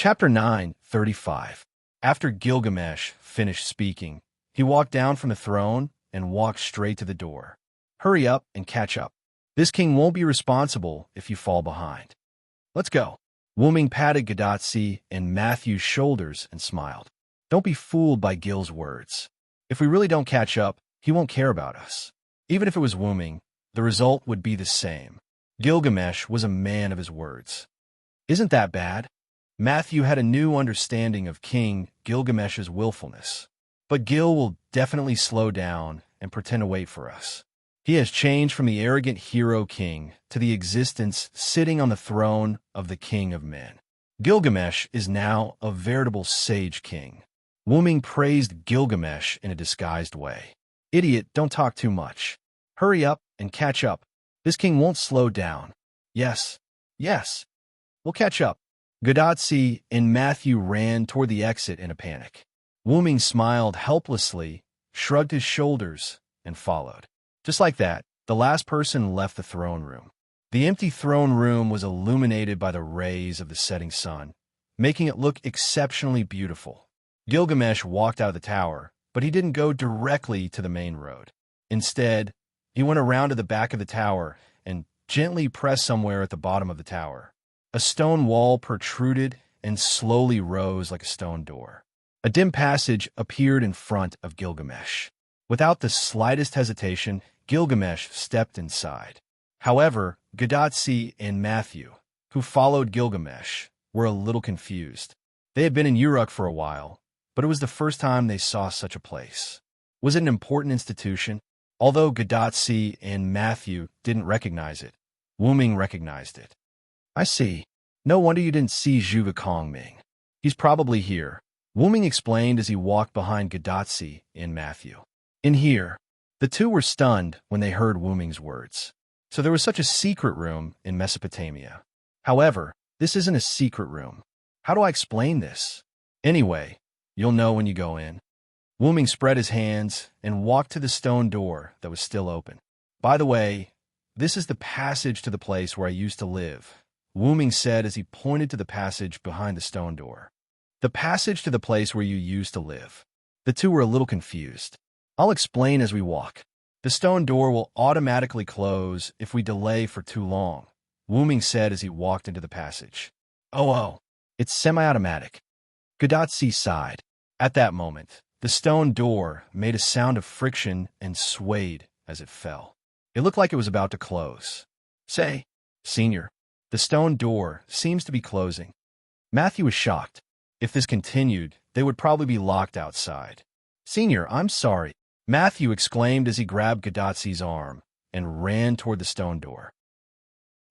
Chapter 9:35. After Gilgamesh finished speaking, he walked down from the throne and walked straight to the door. Hurry up and catch up. This king won't be responsible if you fall behind. Let's go. Wuming patted Gadatsi and Matthew's shoulders and smiled. Don't be fooled by Gil's words. If we really don't catch up, he won't care about us. Even if it was Wuming, the result would be the same. Gilgamesh was a man of his words. Isn't that bad? Matthew had a new understanding of King Gilgamesh's willfulness. But Gil will definitely slow down and pretend to wait for us. He has changed from the arrogant hero king to the existence sitting on the throne of the king of men. Gilgamesh is now a veritable sage king. Wuming praised Gilgamesh in a disguised way. Idiot, don't talk too much. Hurry up and catch up. This king won't slow down. Yes, we'll catch up. Gadatsi and Matthew ran toward the exit in a panic. Wuming smiled helplessly, shrugged his shoulders, and followed. Just like that, the last person left the throne room. The empty throne room was illuminated by the rays of the setting sun, making it look exceptionally beautiful. Gilgamesh walked out of the tower, but he didn't go directly to the main road. Instead, he went around to the back of the tower and gently pressed somewhere at the bottom of the tower. A stone wall protruded and slowly rose like a stone door. A dim passage appeared in front of Gilgamesh. Without the slightest hesitation, Gilgamesh stepped inside. However, Gadatsi and Matthew, who followed Gilgamesh, were a little confused. They had been in Uruk for a while, but it was the first time they saw such a place. Was it an important institution? Although Gadatsi and Matthew didn't recognize it, Wuming recognized it. I see. No wonder you didn't see Zhuge Kongming. He's probably here, Wuming explained as he walked behind Gadatsi and Matthew. In here. The two were stunned when they heard Wuming's words. So there was such a secret room in Mesopotamia. However, this isn't a secret room. How do I explain this? Anyway, you'll know when you go in. Wuming spread his hands and walked to the stone door that was still open. By the way, this is the passage to the place where I used to live, Wuming said as he pointed to the passage behind the stone door. The passage to the place where you used to live. The two were a little confused. I'll explain as we walk. The stone door will automatically close if we delay for too long, Wuming said as he walked into the passage. Oh, it's semi-automatic. Gadatsi sighed. At that moment, the stone door made a sound of friction and swayed as it fell. It looked like it was about to close. Say, Senior, the stone door seems to be closing. Matthew was shocked. If this continued, they would probably be locked outside. Senior, I'm sorry, Matthew exclaimed as he grabbed Gadatsi's arm and ran toward the stone door.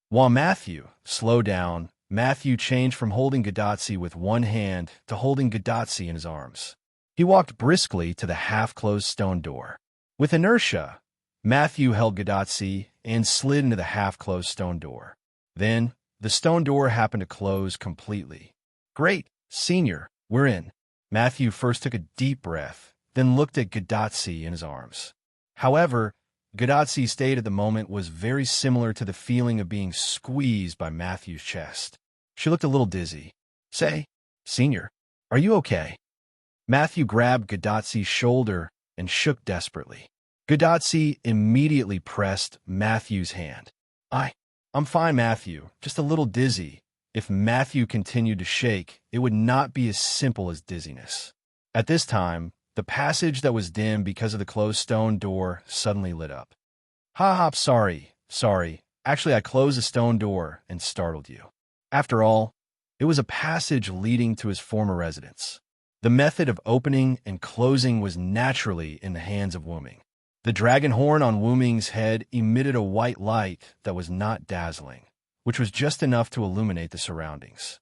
While Matthew slowed down, Matthew changed from holding Gadatsi with one hand to holding Gadatsi in his arms. He walked briskly to the half-closed stone door. With inertia, Matthew held Gadatsi and slid into the half-closed stone door. Then, the stone door happened to close completely. Great, Senior, we're in. Matthew first took a deep breath, then looked at Gadatsi in his arms. However, Gadatsi's state at the moment was very similar to the feeling of being squeezed by Matthew's chest. She looked a little dizzy. Say, Senior, are you okay? Matthew grabbed Gadatsi's shoulder and shook desperately. Gadatsi immediately pressed Matthew's hand. I'm fine, Matthew, just a little dizzy. If Matthew continued to shake, it would not be as simple as dizziness. At this time, the passage that was dim because of the closed stone door suddenly lit up. Sorry. Actually, I closed the stone door and startled you. After all, it was a passage leading to his former residence. The method of opening and closing was naturally in the hands of Wuming. The dragon horn on Wuming's head emitted a white light that was not dazzling, which was just enough to illuminate the surroundings.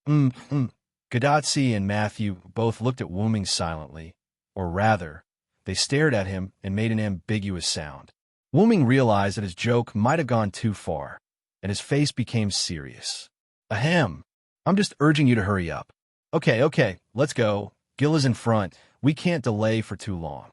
Gadatsi and Matthew both looked at Wuming silently, or rather, they stared at him and made an ambiguous sound. Wuming realized that his joke might have gone too far, and his face became serious. Ahem, I'm just urging you to hurry up. Okay, let's go. Gil is in front. We can't delay for too long.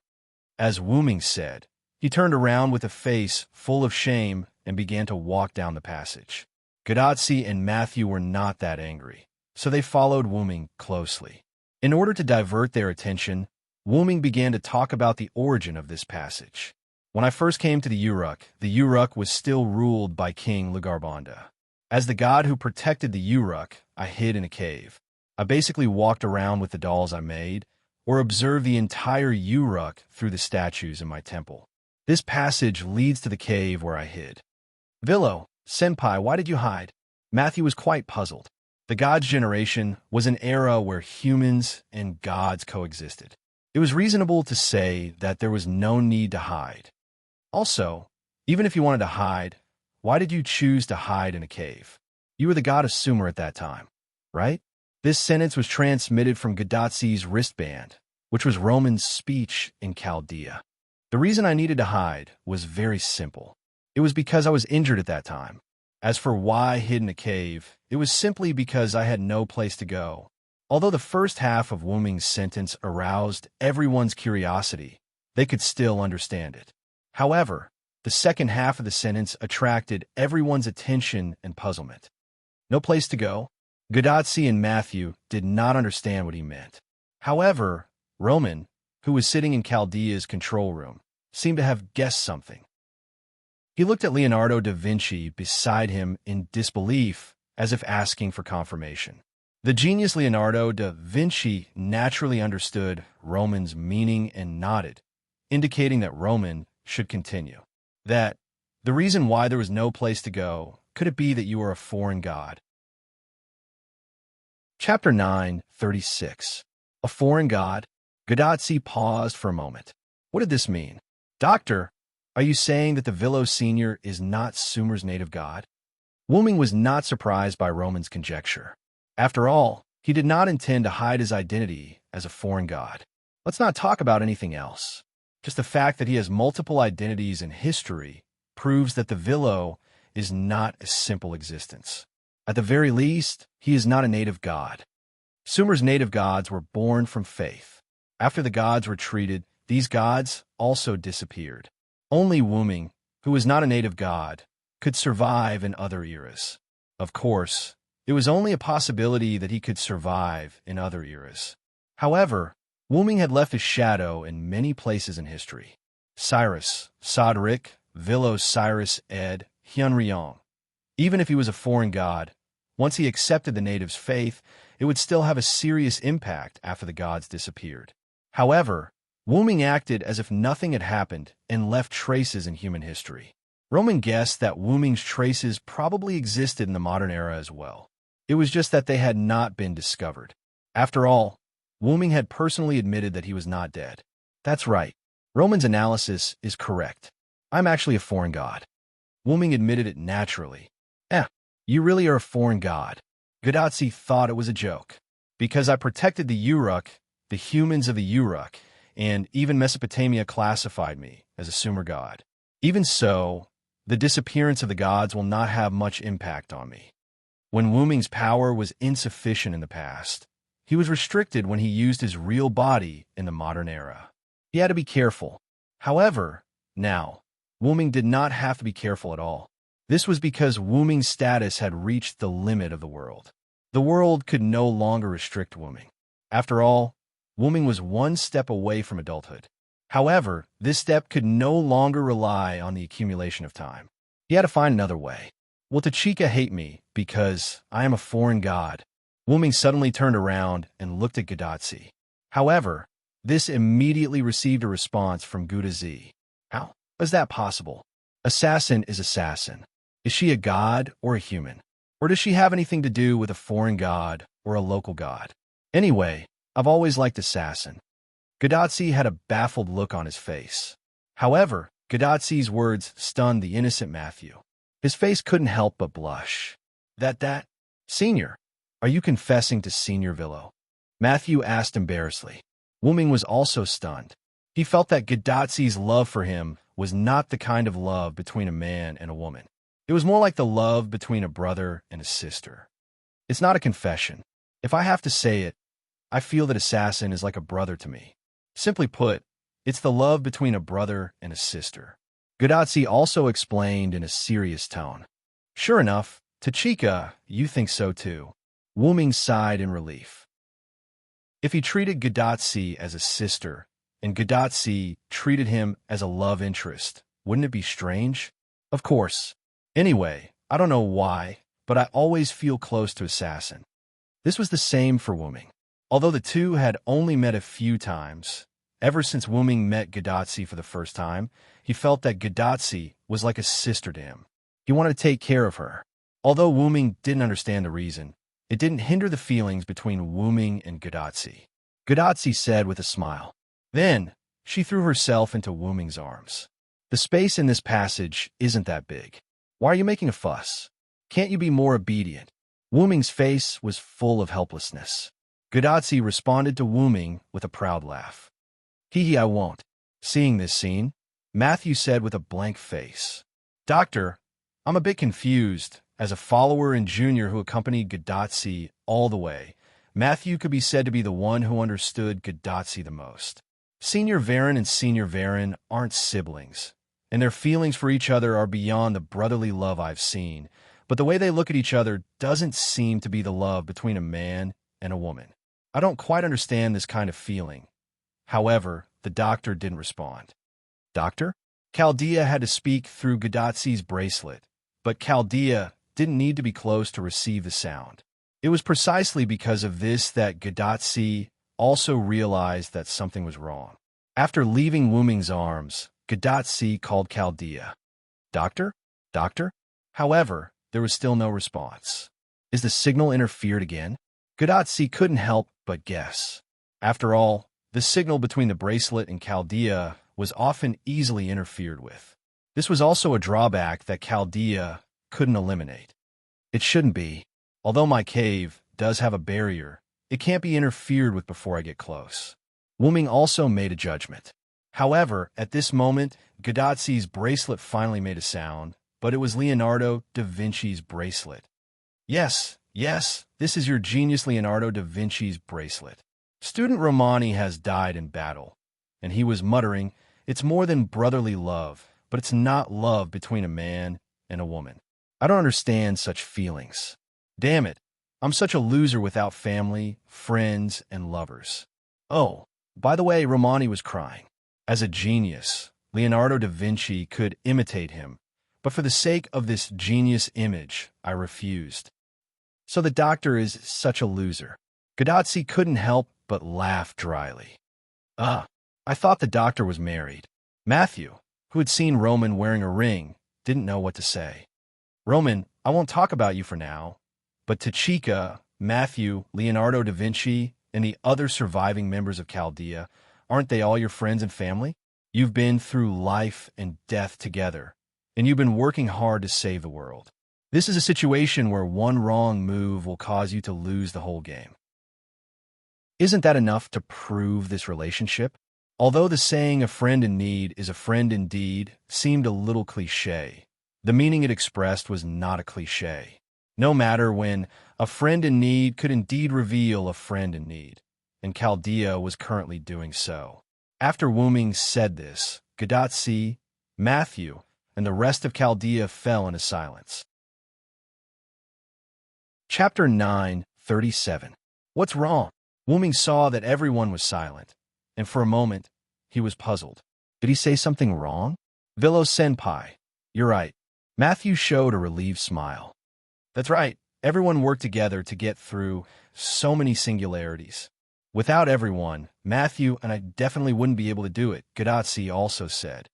As Wuming said, he turned around with a face full of shame and began to walk down the passage. Gadatsi and Matthew were not that angry. so they followed Wuming closely. In order to divert their attention, Wuming began to talk about the origin of this passage. When I first came to the Uruk was still ruled by King Lugarbanda. As the god who protected the Uruk, I hid in a cave. I basically walked around with the dolls I made, or observed the entire Uruk through the statues in my temple. This passage leads to the cave where I hid. Villo, senpai, why did you hide? Matthew was quite puzzled. The God's generation was an era where humans and gods coexisted. It was reasonable to say that there was no need to hide. Also, even if you wanted to hide, why did you choose to hide in a cave? You were the god of Sumer at that time, right? This sentence was transmitted from Gadatsi's wristband, which was Roman's speech in Chaldea. The reason I needed to hide was very simple. It was because I was injured at that time. As for why I hid in a cave, it was simply because I had no place to go. Although the first half of Wuming's sentence aroused everyone's curiosity, they could still understand it. However, the second half of the sentence attracted everyone's attention and puzzlement. No place to go? Gadatsi and Matthew did not understand what he meant. However, Roman, who was sitting in Chaldea's control room, seemed to have guessed something. He looked at Leonardo da Vinci beside him in disbelief, as if asking for confirmation. The genius Leonardo da Vinci naturally understood Roman's meaning and nodded, indicating that Roman should continue. That the reason why there was no place to go, could it be that you are a foreign god? Chapter 9:36. A foreign god? Gadatsi paused for a moment. What did this mean? Doctor, are you saying that the Villo Senior is not Sumer's native god? Wuming was not surprised by Roman's conjecture. After all, he did not intend to hide his identity as a foreign god. Let's not talk about anything else. Just the fact that he has multiple identities in history proves that the Villo is not a simple existence. At the very least, he is not a native god. Sumer's native gods were born from faith. After the gods were treated, these gods also disappeared. Only Wuming, who was not a native god, could survive in other eras. Of course, it was only a possibility that he could survive in other eras. However, Wuming had left a shadow in many places in history. Cyrus, Sodric, Villo Cyrus Ed, Hyunryong. Even if he was a foreign god, once he accepted the natives' faith, it would still have a serious impact after the gods disappeared. However, Wuming acted as if nothing had happened and left traces in human history. Roman guessed that Wuming's traces probably existed in the modern era as well. It was just that they had not been discovered. After all, Wuming had personally admitted that he was not dead. That's right. Roman's analysis is correct. I'm actually a foreign god. Wuming admitted it naturally. You really are a foreign god. Gadatsi thought it was a joke. Because I protected the Uruk, the humans of the Uruk, and even Mesopotamia classified me as a Sumer god. Even so, the disappearance of the gods will not have much impact on me. When Wuming's power was insufficient in the past, he was restricted when he used his real body in the modern era. He had to be careful. However, now, Wuming did not have to be careful at all. This was because Wuming's status had reached the limit of the world. The world could no longer restrict Wuming. After all, Wuming was one step away from adulthood. However, this step could no longer rely on the accumulation of time. He had to find another way. Will Tachika hate me because I am a foreign god? Wuming suddenly turned around and looked at Gadatsi. However, this immediately received a response from Gudazi. How is that possible? Assassin is assassin. Is she a god or a human? Or does she have anything to do with a foreign god or a local god? Anyway, I've always liked assassin. Gadatsi had a baffled look on his face. However, Gadatsi's words stunned the innocent Matthew. His face couldn't help but blush. That? Senior, are you confessing to Senior Villo? Matthew asked embarrassedly. Wuming was also stunned. He felt that Gadatsi's love for him was not the kind of love between a man and a woman. It was more like the love between a brother and a sister. It's not a confession. If I have to say it, I feel that Assassin is like a brother to me. Simply put, it's the love between a brother and a sister. Gadatsi also explained in a serious tone. Sure enough, Tachika, you think so too. Wu-ming sighed in relief. If he treated Gadatsi as a sister, and Gadatsi treated him as a love interest, wouldn't it be strange? Of course. Anyway, I don't know why, but I always feel close to Assassin. This was the same for Wu-ming. Although the two had only met a few times, ever since Wu-ming met Gadatsi for the first time, he felt that Gadatsi was like a sister to him. He wanted to take care of her. Although Wu-ming didn't understand the reason, it didn't hinder the feelings between Wu-ming and Gadatsi. Gadatsi said with a smile. Then, she threw herself into Wu-ming's arms. The space in this passage isn't that big. Why are you making a fuss? Can't you be more obedient? Wu-ming's face was full of helplessness. Gadatsi responded to Wu-ming with a proud laugh. Hee, I won't. Seeing this scene, Matthew said with a blank face. Doctor, I'm a bit confused. As a follower and junior who accompanied Gadatsi all the way, Matthew could be said to be the one who understood Gadatsi the most. Senior Varen and Senior Varen aren't siblings, and their feelings for each other are beyond the brotherly love I've seen, but the way they look at each other doesn't seem to be the love between a man and a woman. I don't quite understand this kind of feeling. However, the doctor didn't respond. Doctor? Chaldea had to speak through Gadatsi's bracelet, but Chaldea didn't need to be close to receive the sound. It was precisely because of this that Gadatsi also realized that something was wrong. After leaving Wu-ming's arms, Gadatsi called Chaldea. Doctor? Doctor? However, there was still no response. Is the signal interfered again? Gadatsi couldn't help but guess. After all, the signal between the bracelet and Chaldea was often easily interfered with. This was also a drawback that Chaldea couldn't eliminate. It shouldn't be. Although my cave does have a barrier, it can't be interfered with before I get close. Wu-ming also made a judgment. However, at this moment, Gadatsi's bracelet finally made a sound, but it was Leonardo da Vinci's bracelet. Yes, this is your genius Leonardo da Vinci's bracelet. Student Romani has died in battle, and he was muttering, it's more than brotherly love, but it's not love between a man and a woman. I don't understand such feelings. Damn it, I'm such a loser without family, friends, and lovers. Oh, by the way, Romani was crying. As a genius, Leonardo da Vinci could imitate him, but for the sake of this genius image, I refused. So the doctor is such a loser. Gadatsi couldn't help but laugh dryly. I thought the doctor was married. Matthew, who had seen Roman wearing a ring, didn't know what to say. Roman, I won't talk about you for now, but Tachika, Matthew, Leonardo da Vinci, and the other surviving members of Chaldea, aren't they all your friends and family? You've been through life and death together, and you've been working hard to save the world. This is a situation where one wrong move will cause you to lose the whole game. Isn't that enough to prove this relationship? Although the saying a friend in need is a friend indeed seemed a little cliché, the meaning it expressed was not a cliché. No matter when a friend in need could indeed reveal a friend in need, and Chaldea was currently doing so. After Wu-ming said this, Gadatsi, Matthew, and the rest of Chaldea fell into silence. Chapter 9:37. What's wrong? Wu-ming saw that everyone was silent, and for a moment, he was puzzled. Did he say something wrong? Villo-senpai, you're right. Matthew showed a relieved smile. That's right, everyone worked together to get through so many singularities. Without everyone, Matthew and I definitely wouldn't be able to do it, Gadatsi also said.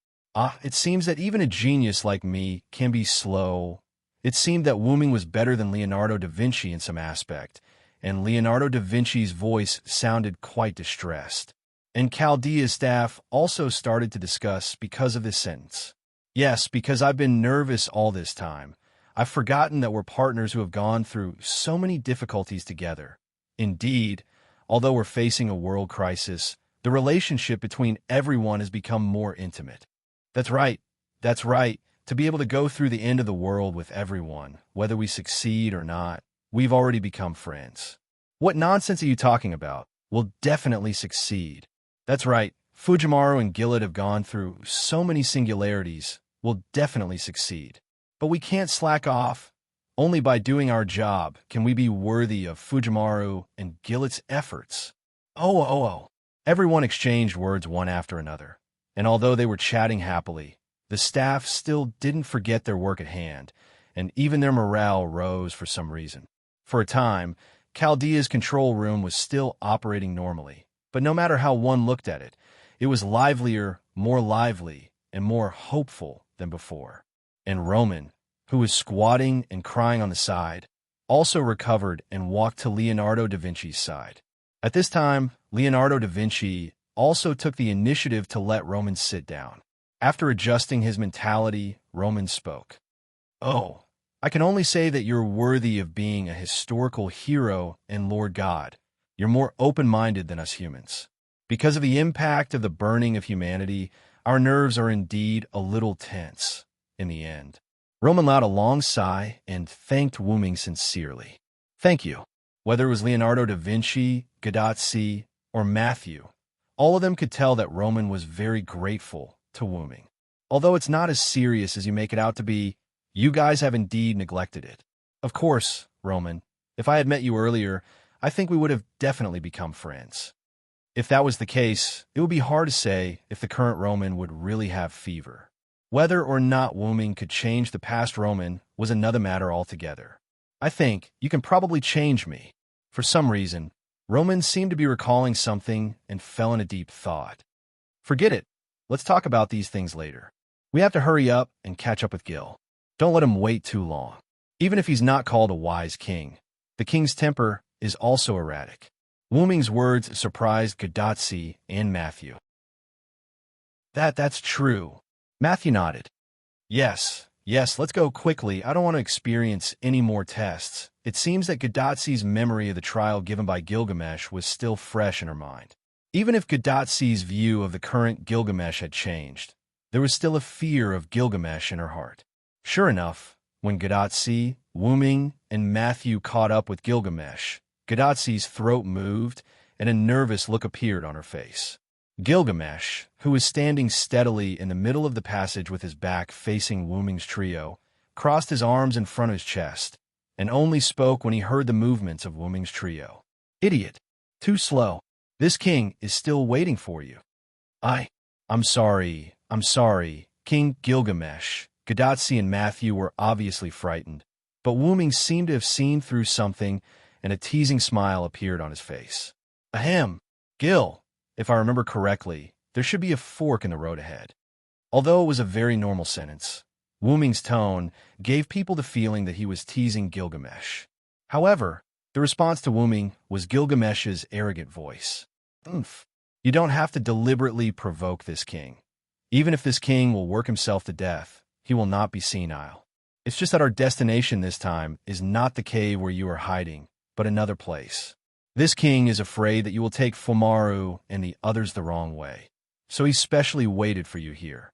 It seems that even a genius like me can be slow. It seemed that Wu-ming was better than Leonardo da Vinci in some aspect, and Leonardo da Vinci's voice sounded quite distressed. And Chaldea's staff also started to discuss because of this sentence. Yes, because I've been nervous all this time. I've forgotten that we're partners who have gone through so many difficulties together. Indeed, although we're facing a world crisis, the relationship between everyone has become more intimate. That's right. To be able to go through the end of the world with everyone, whether we succeed or not, we've already become friends. What nonsense are you talking about? We'll definitely succeed. That's right. Fujimaru and Gillett have gone through so many singularities. We'll definitely succeed. But we can't slack off. Only by doing our job can we be worthy of Fujimaru and Gillet's efforts. Oh. Everyone exchanged words one after another, and although they were chatting happily, the staff still didn't forget their work at hand, and even their morale rose for some reason. For a time, Chaldea's control room was still operating normally, but no matter how one looked at it, it was livelier, more lively, and more hopeful than before. And Roman, who was squatting and crying on the side, also recovered and walked to Leonardo da Vinci's side. At this time, Leonardo da Vinci also took the initiative to let Roman sit down. After adjusting his mentality, Roman spoke. "Oh, I can only say that you're worthy of being a historical hero and Lord God. You're more open-minded than us humans. Because of the impact of the burning of humanity, our nerves are indeed a little tense in the end." Roman allowed a long sigh and thanked Wu Ming sincerely. "Thank you." Whether it was Leonardo da Vinci, Gadazzi, or Matthew, all of them could tell that Roman was very grateful to Wu Ming. "Although it's not as serious as you make it out to be, you guys have indeed neglected it. Of course, Roman, if I had met you earlier, I think we would have definitely become friends. If that was the case, it would be hard to say if the current Roman would really have fever. Whether or not Wu Ming could change the past Roman was another matter altogether. I think you can probably change me." For some reason, Roman seemed to be recalling something and fell in a deep thought. "Forget it. Let's talk about these things later. We have to hurry up and catch up with Gil. Don't let him wait too long. Even if he's not called a wise king, the king's temper is also erratic." Wu Ming's words surprised Gadazzi and Matthew. That's true." Matthew nodded. Yes, let's go quickly. I don't want to experience any more tests." It seems that Gadazzi's memory of the trial given by Gilgamesh was still fresh in her mind. Even if Gadazzi's view of the current Gilgamesh had changed, there was still a fear of Gilgamesh in her heart. Sure enough, when Gadazzi, Wu Ming, and Matthew caught up with Gilgamesh, Gadazzi's throat moved and a nervous look appeared on her face. Gilgamesh, who was standing steadily in the middle of the passage with his back facing Wu Ming's trio, crossed his arms in front of his chest and only spoke when he heard the movements of Wu Ming's trio. "Idiot. Too slow. This king is still waiting for you." I'm sorry, King Gilgamesh." Gadazzi and Matthew were obviously frightened, but Wu Ming seemed to have seen through something, and a teasing smile appeared on his face. "Ahem, Gil, if I remember correctly, there should be a fork in the road ahead." Although it was a very normal sentence, Wu Ming's tone gave people the feeling that he was teasing Gilgamesh. However, the response to Wu Ming was Gilgamesh's arrogant voice. "Oomph. You don't have to deliberately provoke this king. Even if this king will work himself to death, he will not be senile. It's just that our destination this time is not the cave where you are hiding, but another place. This king is afraid that you will take Fumaru and the others the wrong way, so he specially waited for you here."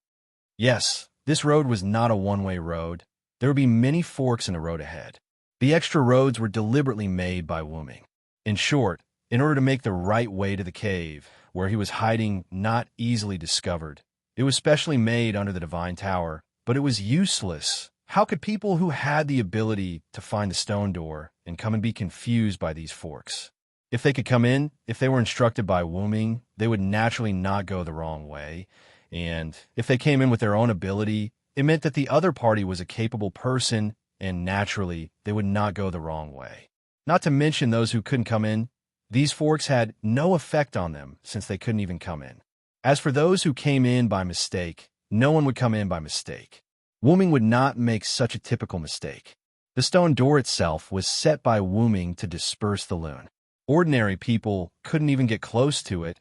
Yes, this road was not a one-way road. There would be many forks in the road ahead. The extra roads were deliberately made by Wu Ming. In short, in order to make the right way to the cave, where he was hiding not easily discovered, it was specially made under the Divine Tower, but it was useless. How could people who had the ability to find the stone door and come and be confused by these forks? If they could come in, if they were instructed by Wu Ming, they would naturally not go the wrong way. And if they came in with their own ability, it meant that the other party was a capable person, and naturally, they would not go the wrong way. Not to mention those who couldn't come in, these forks had no effect on them since they couldn't even come in. As for those who came in by mistake, no one would come in by mistake. Wu Ming would not make such a typical mistake. The stone door itself was set by Wu Ming to disperse the loon. Ordinary people couldn't even get close to it,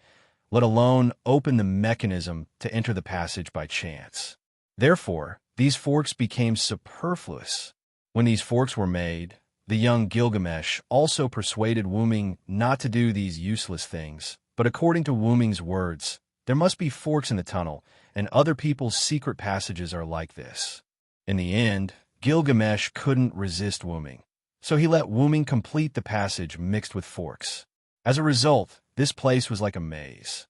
let alone open the mechanism to enter the passage by chance. Therefore, these forks became superfluous. When these forks were made, the young Gilgamesh also persuaded Wu Ming not to do these useless things, but according to Wu Ming's words, there must be forks in the tunnel, and other people's secret passages are like this. In the end, Gilgamesh couldn't resist Wu Ming, so he let Wu Ming complete the passage mixed with forks. As a result, this place was like a maze.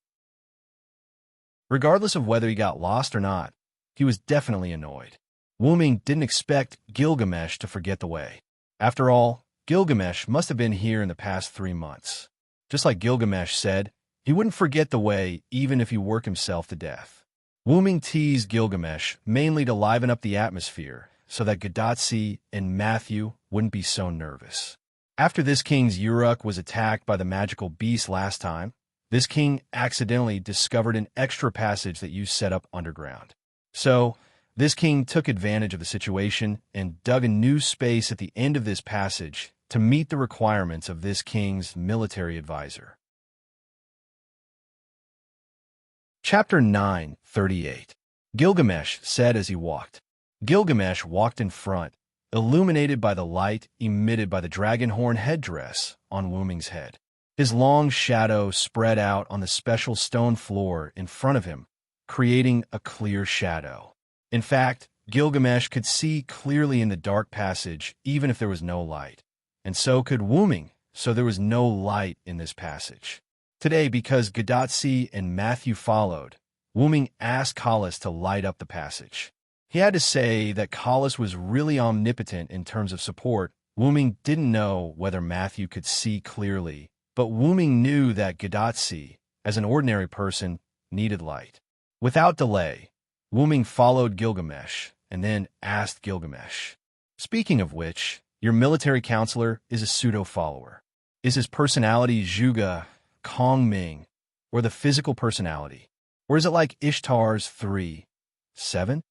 Regardless of whether he got lost or not, he was definitely annoyed. Wu Ming didn't expect Gilgamesh to forget the way. After all, Gilgamesh must have been here in the past 3 months. Just like Gilgamesh said, he wouldn't forget the way even if he worked himself to death. Wuming teased Gilgamesh mainly to liven up the atmosphere so that Gadotsi and Matthew wouldn't be so nervous. After this king's Uruk was attacked by the magical beast last time, this king accidentally discovered an extra passage that you set up underground. So, this king took advantage of the situation and dug a new space at the end of this passage to meet the requirements of this king's military advisor. Chapter 9:38. Gilgamesh said as he walked. Gilgamesh walked in front, illuminated by the light emitted by the dragon horn headdress on Wuming's head. His long shadow spread out on the special stone floor in front of him, creating a clear shadow. In fact, Gilgamesh could see clearly in the dark passage even if there was no light. And so could Wuming, so there was no light in this passage. Today, because Gadotsi and Matthew followed, Wuming asked Kalas to light up the passage. He had to say that Kalas was really omnipotent in terms of support. Wuming didn't know whether Matthew could see clearly, but Wuming knew that Gadotsi, as an ordinary person, needed light. Without delay, Wuming followed Gilgamesh and then asked Gilgamesh, "Speaking of which, your military counselor is a pseudo-follower. Is his personality Zhuge, Kongming, or the physical personality? Or is it like Ishtar's 3:7?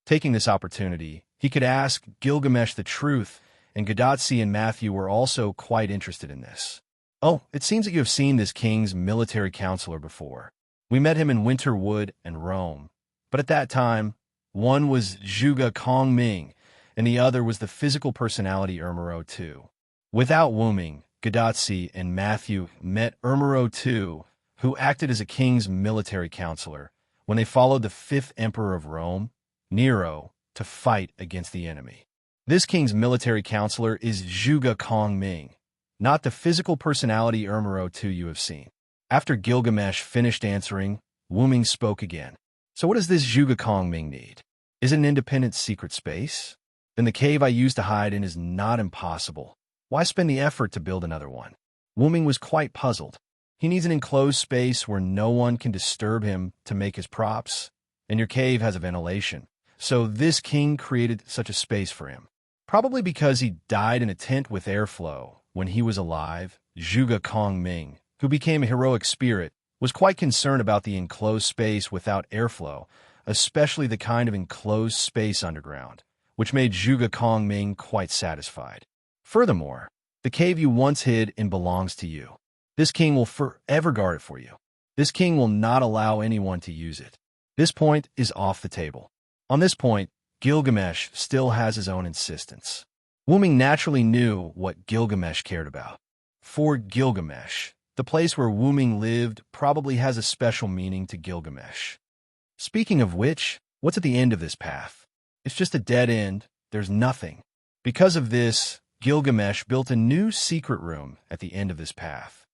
Taking this opportunity, he could ask Gilgamesh the truth, and Gadotsi and Matthew were also quite interested in this. "Oh, it seems that you have seen this king's military counselor before. We met him in Winterwood and Rome, but at that time, one was Zhuge Kongming, and the other was the physical personality Ermero II. Without Wuming, Gadotsi and Matthew met Ermero II, who acted as a king's military counselor when they followed the 5th emperor of Rome, Nero, to fight against the enemy. This king's military counselor is Zhuge Kongming, not the physical personality Ermero II you have seen." After Gilgamesh finished answering, Wuming spoke again. "So what does this Zhuge Kongming need? Is it an independent secret space? Then the cave I used to hide in is not impossible. Why spend the effort to build another one?" Wuming was quite puzzled. He needs an enclosed space where no one can disturb him to make his props, and your cave has a ventilation. So this king created such a space for him. Probably because he died in a tent with airflow when he was alive, Zhuge Kongming, who became a heroic spirit, was quite concerned about the enclosed space without airflow, especially the kind of enclosed space underground, which made Zhuge Kongming quite satisfied. Furthermore, the cave you once hid in belongs to you. This king will forever guard it for you. This king will not allow anyone to use it. This point is off the table. On this point, Gilgamesh still has his own insistence. Wuming naturally knew what Gilgamesh cared about. For Gilgamesh, the place where Wuming lived probably has a special meaning to Gilgamesh. Speaking of which, what's at the end of this path? It's just a dead end. There's nothing. Because of this, Gilgamesh built a new secret room at the end of this path.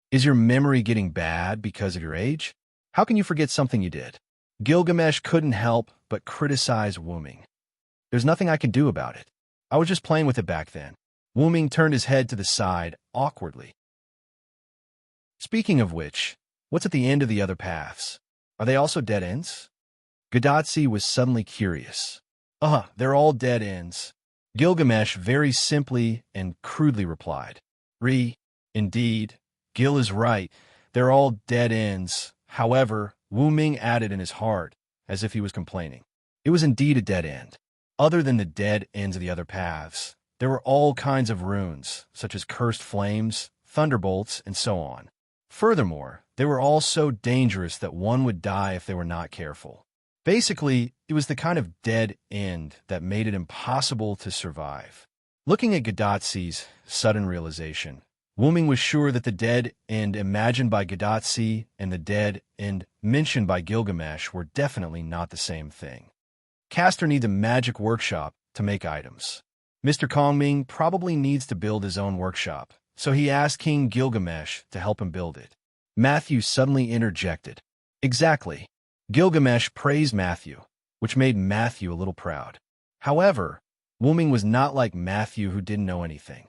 Is your memory getting bad because of your age? How can you forget something you did? Gilgamesh couldn't help but criticize Wuming. There's nothing I can do about it. I was just playing with it back then. Wuming turned his head to the side awkwardly. Speaking of which, what's at the end of the other paths? Are they also dead ends? Gadotsi was suddenly curious. They're all dead ends. Gilgamesh very simply and crudely replied. Indeed, Gil is right. They're all dead ends. However, Wuming added in his heart, as if he was complaining. It was indeed a dead end. Other than the dead ends of the other paths, there were all kinds of runes, such as cursed flames, thunderbolts, and so on. Furthermore, they were all so dangerous that one would die if they were not careful. Basically, it was the kind of dead end that made it impossible to survive. Looking at Gadotsi's sudden realization, Wuming was sure that the dead end imagined by Gadotsi and the dead end mentioned by Gilgamesh were definitely not the same thing. Castor needs a magic workshop to make items. Mr. Kongming probably needs to build his own workshop, so he asked King Gilgamesh to help him build it. Matthew suddenly interjected. Exactly. Gilgamesh praised Matthew, which made Matthew a little proud. However, Wu Ming was not like Matthew, who didn't know anything.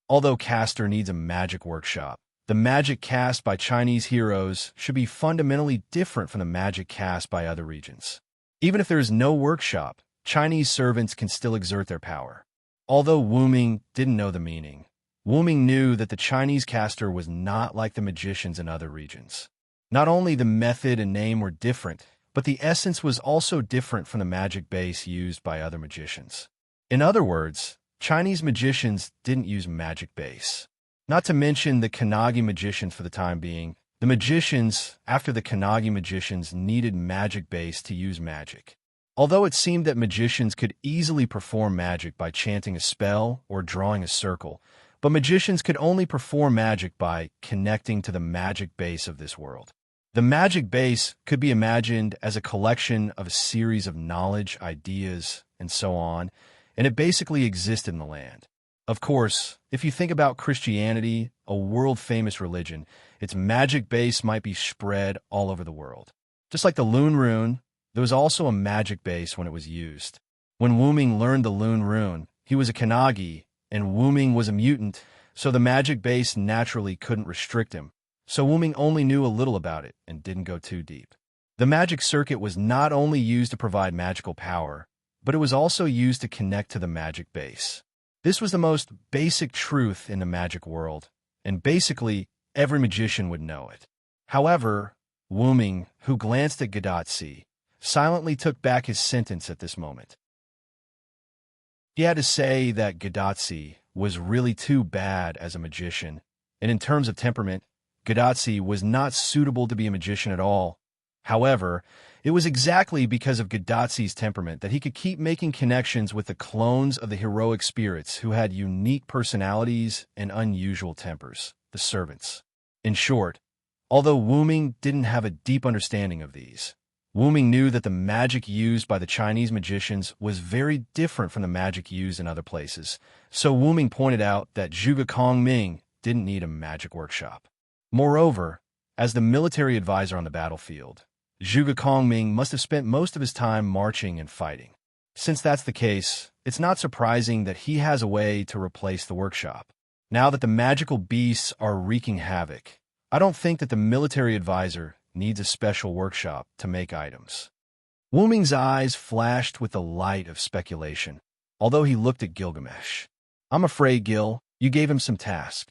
Although Caster needs a magic workshop, the magic cast by Chinese heroes should be fundamentally different from the magic cast by other regions. Even if there is no workshop, Chinese servants can still exert their power. Although Wu Ming didn't know the meaning, Wu Ming knew that the Chinese caster was not like the magicians in other regions. Not only the method and name were different, but the essence was also different from the magic base used by other magicians. In other words, Chinese magicians didn't use magic base. Not to mention the Kanagi magicians for the time being. The magicians, after the Kanagi magicians, needed magic base to use magic. Although it seemed that magicians could easily perform magic by chanting a spell or drawing a circle, but magicians could only perform magic by connecting to the magic base of this world. The magic base could be imagined as a collection of a series of knowledge, ideas, and so on, and it basically existed in the land. Of course, if you think about Christianity, a world-famous religion, its magic base might be spread all over the world. Just like the Lune Rune, there was also a magic base when it was used. When Wu Ming learned the Lune Rune, he was a Kanagi, and Wu Ming was a mutant, so the magic base naturally couldn't restrict him. So Wu Ming only knew a little about it and didn't go too deep. The magic circuit was not only used to provide magical power, but it was also used to connect to the magic base. This was the most basic truth in the magic world, and basically every magician would know it. However, Wu Ming, who glanced at Gadotsi, silently took back his sentence at this moment. He had to say that Gadotsi was really too bad as a magician, and in terms of temperament, Gadotsi was not suitable to be a magician at all. However, it was exactly because of Gadotsi's temperament that he could keep making connections with the clones of the heroic spirits who had unique personalities and unusual tempers, the servants. In short, although Wu Ming didn't have a deep understanding of these, Wu Ming knew that the magic used by the Chinese magicians was very different from the magic used in other places, so Wu Ming pointed out that Zhuge Kongming didn't need a magic workshop. Moreover, as the military advisor on the battlefield, Zhuge Kongming must have spent most of his time marching and fighting. Since that's the case, it's not surprising that he has a way to replace the workshop. Now that the magical beasts are wreaking havoc, I don't think that the military advisor needs a special workshop to make items. Wu Ming's eyes flashed with the light of speculation, although he looked at Gilgamesh. I'm afraid, Gil, you gave him some task.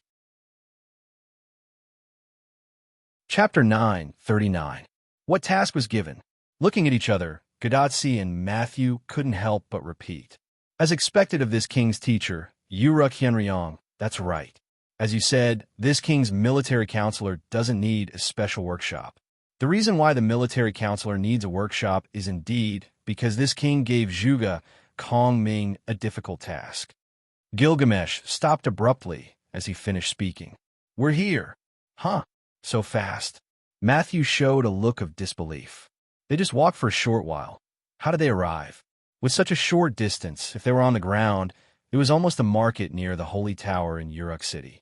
Chapter 9:39. What task was given? Looking at each other, Gadotsi and Matthew couldn't help but repeat. As expected of this king's teacher, Uruk Hyenryong, that's right. As you said, this king's military counselor doesn't need a special workshop. The reason why the military counselor needs a workshop is indeed because this king gave Zhuge Kongming a difficult task. Gilgamesh stopped abruptly as he finished speaking. We're here. Huh? So fast. Matthew showed a look of disbelief. They just walked for a short while. How did they arrive? With such a short distance, if they were on the ground, it was almost a market near the Holy Tower in Uruk City.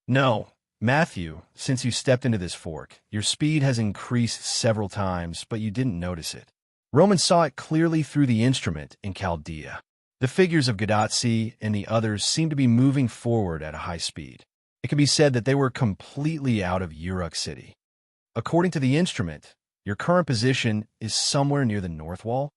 No, Matthew, since you stepped into this fork, your speed has increased several times, but you didn't notice it. Roman saw it clearly through the instrument in Chaldea. The figures of Gadotsi and the others seemed to be moving forward at a high speed. It can be said that they were completely out of Uruk City. According to the instrument, your current position is somewhere near the north wall?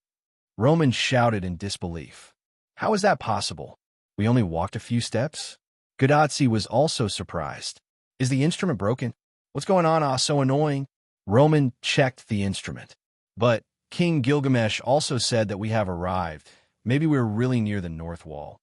Roman shouted in disbelief. How is that possible? We only walked a few steps? Gadotsi was also surprised. Is the instrument broken? What's going on? So annoying. Roman checked the instrument. But King Gilgamesh also said that we have arrived. Maybe we're really near the north wall.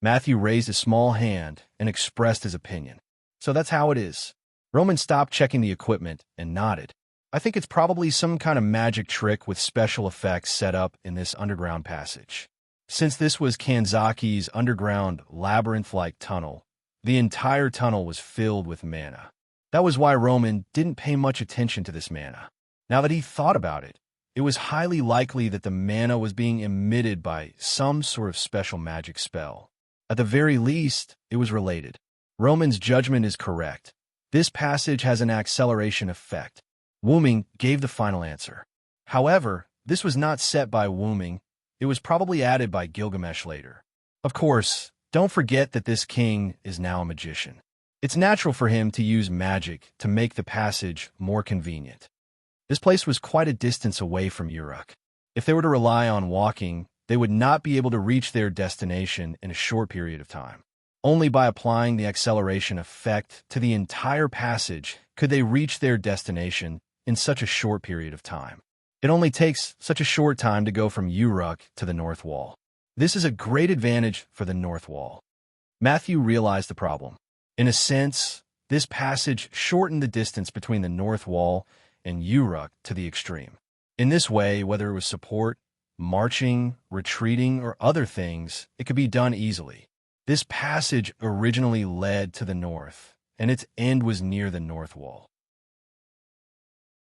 Matthew raised a small hand and expressed his opinion. So that's how it is. Roman stopped checking the equipment and nodded. I think it's probably some kind of magic trick with special effects set up in this underground passage. Since this was Kanzaki's underground labyrinth-like tunnel, the entire tunnel was filled with mana. That was why Roman didn't pay much attention to this mana. Now that he thought about it, it was highly likely that the mana was being emitted by some sort of special magic spell. At the very least, it was related. Roman's judgment is correct. This passage has an acceleration effect. Wu Ming gave the final answer. However, this was not set by Wu Ming. It was probably added by Gilgamesh later. Of course, don't forget that this king is now a magician. It's natural for him to use magic to make the passage more convenient. This place was quite a distance away from Uruk. If they were to rely on walking, they would not be able to reach their destination in a short period of time. Only by applying the acceleration effect to the entire passage could they reach their destination in such a short period of time. It only takes such a short time to go from Uruk to the North Wall. This is a great advantage for the North Wall. Matthew realized the problem. In a sense, this passage shortened the distance between the North Wall and Uruk to the extreme. In this way, whether it was support, marching, retreating, or other things, it could be done easily. This passage originally led to the north, and its end was near the North Wall.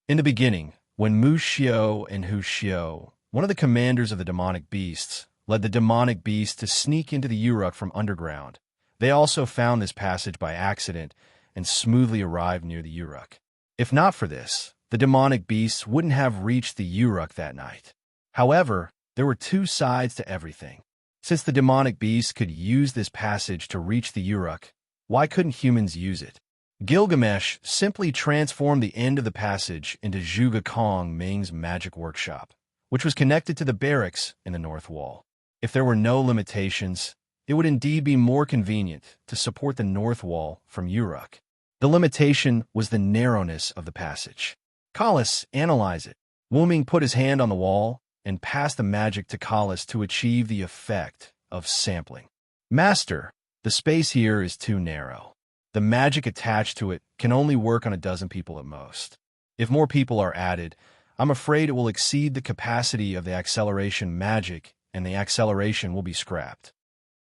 In the beginning, when Mu Xiao and Hu Xiao, one of the commanders of the demonic beasts, led the demonic beast to sneak into the Uruk from underground, they also found this passage by accident and smoothly arrived near the Uruk. If not for this, the demonic beasts wouldn't have reached the Uruk that night. However, there were two sides to everything. Since the demonic beasts could use this passage to reach the Uruk, why couldn't humans use it? Gilgamesh simply transformed the end of the passage into Zhuge Kong Ming's magic workshop, which was connected to the barracks in the North Wall. If there were no limitations, it would indeed be more convenient to support the North Wall from Uruk. The limitation was the narrowness of the passage. Kalas, analyze it. Wu Ming put his hand on the wall and passed the magic to Kalas to achieve the effect of sampling. Master, the space here is too narrow. The magic attached to it can only work on a dozen people at most. If more people are added, I'm afraid it will exceed the capacity of the acceleration magic, and the acceleration will be scrapped.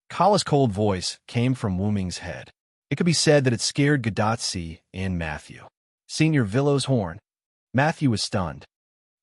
Kalas' cold voice came from Wu Ming's head. It could be said that it scared Gadatsi and Matthew. Senior Villow's horn. Matthew was stunned.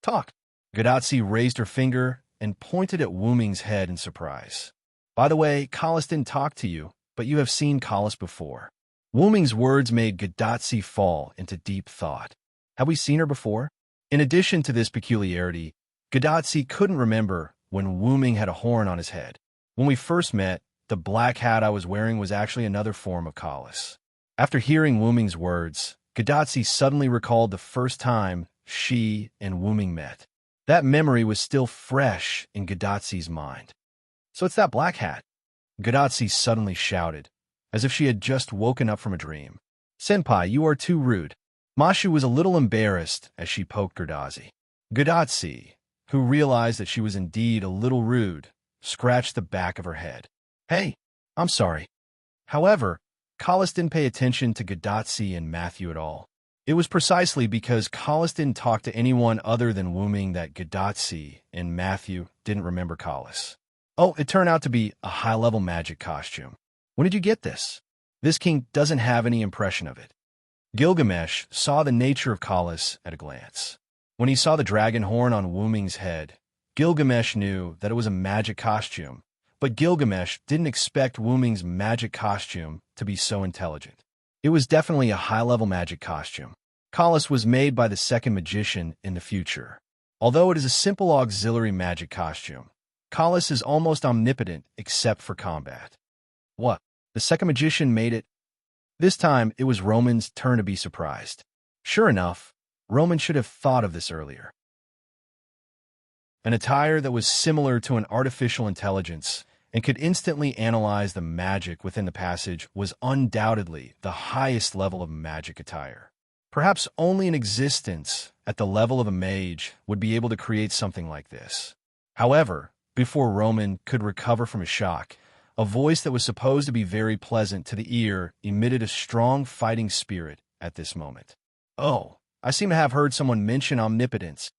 Talk. Gadatsi raised her finger and pointed at Wu Ming's head in surprise. By the way, Kalas didn't talk to you, but you have seen Kalas before. Wu Ming's words made Gadatsi fall into deep thought. Have we seen her before? In addition to this peculiarity, Gadatsi couldn't remember when Wu Ming had a horn on his head. When we first met, the black hat I was wearing was actually another form of Kalas. After hearing Wu Ming's words, Gadatsi suddenly recalled the first time she and Wu Ming met. That memory was still fresh in Gadatsi's mind. So it's that black hat. Gadatsi suddenly shouted, as if she had just woken up from a dream. Senpai, you are too rude. Mashu was a little embarrassed as she poked Gadatsi. Gadatsi, who realized that she was indeed a little rude, scratched the back of her head. Hey, I'm sorry. However, Kalas didn't pay attention to Gadatsi and Matthew at all. It was precisely because Kalas didn't talk to anyone other than Wu Ming that Gadatsi and Matthew didn't remember Kalas. Oh, it turned out to be a high-level magic costume. When did you get this? This king doesn't have any impression of it. Gilgamesh saw the nature of Kalas at a glance. When he saw the dragon horn on Wu Ming's head, Gilgamesh knew that it was a magic costume, but Gilgamesh didn't expect Wu Ming's magic costume to be so intelligent. It was definitely a high-level magic costume. Kalas was made by the second magician in the future. Although it is a simple auxiliary magic costume, Kalas is almost omnipotent except for combat. What? The second magician made it? This time, it was Roman's turn to be surprised. Sure enough, Roman should have thought of this earlier. An attire that was similar to an artificial intelligence and could instantly analyze the magic within the passage was undoubtedly the highest level of magic attire. Perhaps only an existence at the level of a mage would be able to create something like this. However, before Roman could recover from his shock, a voice that was supposed to be very pleasant to the ear emitted a strong fighting spirit at this moment. Oh, I seem to have heard someone mention omnipotence.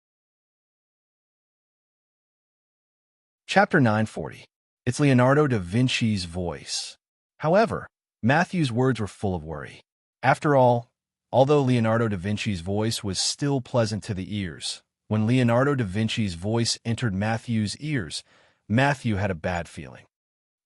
Chapter 940. It's Leonardo da Vinci's voice. However, Matthew's words were full of worry. After all, although Leonardo da Vinci's voice was still pleasant to the ears, when Leonardo da Vinci's voice entered Matthew's ears, Matthew had a bad feeling.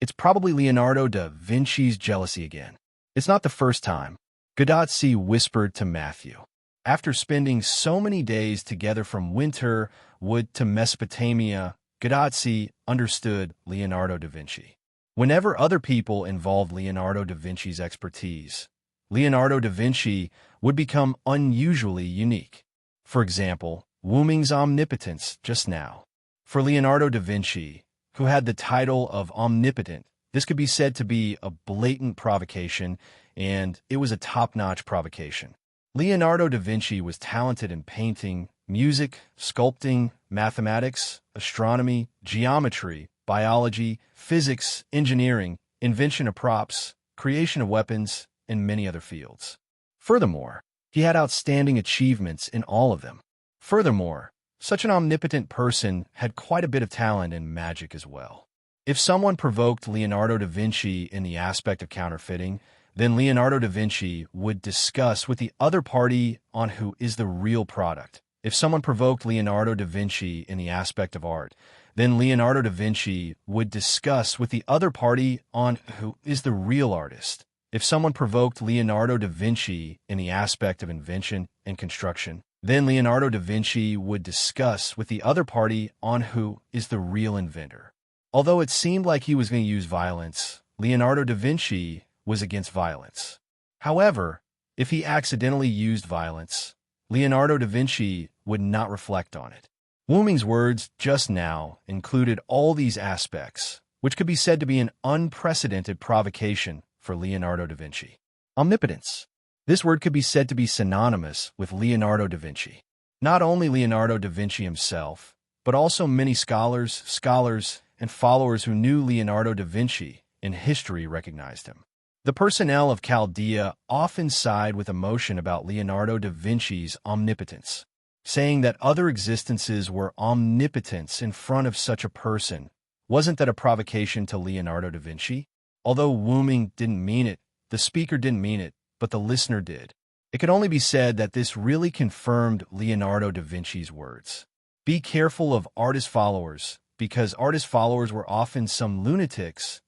It's probably Leonardo da Vinci's jealousy again. It's not the first time. Gadatsi whispered to Matthew. After spending so many days together from winter wood to Mesopotamia, Gadatsi understood Leonardo da Vinci. Whenever other people involved Leonardo da Vinci's expertise, Leonardo da Vinci would become unusually unique. For example, Wu Ming's omnipotence just now. For Leonardo da Vinci, who had the title of omnipotent, this could be said to be a blatant provocation, and it was a top-notch provocation. Leonardo da Vinci was talented in painting, music, sculpting, mathematics, astronomy, geometry, biology, physics, engineering, invention of props, creation of weapons, and many other fields. Furthermore, he had outstanding achievements in all of them. Furthermore, such an omnipotent person had quite a bit of talent in magic as well. If someone provoked Leonardo da Vinci in the aspect of counterfeiting, then Leonardo da Vinci would discuss with the other party on who is the real product. If someone provoked Leonardo da Vinci in the aspect of art, then Leonardo da Vinci would discuss with the other party on who is the real artist. If someone provoked Leonardo da Vinci in the aspect of invention and construction, then Leonardo da Vinci would discuss with the other party on who is the real inventor. Although it seemed like he was going to use violence, Leonardo da Vinci was against violence. However, if he accidentally used violence, Leonardo da Vinci would not reflect on it. Wu Ming's words just now included all these aspects, which could be said to be an unprecedented provocation for Leonardo da Vinci. Omnipotence. This word could be said to be synonymous with Leonardo da Vinci. Not only Leonardo da Vinci himself, but also many scholars, and followers who knew Leonardo da Vinci in history recognized him. The personnel of Chaldea often sighed with emotion about Leonardo da Vinci's omnipotence, saying that other existences were omnipotence in front of such a person. Wasn't that a provocation to Leonardo da Vinci? Although Wu Ming didn't mean it, the speaker didn't mean it, but the listener did. It could only be said that this really confirmed Leonardo da Vinci's words. Be careful of artist followers, because artist followers were often some lunatics.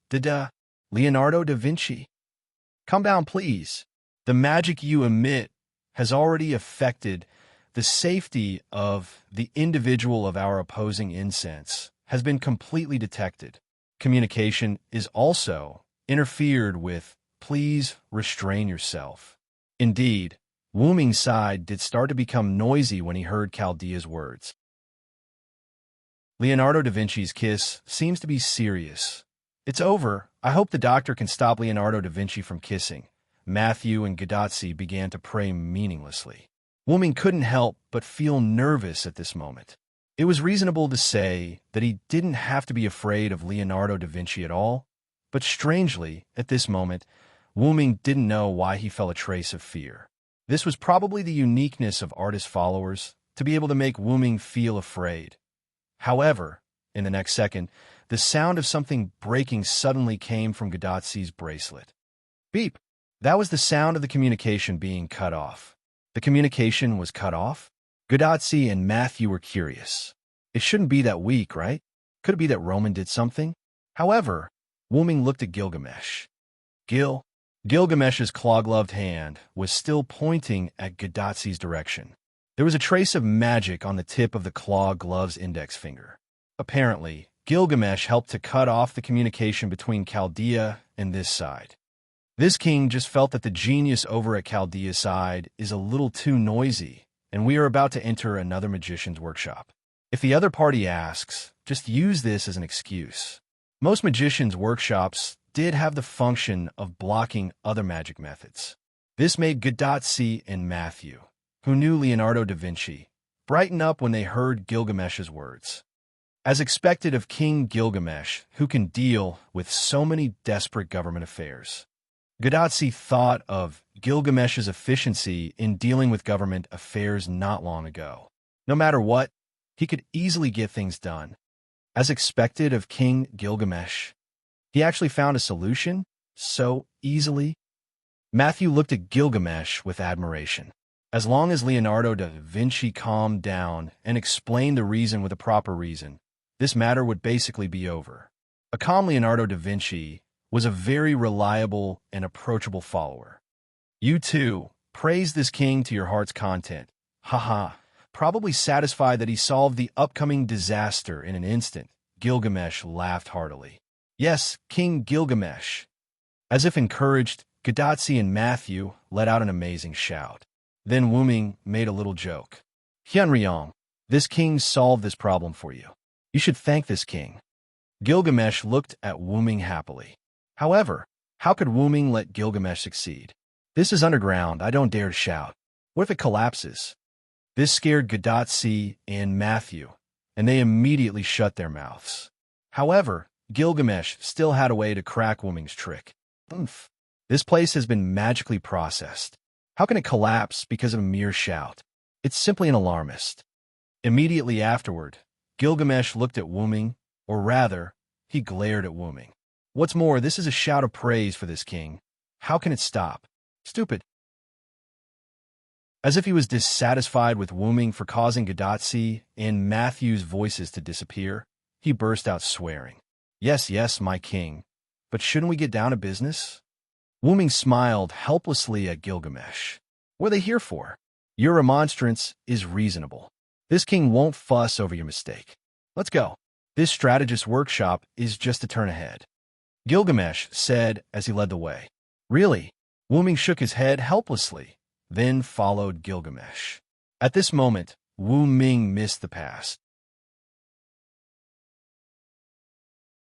Leonardo da Vinci. Come down, please. The magic you emit has already affected the safety of the individual of our opposing incense has been completely detected. Communication is also interfered with. Please restrain yourself. Indeed, Wu Ming's side did start to become noisy when he heard Chaldea's words. Leonardo da Vinci's kiss seems to be serious. It's over. I hope the doctor can stop Leonardo da Vinci from kissing. Matthew and Gadazzi began to pray meaninglessly. Wu Ming couldn't help but feel nervous at this moment. It was reasonable to say that he didn't have to be afraid of Leonardo da Vinci at all, but strangely, at this moment, Wu Ming didn't know why he felt a trace of fear. This was probably the uniqueness of artist followers, to be able to make Wu Ming feel afraid. However, in the next second, the sound of something breaking suddenly came from Gadazzi's bracelet. Beep! That was the sound of the communication being cut off. The communication was cut off? Gadazzi and Matthew were curious. It shouldn't be that weak, right? Could it be that Roman did something? However, Wu Ming looked at Gilgamesh. Gilgamesh's claw-gloved hand was still pointing at Gadazzi's direction. There was a trace of magic on the tip of the claw-glove's index finger. Apparently, Gilgamesh helped to cut off the communication between Chaldea and this side. This king just felt that the genius over at Chaldea's side is a little too noisy, and we are about to enter another magician's workshop. If the other party asks, just use this as an excuse. Most magicians' workshops did have the function of blocking other magic methods. This made Gadazzi and Matthew, who knew Leonardo da Vinci, brighten up when they heard Gilgamesh's words. As expected of King Gilgamesh, who can deal with so many desperate government affairs. Gadazzi thought of Gilgamesh's efficiency in dealing with government affairs not long ago. No matter what, he could easily get things done. As expected of King Gilgamesh, he actually found a solution so easily. Matthew looked at Gilgamesh with admiration. As long as Leonardo da Vinci calmed down and explained the reason with a proper reason, this matter would basically be over. A calm Leonardo da Vinci was a very reliable and approachable follower. You too, praise this king to your heart's content. Haha, probably satisfied that he solved the upcoming disaster in an instant. Gilgamesh laughed heartily. Yes, King Gilgamesh. As if encouraged, Gadotsi and Matthew let out an amazing shout. Then Wuming made a little joke. Hyunryong, this king solved this problem for you. You should thank this king. Gilgamesh looked at Wuming happily. However, how could Wuming let Gilgamesh succeed? This is underground, I don't dare to shout. What if it collapses? This scared Gadotsi and Matthew, and they immediately shut their mouths. However, Gilgamesh still had a way to crack Wuming's trick. Oomph. This place has been magically processed. How can it collapse because of a mere shout? It's simply an alarmist. Immediately afterward, Gilgamesh looked at Wuming, or rather, he glared at Wuming. What's more, this is a shout of praise for this king. How can it stop? Stupid. As if he was dissatisfied with Wuming for causing Gadotsi and Matthew's voices to disappear, he burst out swearing. Yes, yes, my king, but shouldn't we get down to business? Wuming smiled helplessly at Gilgamesh. What are they here for? Your remonstrance is reasonable. This king won't fuss over your mistake. Let's go. This strategist workshop is just a turn ahead. Gilgamesh said as he led the way. Really? Wuming shook his head helplessly, then followed Gilgamesh. At this moment, Wuming missed the pass.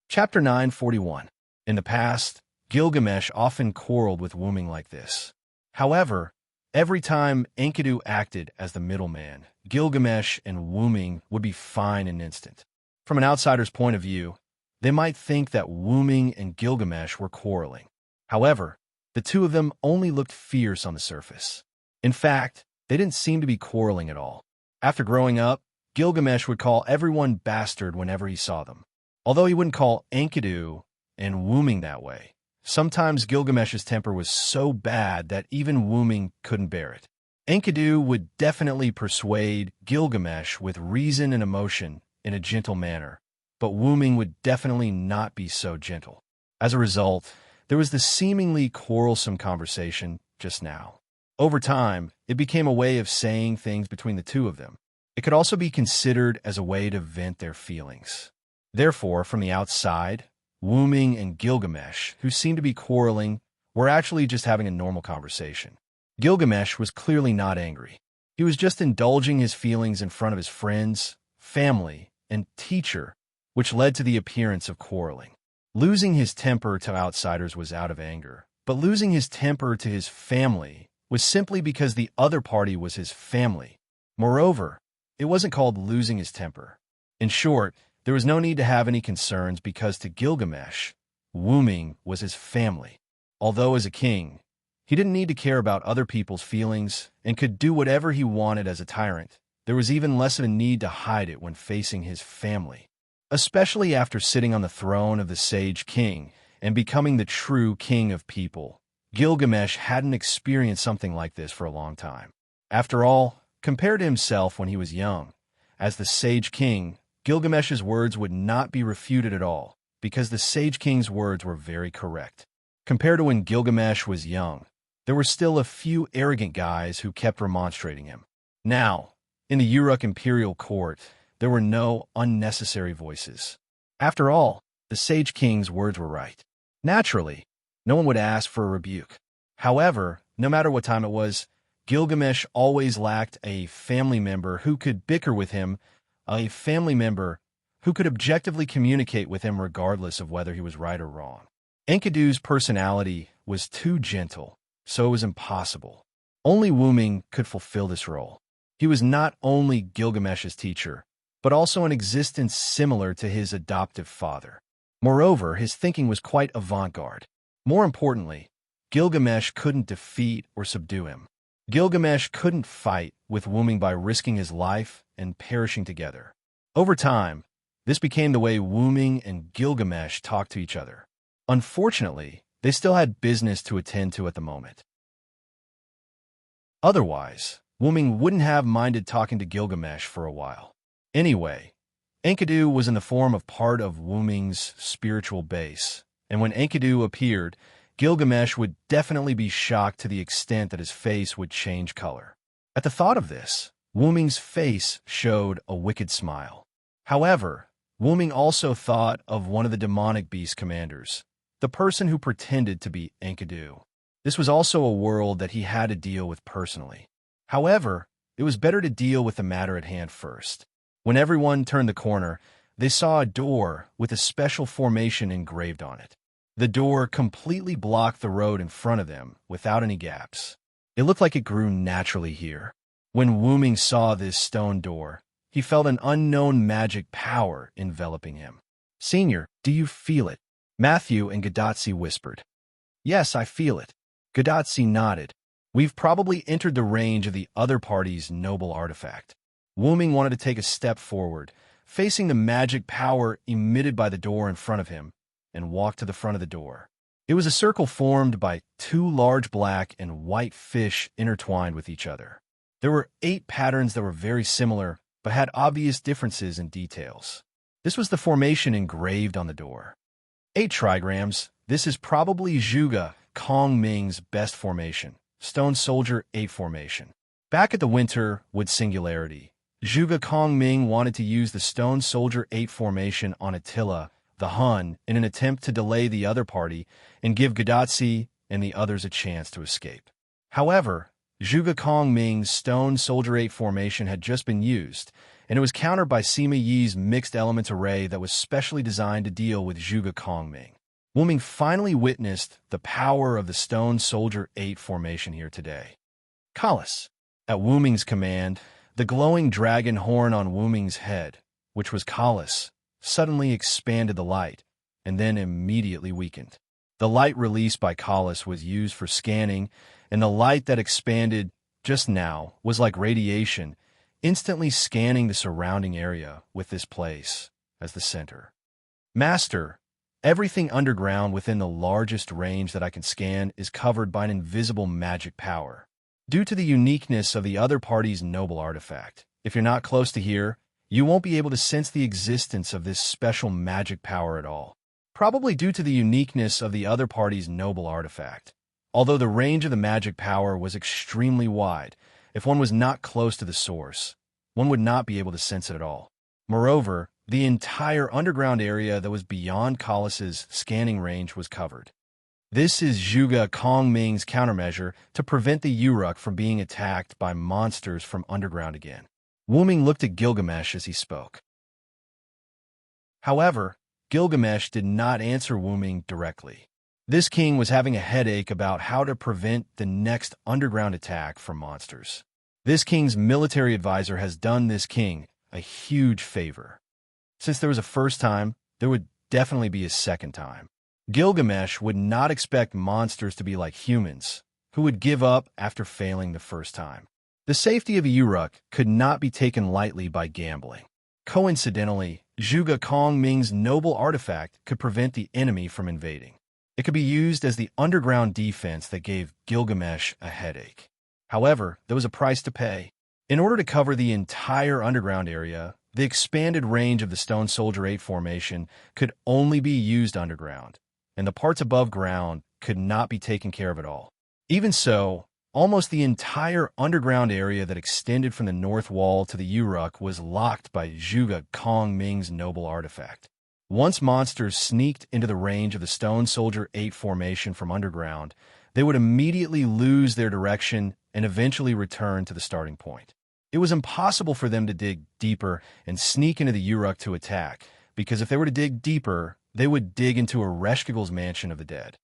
Chapter 941. In the past, Gilgamesh often quarreled with Wuming like this. However, every time Enkidu acted as the middleman, Gilgamesh and Wuming would be fine in an instant. From an outsider's point of view, they might think that Wuming and Gilgamesh were quarreling. However, the two of them only looked fierce on the surface. In fact, they didn't seem to be quarreling at all. After growing up, Gilgamesh would call everyone bastard whenever he saw them. Although he wouldn't call Enkidu and Wuming that way, sometimes Gilgamesh's temper was so bad that even Wuming couldn't bear it. Enkidu would definitely persuade Gilgamesh with reason and emotion in a gentle manner, but Wuming would definitely not be so gentle. As a result, there was this seemingly quarrelsome conversation just now. Over time, it became a way of saying things between the two of them. It could also be considered as a way to vent their feelings. Therefore, from the outside, Wuming and Gilgamesh, who seemed to be quarreling, were actually just having a normal conversation. Gilgamesh was clearly not angry. He was just indulging his feelings in front of his friends, family, and teacher, which led to the appearance of quarreling. Losing his temper to outsiders was out of anger, but losing his temper to his family was simply because the other party was his family. Moreover, it wasn't called losing his temper. In short, there was no need to have any concerns because to Gilgamesh, Wuming was his family. Although as a king, he didn't need to care about other people's feelings and could do whatever he wanted as a tyrant. There was even less of a need to hide it when facing his family. Especially after sitting on the throne of the Sage King and becoming the true king of people, Gilgamesh hadn't experienced something like this for a long time. After all, compared to himself when he was young, as the Sage King, Gilgamesh's words would not be refuted at all, because the Sage King's words were very correct. Compared to when Gilgamesh was young, there were still a few arrogant guys who kept remonstrating him. Now, in the Uruk imperial court, there were no unnecessary voices. After all, the Sage King's words were right. Naturally, no one would ask for a rebuke. However, no matter what time it was, Gilgamesh always lacked a family member who could bicker with him, a family member who could objectively communicate with him regardless of whether he was right or wrong. Enkidu's personality was too gentle, so it was impossible. Only Wuming could fulfill this role. He was not only Gilgamesh's teacher, but also an existence similar to his adoptive father. Moreover, his thinking was quite avant-garde. More importantly, Gilgamesh couldn't defeat or subdue him. Gilgamesh couldn't fight with Wuming by risking his life and perishing together. Over time, this became the way Wuming and Gilgamesh talked to each other. Unfortunately, they still had business to attend to at the moment. Otherwise, Wuming wouldn't have minded talking to Gilgamesh for a while. Anyway, Enkidu was in the form of part of Wuming's spiritual base, and when Enkidu appeared, Gilgamesh would definitely be shocked to the extent that his face would change color. At the thought of this, Wuming's face showed a wicked smile. However, Wu Ming also thought of one of the demonic beast commanders, the person who pretended to be Enkidu. This was also a world that he had to deal with personally. However, it was better to deal with the matter at hand first. When everyone turned the corner, they saw a door with a special formation engraved on it. The door completely blocked the road in front of them without any gaps. It looked like it grew naturally here. When Wu Ming saw this stone door, he felt an unknown magic power enveloping him. "Senior, do you feel it?" Matthew and Gadotsi whispered. "Yes, I feel it." Gadotsi nodded. "We've probably entered the range of the other party's noble artifact." Wu Ming wanted to take a step forward, facing the magic power emitted by the door in front of him, and walk to the front of the door. It was a circle formed by two large black and white fish intertwined with each other. There were 8 patterns that were very similar, but had obvious differences in details. This was the formation engraved on the door. 8 trigrams. This is probably Zhuge Kong Ming's best formation, Stone Soldier 8 formation. Back at the Winterwood Singularity, Zhuge Kong Ming wanted to use the Stone Soldier 8 formation on Attila, the Hun, in an attempt to delay the other party and give Gadotsi and the others a chance to escape. However, Zhuge Kong Ming's Stone Soldier 8 formation had just been used, and it was countered by Sima Yi's mixed elements array that was specially designed to deal with Zhuge Kong Ming. Wu Ming finally witnessed the power of the Stone Soldier 8 formation here today. Kalas. At Wu Ming's command, the glowing dragon horn on Wu Ming's head, which was Kalas, suddenly expanded the light, and then immediately weakened. The light released by Kalas was used for scanning, and the light that expanded just now was like radiation, instantly scanning the surrounding area with this place as the center. "Master, everything underground within the largest range that I can scan is covered by an invisible magic power. Due to the uniqueness of the other party's noble artifact, if you're not close to here, you won't be able to sense the existence of this special magic power at all. Probably due to the uniqueness of the other party's noble artifact. Although the range of the magic power was extremely wide, if one was not close to the source, one would not be able to sense it at all. Moreover, the entire underground area that was beyond Kalas's scanning range was covered. This is Zhuge Kong Ming's countermeasure to prevent the Uruk from being attacked by monsters from underground again." Wu Ming looked at Gilgamesh as he spoke. However, Gilgamesh did not answer Wu Ming directly. This king was having a headache about how to prevent the next underground attack from monsters. This king's military advisor has done this king a huge favor. Since there was a first time, there would definitely be a second time. Gilgamesh would not expect monsters to be like humans, who would give up after failing the first time. The safety of a Uruk could not be taken lightly by gambling. Coincidentally, Zhuge Kong Ming's noble artifact could prevent the enemy from invading. It could be used as the underground defense that gave Gilgamesh a headache. However, there was a price to pay. In order to cover the entire underground area, the expanded range of the Stone Soldier 8 formation could only be used underground, and the parts above ground could not be taken care of at all. Even so, almost the entire underground area that extended from the north wall to the Uruk was locked by Zhuge Kong Ming's noble artifact. Once monsters sneaked into the range of the Stone Soldier 8 formation from underground, they would immediately lose their direction and eventually return to the starting point. It was impossible for them to dig deeper and sneak into the Uruk to attack, because if they were to dig deeper, they would dig into Ereshkigal's mansion of the dead.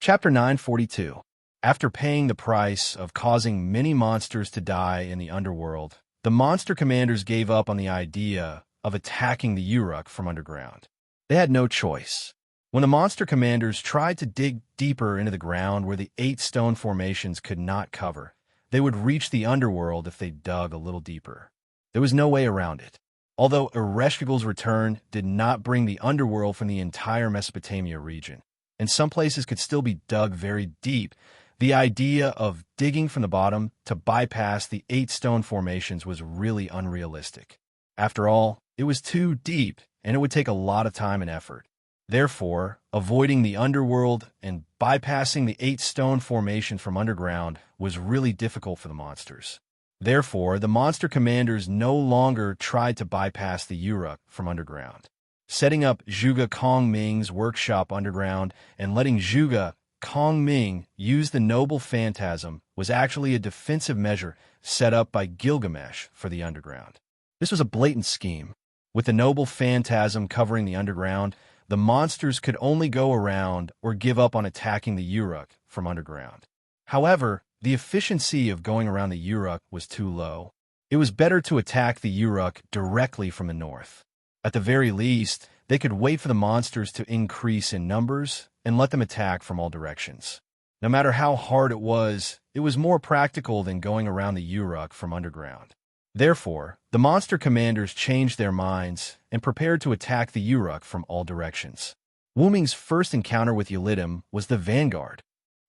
Chapter 942. After paying the price of causing many monsters to die in the underworld, the monster commanders gave up on the idea of attacking the Uruk from underground. They had no choice. When the monster commanders tried to dig deeper into the ground where the 8 stone formations could not cover, they would reach the underworld if they dug a little deeper. There was no way around it. Although Ereshkigal's return did not bring the underworld from the entire Mesopotamia region, and some places could still be dug very deep, the idea of digging from the bottom to bypass the 8 stone formations was really unrealistic. After all, it was too deep, and it would take a lot of time and effort. Therefore, avoiding the underworld and bypassing the 8 stone formations from underground was really difficult for the monsters. Therefore, the monster commanders no longer tried to bypass the Uruk from underground. Setting up Zhuge Kongming's workshop underground and letting Zhuge Kongming use the noble phantasm was actually a defensive measure set up by Gilgamesh for the underground. This was a blatant scheme. With the noble phantasm covering the underground, the monsters could only go around or give up on attacking the Uruk from underground. However, the efficiency of going around the Uruk was too low. It was better to attack the Uruk directly from the north. At the very least, they could wait for the monsters to increase in numbers and let them attack from all directions. No matter how hard it was more practical than going around the Uruk from underground. Therefore, the monster commanders changed their minds and prepared to attack the Uruk from all directions. Wuming's first encounter with Ulidim was the vanguard.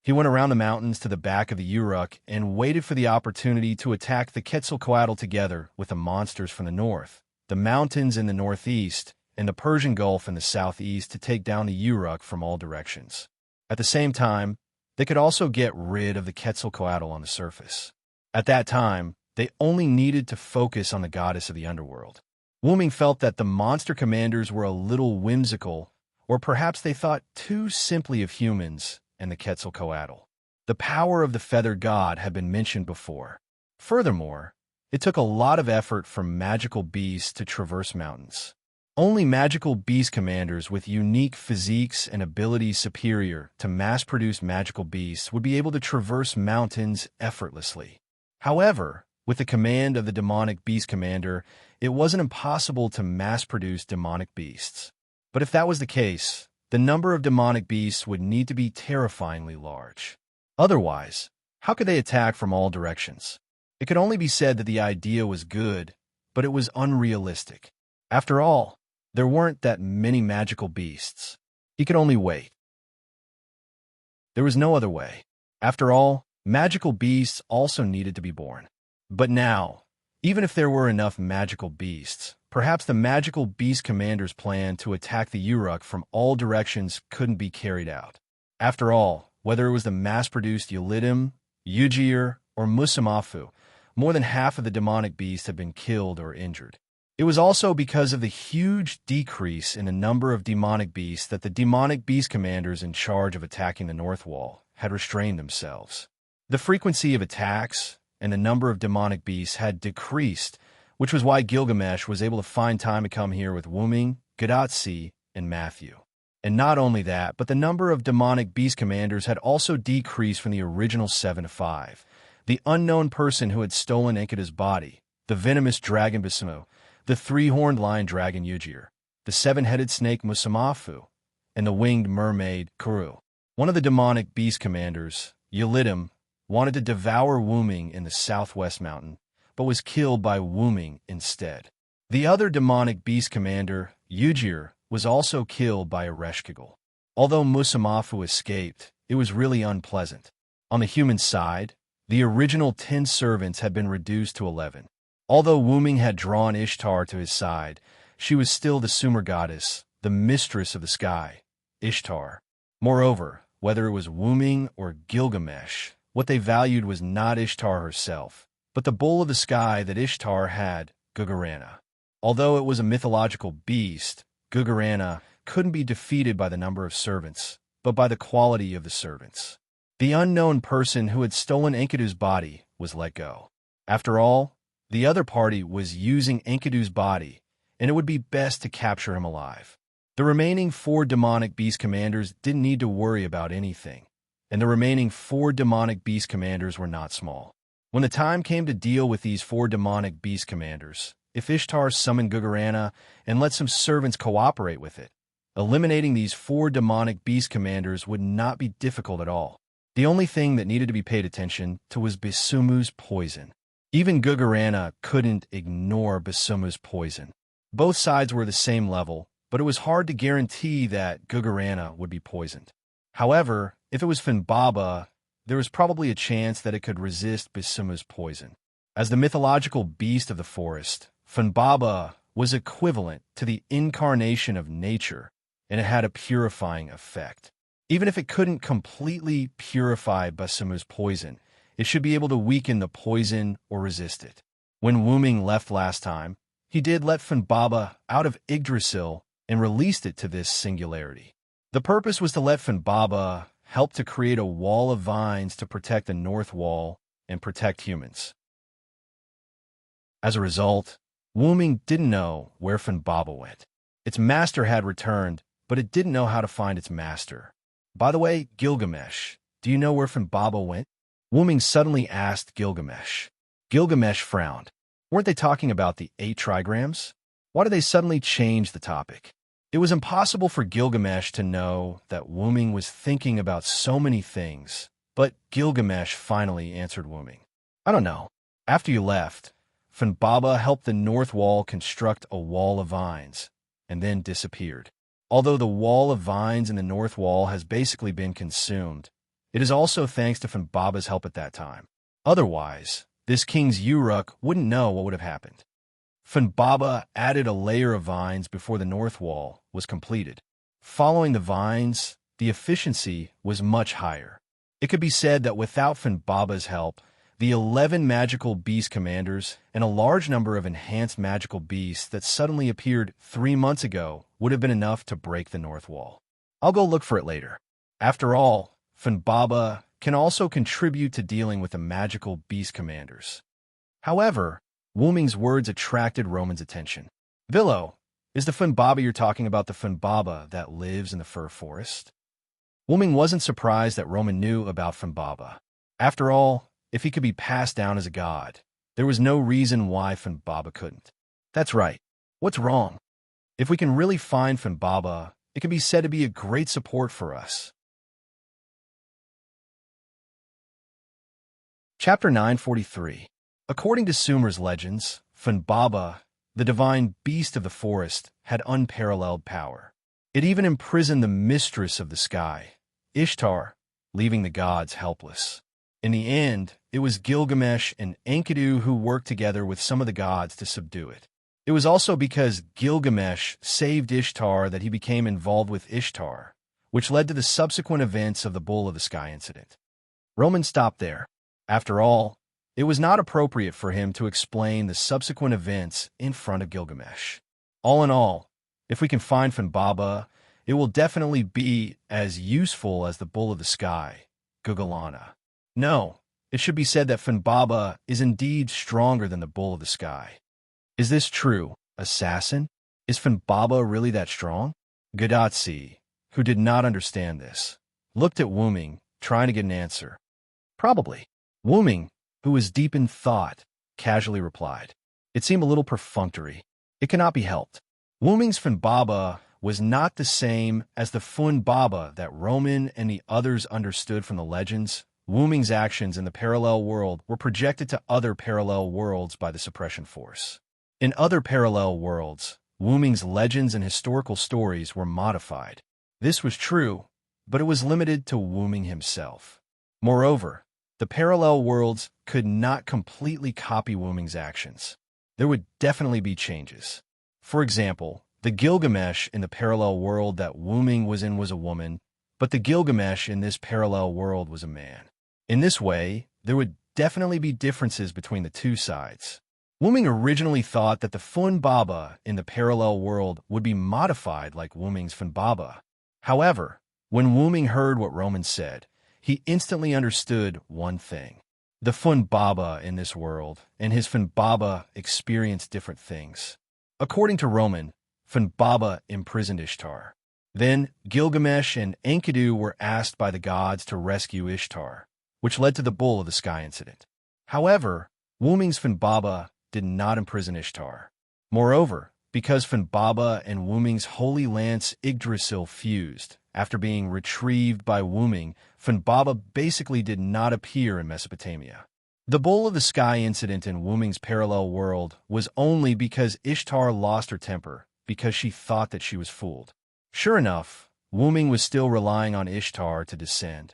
He went around the mountains to the back of the Uruk and waited for the opportunity to attack the Quetzalcoatl together with the monsters from the north, the mountains in the northeast, and the Persian Gulf in the southeast to take down the Uruk from all directions. At the same time, they could also get rid of the Quetzalcoatl on the surface. At that time, they only needed to focus on the goddess of the underworld. Wuming felt that the monster commanders were a little whimsical, or perhaps they thought too simply of humans and the Quetzalcoatl. The power of the feathered god had been mentioned before. Furthermore, it took a lot of effort for magical beasts to traverse mountains. Only magical beast commanders with unique physiques and abilities superior to mass-produced magical beasts would be able to traverse mountains effortlessly. However, with the command of the demonic beast commander, it wasn't impossible to mass-produce demonic beasts. But if that was the case, the number of demonic beasts would need to be terrifyingly large. Otherwise, how could they attack from all directions? It could only be said that the idea was good, but it was unrealistic. After all, there weren't that many magical beasts. He could only wait. There was no other way. After all, magical beasts also needed to be born. But now, even if there were enough magical beasts, perhaps the magical beast commander's plan to attack the Uruk from all directions couldn't be carried out. After all, whether it was the mass-produced Ulidim, Ujir, or Musamafu, more than half of the demonic beasts had been killed or injured. It was also because of the huge decrease in the number of demonic beasts that the demonic beast commanders in charge of attacking the North Wall had restrained themselves. The frequency of attacks and the number of demonic beasts had decreased, which was why Gilgamesh was able to find time to come here with Wuming, Gadatsi, and Matthew. And not only that, but the number of demonic beast commanders had also decreased from the original 7 to 5. The unknown person who had stolen Enkidu's body, the venomous dragon Basumu, the three-horned lion dragon Ujir, the seven-headed snake Musamafu, and the winged mermaid Kuru. One of the demonic beast commanders, Ulidim, wanted to devour Wuming in the southwest mountain, but was killed by Wuming instead. The other demonic beast commander, Ujir, was also killed by Ereshkigal. Although Musamafu escaped, it was really unpleasant. On the human side, the original 10 servants had been reduced to 11. Although Wuming had drawn Ishtar to his side, she was still the Sumer goddess, the mistress of the sky, Ishtar. Moreover, whether it was Wuming or Gilgamesh, what they valued was not Ishtar herself, but the bull of the sky that Ishtar had, Gugarana. Although it was a mythological beast, Gugarana couldn't be defeated by the number of servants, but by the quality of the servants. The unknown person who had stolen Enkidu's body was let go. After all, the other party was using Enkidu's body, and it would be best to capture him alive. The remaining 4 demonic beast commanders didn't need to worry about anything, and the remaining 4 demonic beast commanders were not small. When the time came to deal with these 4 demonic beast commanders, if Ishtar summoned Gugarana and let some servants cooperate with it, eliminating these 4 demonic beast commanders would not be difficult at all. The only thing that needed to be paid attention to was Bisumu's poison. Even Gugarana couldn't ignore Bisumu's poison. Both sides were the same level, but it was hard to guarantee that Gugarana would be poisoned. However, if it was Finbaba, there was probably a chance that it could resist Bisumu's poison. As the mythological beast of the forest, Finbaba was equivalent to the incarnation of nature, and it had a purifying effect. Even if it couldn't completely purify Bisumu's poison, it should be able to weaken the poison or resist it. When Wu Ming left last time, he did let Funbaba out of Yggdrasil and released it to this singularity. The purpose was to let Funbaba help to create a wall of vines to protect the North Wall and protect humans. As a result, Wu Ming didn't know where Funbaba went. Its master had returned, but it didn't know how to find its master. By the way, Gilgamesh, do you know where Funbaba went? Wu Ming suddenly asked Gilgamesh. Gilgamesh frowned. Weren't they talking about the 8 trigrams? Why did they suddenly change the topic? It was impossible for Gilgamesh to know that Wu Ming was thinking about so many things, but Gilgamesh finally answered Wu Ming. I don't know. After you left, Funbaba helped the North Wall construct a wall of vines, and then disappeared. Although the wall of vines in the North Wall has basically been consumed, it is also thanks to Funbaba's help at that time. Otherwise, this king's Uruk wouldn't know what would have happened. Funbaba added a layer of vines before the North Wall was completed. Following the vines, the efficiency was much higher. It could be said that without Funbaba's help, the 11 magical beast commanders and a large number of enhanced magical beasts that suddenly appeared 3 months ago would have been enough to break the North Wall. I'll go look for it later. After all, Funbaba can also contribute to dealing with the magical beast commanders. However, Wu Ming's words attracted Roman's attention. Villo, is the Funbaba you're talking about the Funbaba that lives in the fir forest? Wu Ming wasn't surprised that Roman knew about Funbaba. After all, if he could be passed down as a god, there was no reason why Funbaba couldn't. That's right. What's wrong? If we can really find Funbaba, it can be said to be a great support for us. Chapter 943. According to Sumer's legends, Funbaba, the divine beast of the forest, had unparalleled power. It even imprisoned the mistress of the sky, Ishtar, leaving the gods helpless. In the end, it was Gilgamesh and Enkidu who worked together with some of the gods to subdue it. It was also because Gilgamesh saved Ishtar that he became involved with Ishtar, which led to the subsequent events of the Bull of the Sky incident. Roman stopped there. After all, it was not appropriate for him to explain the subsequent events in front of Gilgamesh. All in all, if we can find Funbaba, it will definitely be as useful as the Bull of the Sky, Gugalana. No, it should be said that Funbaba is indeed stronger than the Bull of the Sky. Is this true, assassin? Is Funbaba really that strong? Gadatsi, who did not understand this, looked at Wu Ming, trying to get an answer. Probably. Wu Ming, who was deep in thought, casually replied. It seemed a little perfunctory. It cannot be helped. Wu Ming's Funbaba was not the same as the Funbaba that Roman and the others understood from the legends. Wu Ming's actions in the parallel world were projected to other parallel worlds by the suppression force. In other parallel worlds, Wu Ming's legends and historical stories were modified. This was true, but it was limited to Wu Ming himself. Moreover, the parallel worlds could not completely copy Wu Ming's actions. There would definitely be changes. For example, the Gilgamesh in the parallel world that Wu Ming was in was a woman, but the Gilgamesh in this parallel world was a man. In this way, there would definitely be differences between the two sides. Wu Ming originally thought that the Funbaba in the parallel world would be modified like Wu Ming's Funbaba. However, when Wu Ming heard what Roman said, he instantly understood one thing. The Funbaba in this world and his Funbaba experienced different things. According to Roman, Funbaba imprisoned Ishtar. Then Gilgamesh and Enkidu were asked by the gods to rescue Ishtar, which led to the Bull of the Sky incident. However, Wu Ming's Funbaba did not imprison Ishtar. Moreover, because Funbaba and Wu Ming's holy lance Yggdrasil fused, after being retrieved by Wu Ming, Funbaba basically did not appear in Mesopotamia. The Bull of the Sky incident in Wu Ming's parallel world was only because Ishtar lost her temper, because she thought that she was fooled. Sure enough, Wu Ming was still relying on Ishtar to descend.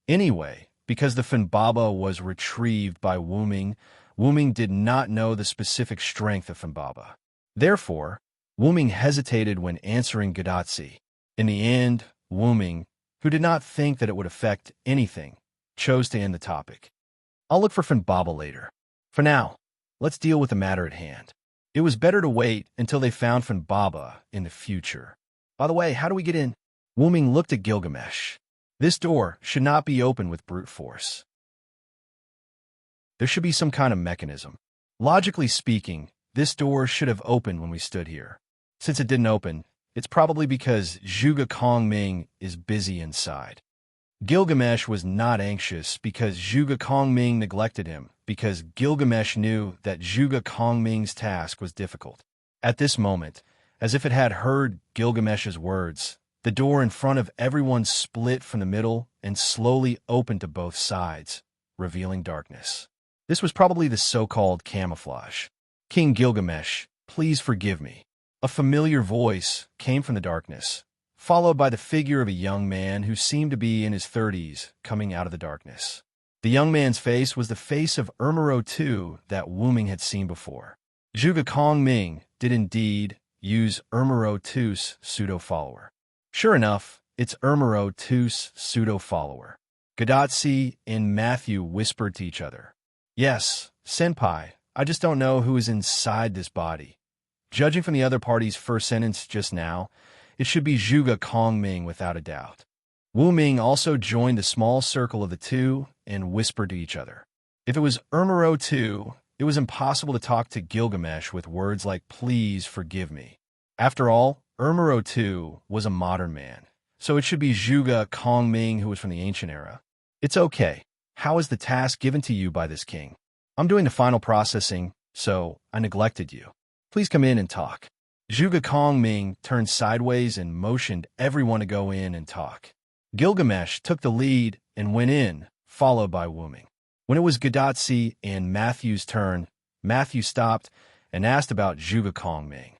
Anyway, because the Funbaba was retrieved by Wu Ming did not know the specific strength of Funbaba. Therefore, Wu Ming hesitated when answering Gadatsi. In the end, Wu Ming, who did not think that it would affect anything, chose to end the topic. I'll look for Baba later. For now, let's deal with the matter at hand. It was better to wait until they found Baba in the future. By the way, how do we get in? Wu Ming looked at Gilgamesh. This door should not be opened with brute force. There should be some kind of mechanism. Logically speaking, this door should have opened when we stood here. Since it didn't open, it's probably because Zhuge Kongming is busy inside. Gilgamesh was not anxious because Zhuge Kongming neglected him, because Gilgamesh knew that Zhuge Kongming's task was difficult. At this moment, as if it had heard Gilgamesh's words, the door in front of everyone split from the middle and slowly opened to both sides, revealing darkness. This was probably the so-called camouflage. King Gilgamesh, please forgive me. A familiar voice came from the darkness, followed by the figure of a young man who seemed to be in his 30s coming out of the darkness. The young man's face was the face of Ermero II that Wu Ming had seen before. Zhuge Kongming did indeed use Ermero II's pseudo-follower. Sure enough, it's Ermero II's pseudo-follower. Gadatsi and Matthew whispered to each other. Yes, Senpai, I just don't know who is inside this body. Judging from the other party's first sentence just now, it should be Zhuge Kongming without a doubt. Wu Ming also joined the small circle of the two and whispered to each other. If it was Ermero II, it was impossible to talk to Gilgamesh with words like please forgive me. After all, Ermero II was a modern man, so it should be Zhuge Kongming who was from the ancient era. It's okay. How is the task given to you by this king? I'm doing the final processing, so I neglected you. Please come in and talk. Zhuge Kongming turned sideways and motioned everyone to go in and talk. Gilgamesh took the lead and went in, followed by Wu Ming. When it was Gadatsi and Matthew's turn, Matthew stopped and asked about Zhuge Kongming.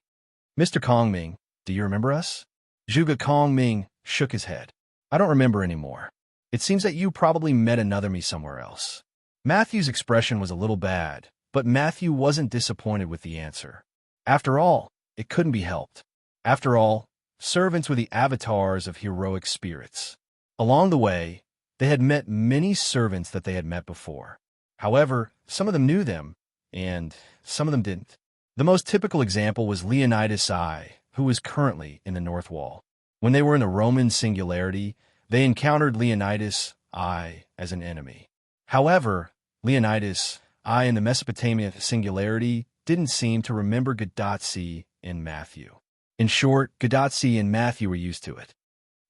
Mr. Kongming, do you remember us? Zhuge Kongming shook his head. I don't remember anymore. It seems that you probably met another me somewhere else. Matthew's expression was a little bad, but Matthew wasn't disappointed with the answer. After all, it couldn't be helped. After all, servants were the avatars of heroic spirits. Along the way, they had met many servants that they had met before. However, some of them knew them, and some of them didn't. The most typical example was Leonidas I, who was currently in the North Wall. When they were in the Roman singularity, they encountered Leonidas I as an enemy. However, Leonidas I in the Mesopotamia singularity didn't seem to remember Gadatsi and Matthew. In short, Gadatsi and Matthew were used to it.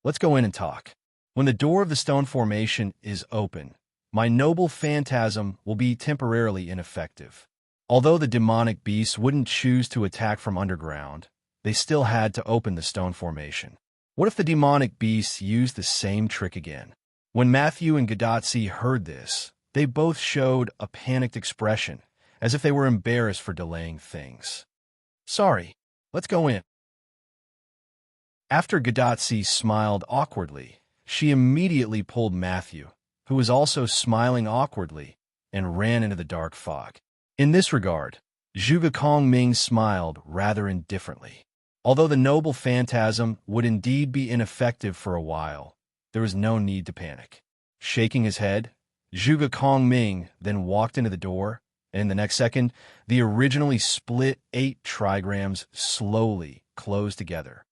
Let's go in and talk. When the door of the stone formation is open, my noble phantasm will be temporarily ineffective. Although the demonic beasts wouldn't choose to attack from underground, they still had to open the stone formation. What if the demonic beasts used the same trick again? When Matthew and Gadatsi heard this, they both showed a panicked expression, as if they were embarrassed for delaying things. Sorry, let's go in. After Gadatsi smiled awkwardly, she immediately pulled Matthew, who was also smiling awkwardly, and ran into the dark fog. In this regard, Zhuge Kongming smiled rather indifferently. Although the noble phantasm would indeed be ineffective for a while, there was no need to panic. Shaking his head, Zhuge Kongming then walked into the door, and in the next second, the originally split 8 trigrams slowly closed together.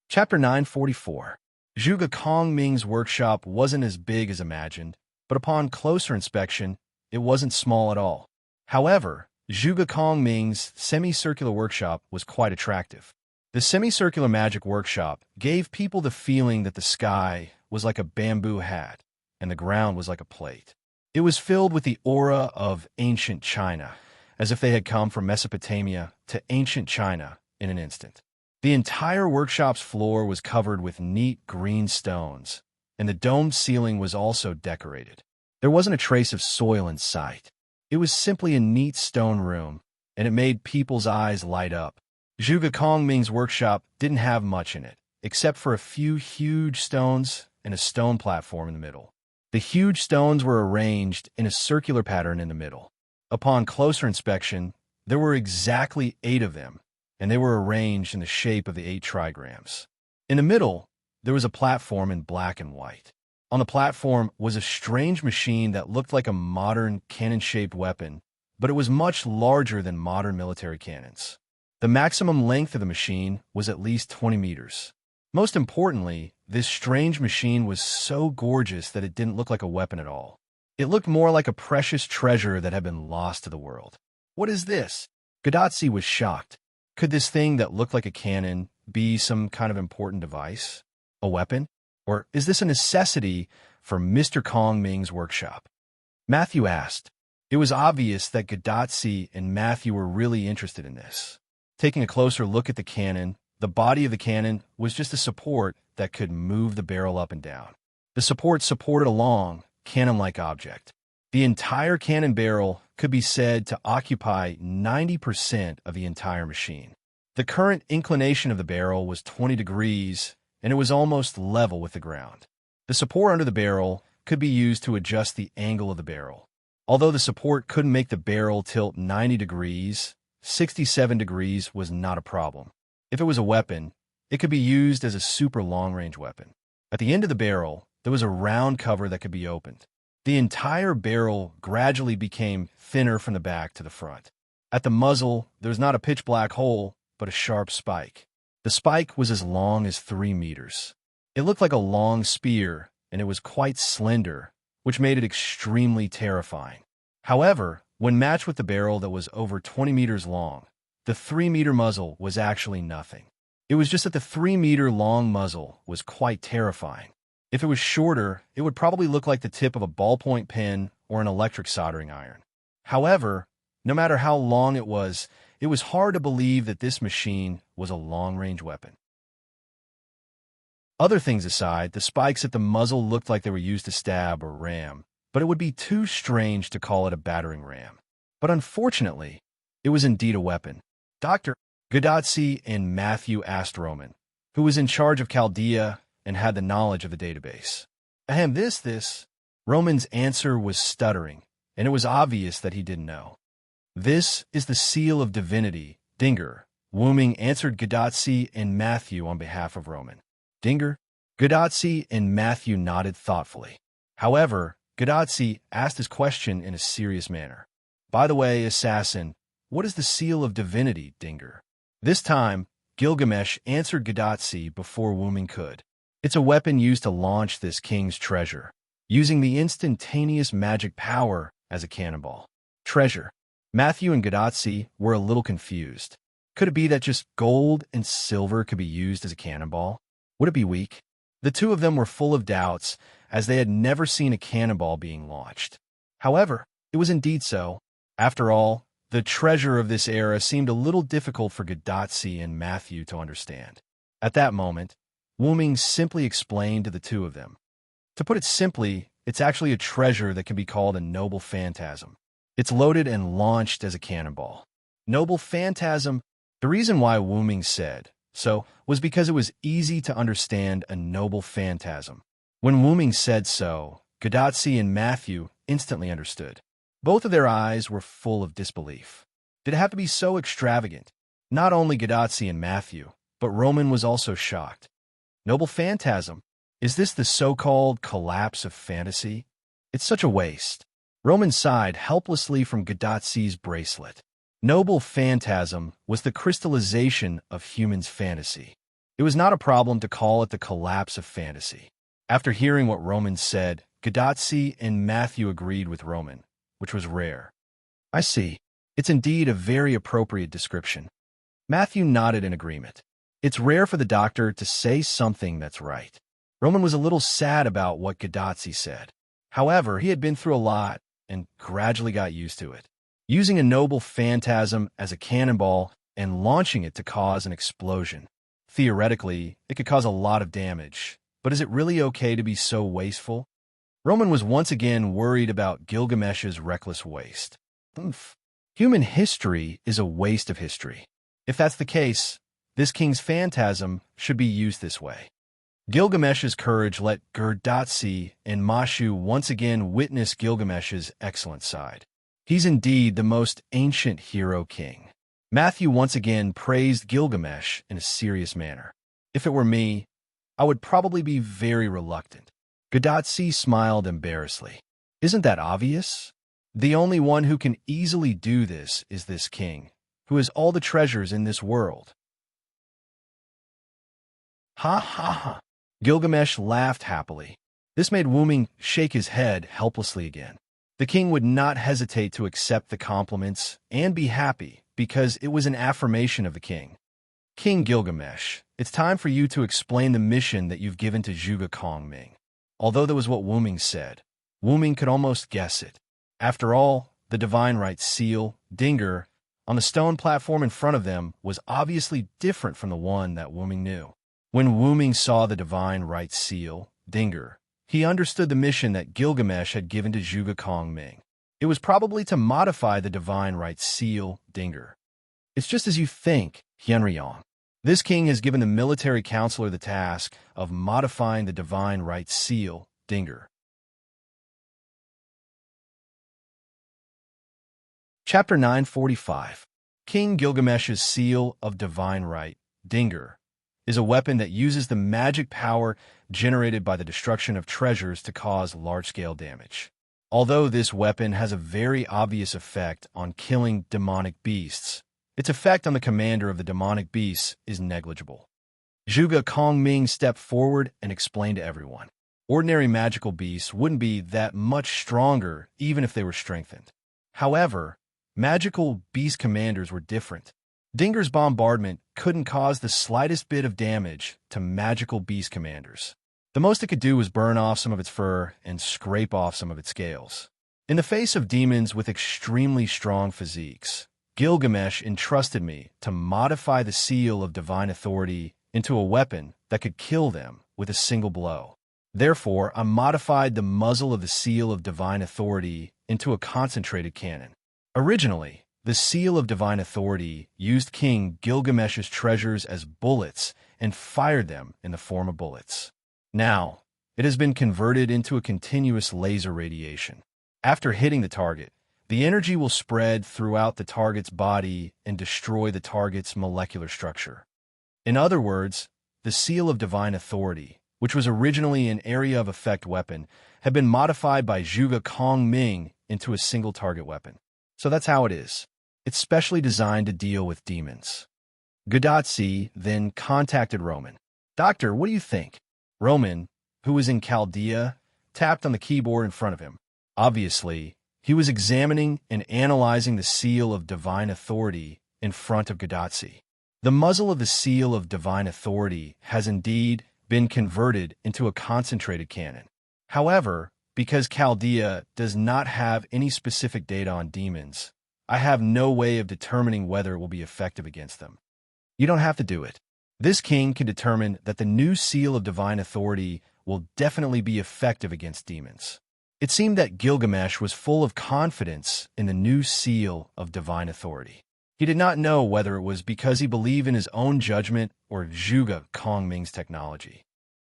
Chapter 944. Zhuge Kongming's workshop wasn't as big as imagined, but upon closer inspection, it wasn't small at all. However, Zhuge Kongming's semicircular workshop was quite attractive. The semicircular magic workshop gave people the feeling that the sky was like a bamboo hat and the ground was like a plate. It was filled with the aura of ancient China, as if they had come from Mesopotamia to ancient China in an instant. The entire workshop's floor was covered with neat green stones, and the domed ceiling was also decorated. There wasn't a trace of soil in sight. It was simply a neat stone room, and it made people's eyes light up. Zhuge Kongming's workshop didn't have much in it, except for a few huge stones and a stone platform in the middle. The huge stones were arranged in a circular pattern in the middle. Upon closer inspection, there were exactly 8 of them, and they were arranged in the shape of the 8 trigrams. In the middle, there was a platform in black and white. On the platform was a strange machine that looked like a modern cannon-shaped weapon, but it was much larger than modern military cannons. The maximum length of the machine was at least 20 meters. Most importantly, this strange machine was so gorgeous that it didn't look like a weapon at all. It looked more like a precious treasure that had been lost to the world. What is this? Gadotsi was shocked. Could this thing that looked like a cannon be some kind of important device? A weapon? Or is this a necessity for Mr. Kong Ming's workshop? Matthew asked. It was obvious that Gadotsi and Matthew were really interested in this. Taking a closer look at the cannon, the body of the cannon was just a support that could move the barrel up and down. The support supported a long, cannon-like object. The entire cannon barrel could be said to occupy 90% of the entire machine. The current inclination of the barrel was 20 degrees, and it was almost level with the ground. The support under the barrel could be used to adjust the angle of the barrel. Although the support couldn't make the barrel tilt 90 degrees, 67 degrees was not a problem. If it was a weapon, it could be used as a super long-range weapon. At the end of the barrel, there was a round cover that could be opened. The entire barrel gradually became thinner from the back to the front. At the muzzle, there was not a pitch-black hole, but a sharp spike. The spike was as long as 3 meters. It looked like a long spear, and it was quite slender, which made it extremely terrifying. However, when matched with the barrel that was over 20 meters long, the 3-meter muzzle was actually nothing. It was just that the 3-meter-long muzzle was quite terrifying. If it was shorter, it would probably look like the tip of a ballpoint pen or an electric soldering iron. However, no matter how long it was hard to believe that this machine was a long-range weapon. Other things aside, the spikes at the muzzle looked like they were used to stab or ram, but it would be too strange to call it a battering ram. But unfortunately, it was indeed a weapon. Dr. Gadotsi and Matthew asked Roman, who was in charge of Chaldea and had the knowledge of the database. This. Roman's answer was stuttering, and it was obvious that he didn't know. This is the seal of divinity, Dinger. Wooming answered Gadotsi and Matthew on behalf of Roman. Dinger? Gadotsi and Matthew nodded thoughtfully. However, Gadotsi asked his question in a serious manner. By the way, assassin, what is the seal of divinity, Dinger? This time, Gilgamesh answered Gadotsi before Wooming could. It's a weapon used to launch this king's treasure, using the instantaneous magic power as a cannonball. Treasure. Matthew and Gadotsi were a little confused. Could it be that just gold and silver could be used as a cannonball? Would it be weak? The two of them were full of doubts, as they had never seen a cannonball being launched. However, it was indeed so. After all, the treasure of this era seemed a little difficult for Gadotsi and Matthew to understand. At that moment, Wooming simply explained to the two of them. To put it simply, it's actually a treasure that can be called a noble phantasm. It's loaded and launched as a cannonball. Noble phantasm. The reason why Wooming said so was because it was easy to understand a noble phantasm. When Wooming said so, Gadotsi and Matthew instantly understood. Both of their eyes were full of disbelief. Did it have to be so extravagant? Not only Gadotsi and Matthew, but Roman was also shocked. Noble phantasm? Is this the so-called collapse of fantasy? It's such a waste. Roman sighed helplessly from Gadotsi's bracelet. Noble phantasm was the crystallization of humans' fantasy. It was not a problem to call it the collapse of fantasy. After hearing what Roman said, Gadotsi and Matthew agreed with Roman, which was rare. I see. It's indeed a very appropriate description. Matthew nodded in agreement. It's rare for the doctor to say something that's right. Roman was a little sad about what Gadotsi said. However, he had been through a lot and gradually got used to it. Using a noble phantasm as a cannonball and launching it to cause an explosion. Theoretically, it could cause a lot of damage, but is it really okay to be so wasteful? Roman was once again worried about Gilgamesh's reckless waste. Human history is a waste of history. If that's the case, this king's phantasm should be used this way. Gilgamesh's courage let Gadotsi and Mashu once again witness Gilgamesh's excellent side. He's indeed the most ancient hero king. Matthew once again praised Gilgamesh in a serious manner. If it were me, I would probably be very reluctant. Gadotsi smiled embarrassedly. Isn't that obvious? The only one who can easily do this is this king, who has all the treasures in this world. Ha ha ha. Gilgamesh laughed happily. This made Wuming shake his head helplessly again. The king would not hesitate to accept the compliments and be happy because it was an affirmation of the king. King Gilgamesh, it's time for you to explain the mission that you've given to Zhuge Kongming. Although that was what Wuming said, Wuming could almost guess it. After all, the divine right seal, Dinger, on the stone platform in front of them was obviously different from the one that Wuming knew. When Wuming saw the divine right seal, Dinger, he understood the mission that Gilgamesh had given to Zhuge Kongming. It was probably to modify the divine right seal, Dinger. It's just as you think, Hyunryong. This king has given the military counselor the task of modifying the divine right seal, Dinger. Chapter 945. King Gilgamesh's Seal of Divine Right, Dinger, is a weapon that uses the magic power generated by the destruction of treasures to cause large-scale damage. Although this weapon has a very obvious effect on killing demonic beasts, its effect on the commander of the demonic beasts is negligible. Zhuge Kongming stepped forward and explained to everyone. Ordinary magical beasts wouldn't be that much stronger even if they were strengthened. However, magical beast commanders were different. Dinger's bombardment couldn't cause the slightest bit of damage to magical beast commanders. The most it could do was burn off some of its fur and scrape off some of its scales. In the face of demons with extremely strong physiques, Gilgamesh entrusted me to modify the seal of divine authority into a weapon that could kill them with a single blow. Therefore, I modified the muzzle of the seal of divine authority into a concentrated cannon. Originally, the seal of divine authority used King Gilgamesh's treasures as bullets and fired them in the form of bullets. Now, it has been converted into a continuous laser radiation. After hitting the target, the energy will spread throughout the target's body and destroy the target's molecular structure. In other words, the seal of divine authority, which was originally an area of effect weapon, had been modified by Zhuge Kongming into a single target weapon. So that's how it is. It's specially designed to deal with demons. Gadotsi then contacted Roman. Doctor, what do you think? Roman, who was in Chaldea, tapped on the keyboard in front of him. Obviously, he was examining and analyzing the seal of divine authority in front of Gadotsi. The muzzle of the seal of divine authority has indeed been converted into a concentrated cannon. However, because Chaldea does not have any specific data on demons, I have no way of determining whether it will be effective against them. You don't have to do it. This king can determine that the new seal of divine authority will definitely be effective against demons. It seemed that Gilgamesh was full of confidence in the new seal of divine authority. He did not know whether it was because he believed in his own judgment or Zhuge Kongming's technology.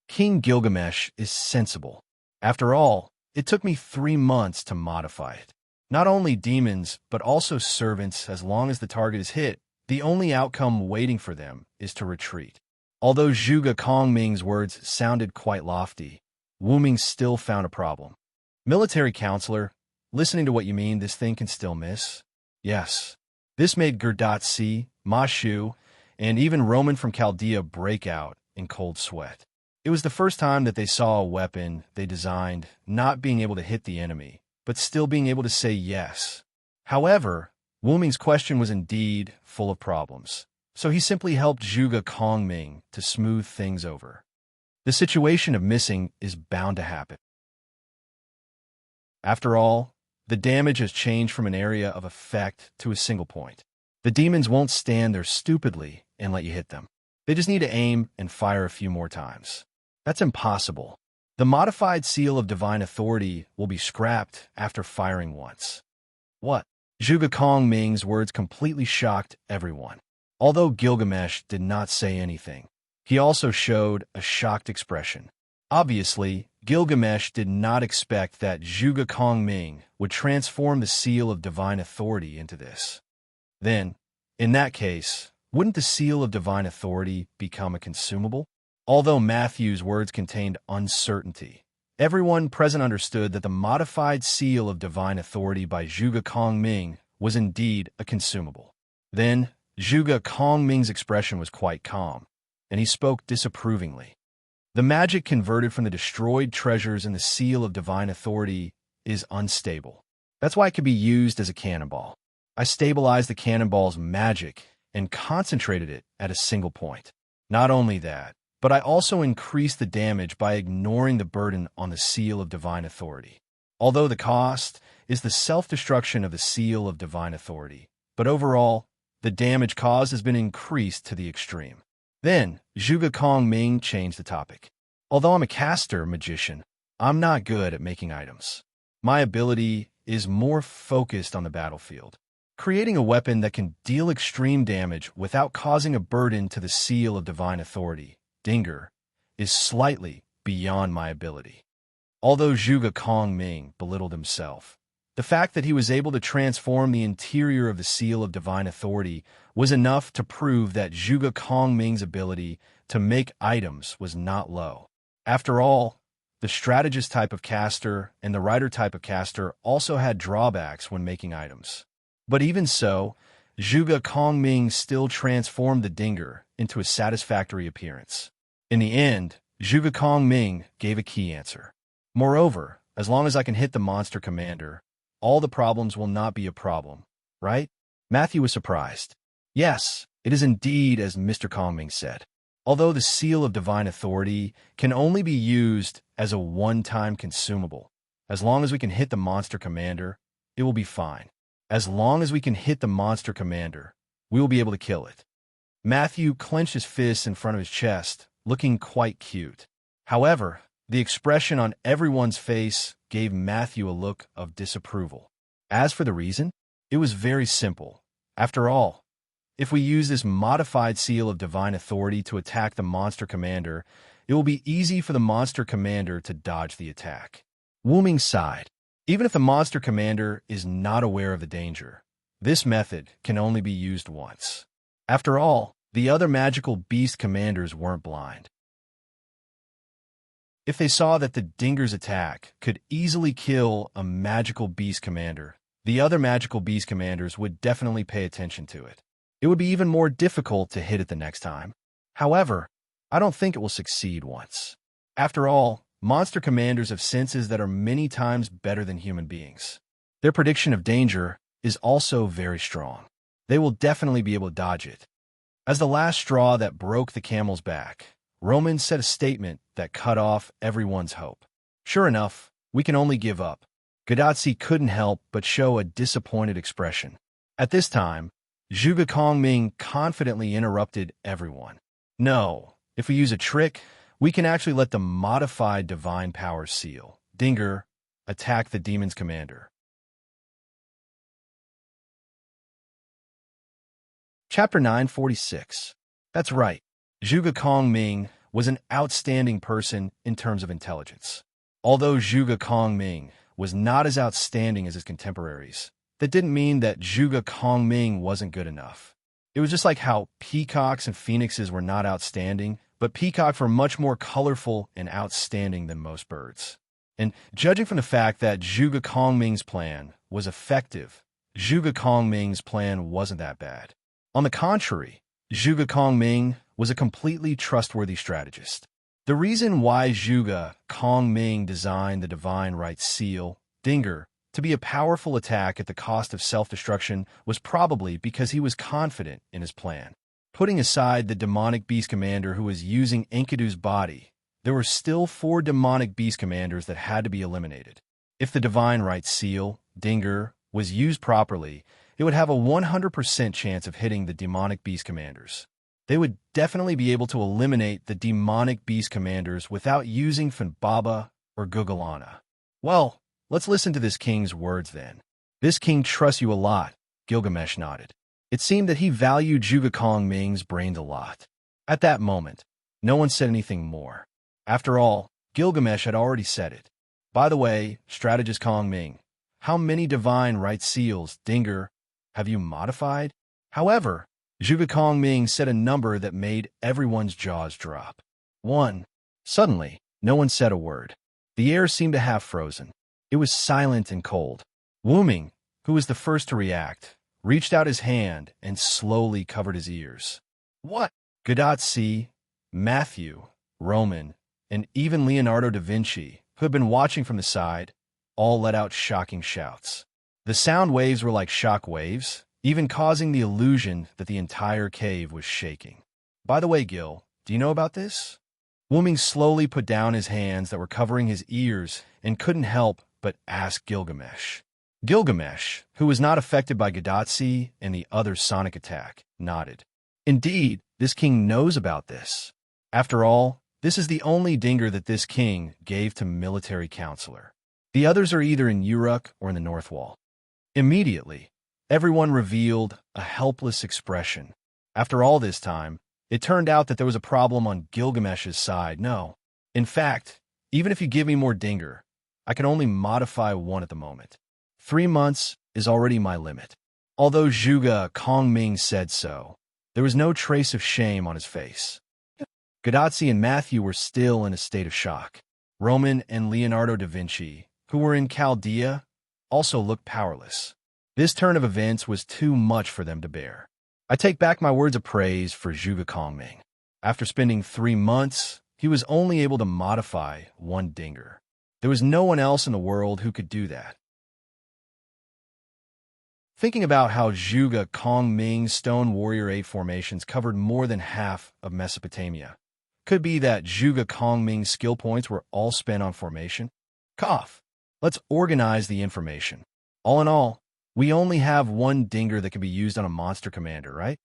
King Gilgamesh is sensible. After all, it took me 3 months to modify it. Not only demons, but also servants. As long as the target is hit, the only outcome waiting for them is to retreat. Although Zhuge Kongming's words sounded quite lofty, Wuming still found a problem. Military counselor, listening to what you mean, this thing can still miss? Yes. This made Gadotsi, Ma Shu, and even Roman from Chaldea break out in cold sweat. It was the first time that they saw a weapon they designed not being able to hit the enemy, but still being able to say yes. However, Wuming's question was indeed full of problems, so he simply helped Zhuge Kongming to smooth things over. The situation of missing is bound to happen. After all, the damage has changed from an area of effect to a single point. The demons won't stand there stupidly and let you hit them. They just need to aim and fire a few more times. That's impossible. The modified seal of divine authority will be scrapped after firing once. What? Zhuge Kongming's words completely shocked everyone. Although Gilgamesh did not say anything, he also showed a shocked expression. Obviously, Gilgamesh did not expect that Zhuge Kongming would transform the seal of divine authority into this. Then, in that case, wouldn't the seal of divine authority become a consumable? Although Matthew's words contained uncertainty, Everyone present understood that the modified seal of divine authority by Zhuge Kongming was indeed a consumable. Then, Zhuge Kongming's expression was quite calm, and he spoke disapprovingly. The magic converted from the destroyed treasures in the seal of divine authority is unstable. That's why it could be used as a cannonball. I stabilized the cannonball's magic and concentrated it at a single point. Not only that, but I also increased the damage by ignoring the burden on the seal of divine authority. Although the cost is the self-destruction of the seal of divine authority, but overall, the damage caused has been increased to the extreme. Then, Zhuge Kongming changed the topic. Although I'm a caster magician, I'm not good at making items. My ability is more focused on the battlefield. Creating a weapon that can deal extreme damage without causing a burden to the seal of divine authority, Dinger, is slightly beyond my ability. Although Zhuge Kongming belittled himself, the fact that he was able to transform the interior of the seal of divine authority was enough to prove that Zhuge Kongming's ability to make items was not low. After all, the strategist type of caster and the writer type of caster also had drawbacks when making items. But even so, Zhuge Kongming still transformed the Dinger into a satisfactory appearance. In the end, Zhuge Kongming gave a key answer. Moreover, as long as I can hit the monster commander, all the problems will not be a problem, right? Matthew was surprised. Yes, it is indeed as Mr. Kongming said. Although the seal of divine authority can only be used as a one-time consumable, as long as we can hit the monster commander, it will be fine. As long as we can hit the monster commander, we will be able to kill it. Matthew clenched his fists in front of his chest, looking quite cute. However, the expression on everyone's face gave Matthew a look of disapproval. As for the reason, it was very simple. After all, if we use this modified seal of divine authority to attack the monster commander, it will be easy for the monster commander to dodge the attack. Wu Ming sighed. Even if the monster commander is not aware of the danger, this method can only be used once. After all, the other magical beast commanders weren't blind. If they saw that the Dinger's attack could easily kill a magical beast commander, the other magical beast commanders would definitely pay attention to it. It would be even more difficult to hit it the next time. However, I don't think it will succeed once. After all, monster commanders have senses that are many times better than human beings. Their prediction of danger is also very strong. They will definitely be able to dodge it. As the last straw that broke the camel's back, Roman said a statement that cut off everyone's hope. Sure enough, we can only give up. Gadotsi couldn't help but show a disappointed expression. At this time, Zhuge Kongming confidently interrupted everyone. No, if we use a trick, we can actually let the modified divine power seal, Dinger, attack the demon's commander. Chapter 946. That's right. Zhuge Kongming was an outstanding person in terms of intelligence. Although Zhuge Kongming was not as outstanding as his contemporaries, that didn't mean that Zhuge Kongming wasn't good enough. It was just like how peacocks and phoenixes were not outstanding, but peacocks were much more colorful and outstanding than most birds. And judging from the fact that Zhuge Kongming's plan was effective, Zhuge Kongming's plan wasn't that bad. On the contrary, Zhuge Kongming was a completely trustworthy strategist. The reason why Zhuge Kongming designed the Divine Right Seal, Dinger, to be a powerful attack at the cost of self-destruction was probably because he was confident in his plan. Putting aside the demonic beast commander who was using Enkidu's body, there were still 4 demonic beast commanders that had to be eliminated. If the Divine Right Seal, Dinger, was used properly, it would have a 100% chance of hitting the demonic beast commanders. They would definitely be able to eliminate the demonic beast commanders without using Funbaba or Gugalana. Well, let's listen to this king's words then. This king trusts you a lot, Gilgamesh nodded. It seemed that he valued Zhuge Kongming's brains a lot. At that moment, no one said anything more. After all, Gilgamesh had already said it. By the way, strategist Kongming, how many divine right seals, Dinger, have you modified? However, Zhuge Kongming said a number that made everyone's jaws drop. 1. Suddenly, no one said a word. The air seemed to have frozen. It was silent and cold. Wuming, who was the first to react, reached out his hand and slowly covered his ears. What? Gadotsi, Matthew, Roman, and even Leonardo da Vinci, who had been watching from the side, all let out shocking shouts. The sound waves were like shock waves, even causing the illusion that the entire cave was shaking. By the way, Gil, do you know about this? Wuming slowly put down his hands that were covering his ears and couldn't help but ask Gilgamesh. Gilgamesh, who was not affected by Gadotsi and the other sonic attack, nodded. Indeed, this king knows about this. After all, this is the only dinger that this king gave to military counselor. The others are either in Uruk or in the North Wall. Immediately, everyone revealed a helpless expression. After all this time, it turned out that there was a problem on Gilgamesh's side. No. In fact, even if you give me more dinger, I can only modify one at the moment. 3 months is already my limit. Although Zhuge Kongming said so, there was no trace of shame on his face. Gadotsi and Matthew were still in a state of shock. Roman and Leonardo da Vinci, who were in Chaldea, also looked powerless. This turn of events was too much for them to bear. I take back my words of praise for Zhuge Kongming. After spending 3 months, he was only able to modify one dinger. There was no one else in the world who could do that. Thinking about how Zhuge Kongming's Stone Warrior 8 formations covered more than half of Mesopotamia, could be that Zhuge Kongming's skill points were all spent on formation? Cough. Let's organize the information. All in all, we only have one dinger that can be used on a monster commander, right?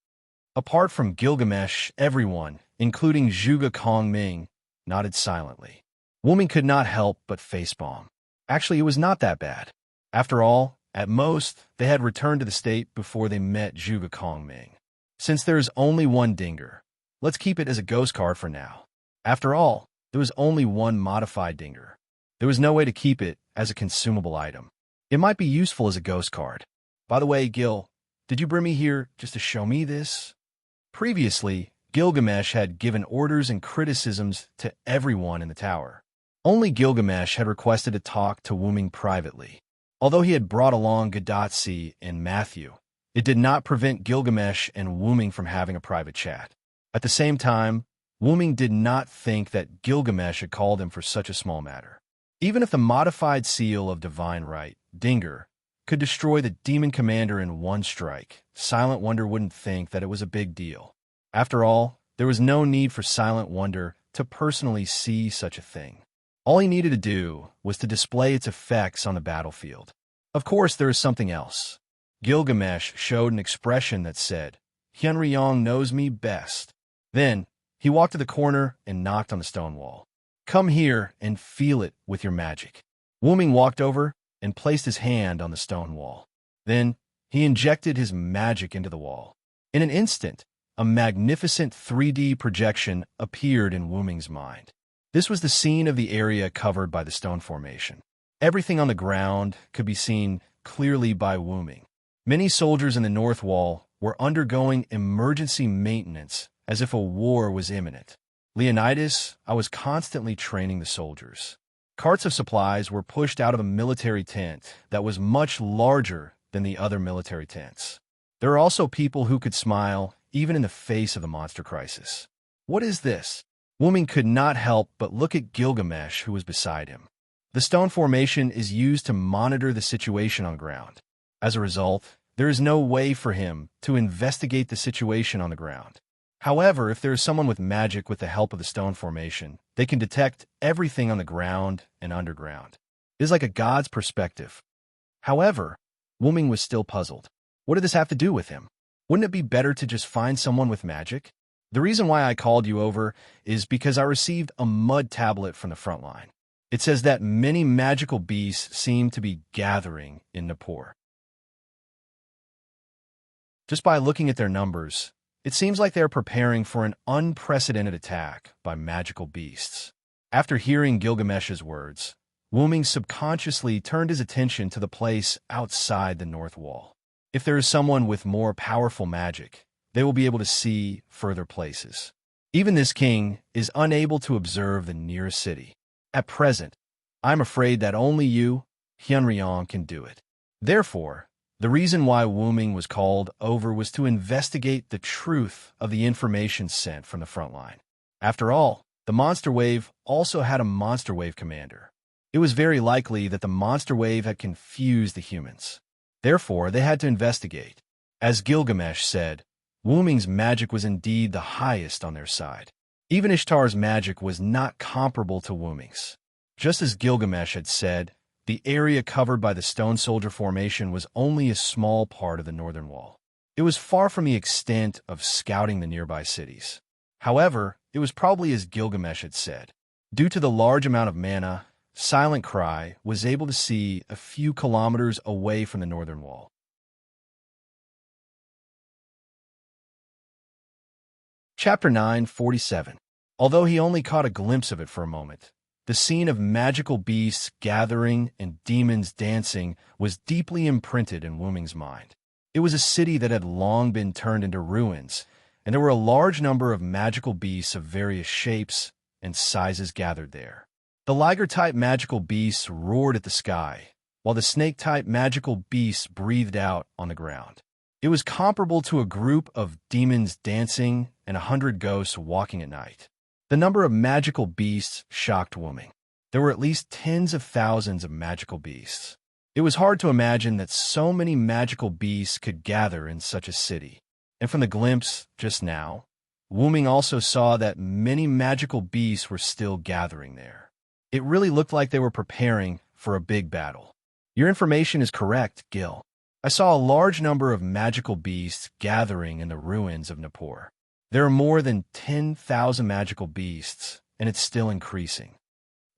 Apart from Gilgamesh, everyone, including Zhuge Kongming, nodded silently. Wuming could not help but facepalm. Actually, it was not that bad. After all, at most, they had returned to the state before they met Zhuge Kongming. Since there is only one dinger, let's keep it as a ghost card for now. After all, there was only one modified dinger. There was no way to keep it as a consumable item. It might be useful as a ghost card. By the way, Gil, did you bring me here just to show me this? Previously, Gilgamesh had given orders and criticisms to everyone in the tower. Only Gilgamesh had requested to talk to Wuming privately. Although he had brought along Gadotsi and Matthew, it did not prevent Gilgamesh and Wuming from having a private chat. At the same time, Wuming did not think that Gilgamesh had called him for such a small matter. Even if the modified seal of divine right, Dinger, could destroy the demon commander in one strike, Silent Wonder wouldn't think that it was a big deal. After all, there was no need for Silent Wonder to personally see such a thing. All he needed to do was to display its effects on the battlefield. Of course, there is something else. Gilgamesh showed an expression that said, Hyunryong knows me best. Then, he walked to the corner and knocked on the stone wall. Come here and feel it with your magic. Wuming walked over and placed his hand on the stone wall. Then, he injected his magic into the wall. In an instant, a magnificent 3D projection appeared in Wuming's mind. This was the scene of the area covered by the stone formation. Everything on the ground could be seen clearly by Wuming. Many soldiers in the North Wall were undergoing emergency maintenance as if a war was imminent. Leonidas, I was constantly training the soldiers. Carts of supplies were pushed out of a military tent that was much larger than the other military tents. There are also people who could smile even in the face of the monster crisis. What is this? Wuming could not help but look at Gilgamesh, who was beside him. The stone formation is used to monitor the situation on ground. As a result, there is no way for him to investigate the situation on the ground. However, if there is someone with magic with the help of the stone formation, they can detect everything on the ground and underground. It is like a god's perspective. However, Wuming was still puzzled. What did this have to do with him? Wouldn't it be better to just find someone with magic? The reason why I called you over is because I received a mud tablet from the front line. It says that many magical beasts seem to be gathering in Nippur. Just by looking at their numbers, it seems like they are preparing for an unprecedented attack by magical beasts. After hearing Gilgamesh's words, Wuming subconsciously turned his attention to the place outside the North Wall. If there is someone with more powerful magic, they will be able to see further places. Even this king is unable to observe the nearest city. At present, I'm afraid that only you, Hyunryong, can do it. Therefore, the reason why Wuming was called over was to investigate the truth of the information sent from the front line. After all, the monster wave also had a monster wave commander. It was very likely that the monster wave had confused the humans. Therefore, they had to investigate. As Gilgamesh said, Wuming's magic was indeed the highest on their side. Even Ishtar's magic was not comparable to Wuming's. Just as Gilgamesh had said, the area covered by the Stone Soldier Formation was only a small part of the northern wall. It was far from the extent of scouting the nearby cities. However, it was probably as Gilgamesh had said. Due to the large amount of mana, Silent Cry was able to see a few kilometers away from the northern wall. Chapter 9:47. Although he only caught a glimpse of it for a moment, the scene of magical beasts gathering and demons dancing was deeply imprinted in Wuming's mind. It was a city that had long been turned into ruins, and there were a large number of magical beasts of various shapes and sizes gathered there. The liger-type magical beasts roared at the sky, while the snake-type magical beasts breathed out on the ground. It was comparable to a group of demons dancing and 100 ghosts walking at night. The number of magical beasts shocked Wuming. There were at least tens of thousands of magical beasts. It was hard to imagine that so many magical beasts could gather in such a city. And from the glimpse just now, Wuming also saw that many magical beasts were still gathering there. It really looked like they were preparing for a big battle. Your information is correct, Gil. I saw a large number of magical beasts gathering in the ruins of Nippur. There are more than 10,000 magical beasts, and it's still increasing.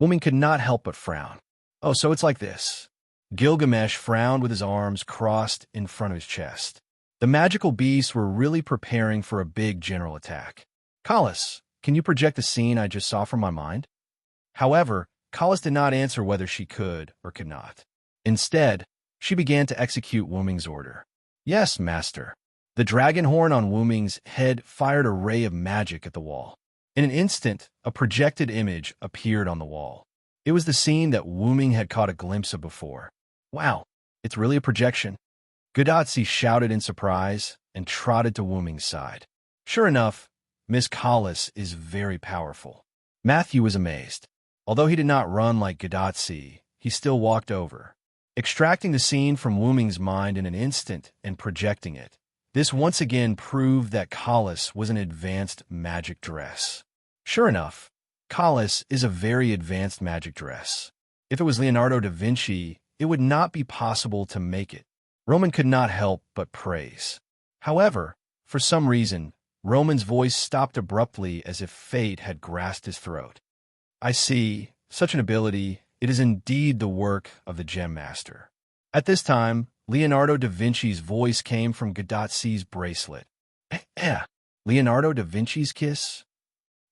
Wuming could not help but frown. Oh, so it's like this. Gilgamesh frowned with his arms crossed in front of his chest. The magical beasts were really preparing for a big general attack. Kalis, can you project the scene I just saw from my mind? However, Kalis did not answer whether she could or could not. Instead, she began to execute Wuming's order. Yes, master. The dragon horn on Wuming's head fired a ray of magic at the wall. In an instant, a projected image appeared on the wall. It was the scene that Wuming had caught a glimpse of before. Wow, it's really a projection. Gudatsi shouted in surprise and trotted to Wuming's side. Sure enough, Miss Kalis is very powerful. Matthew was amazed. Although he did not run like Gudatsi, he still walked over, extracting the scene from Wuming's mind in an instant and projecting it. This once again proved that Kalis was an advanced magic dress. Sure enough, Kalis is a very advanced magic dress. If it was Leonardo da Vinci, it would not be possible to make it. Roman could not help but praise. However, for some reason, Roman's voice stopped abruptly as if fate had grasped his throat. I see, such an ability, it is indeed the work of the Gem Master. At this time, Leonardo da Vinci's voice came from Gudatsi's bracelet. Leonardo da Vinci's kiss?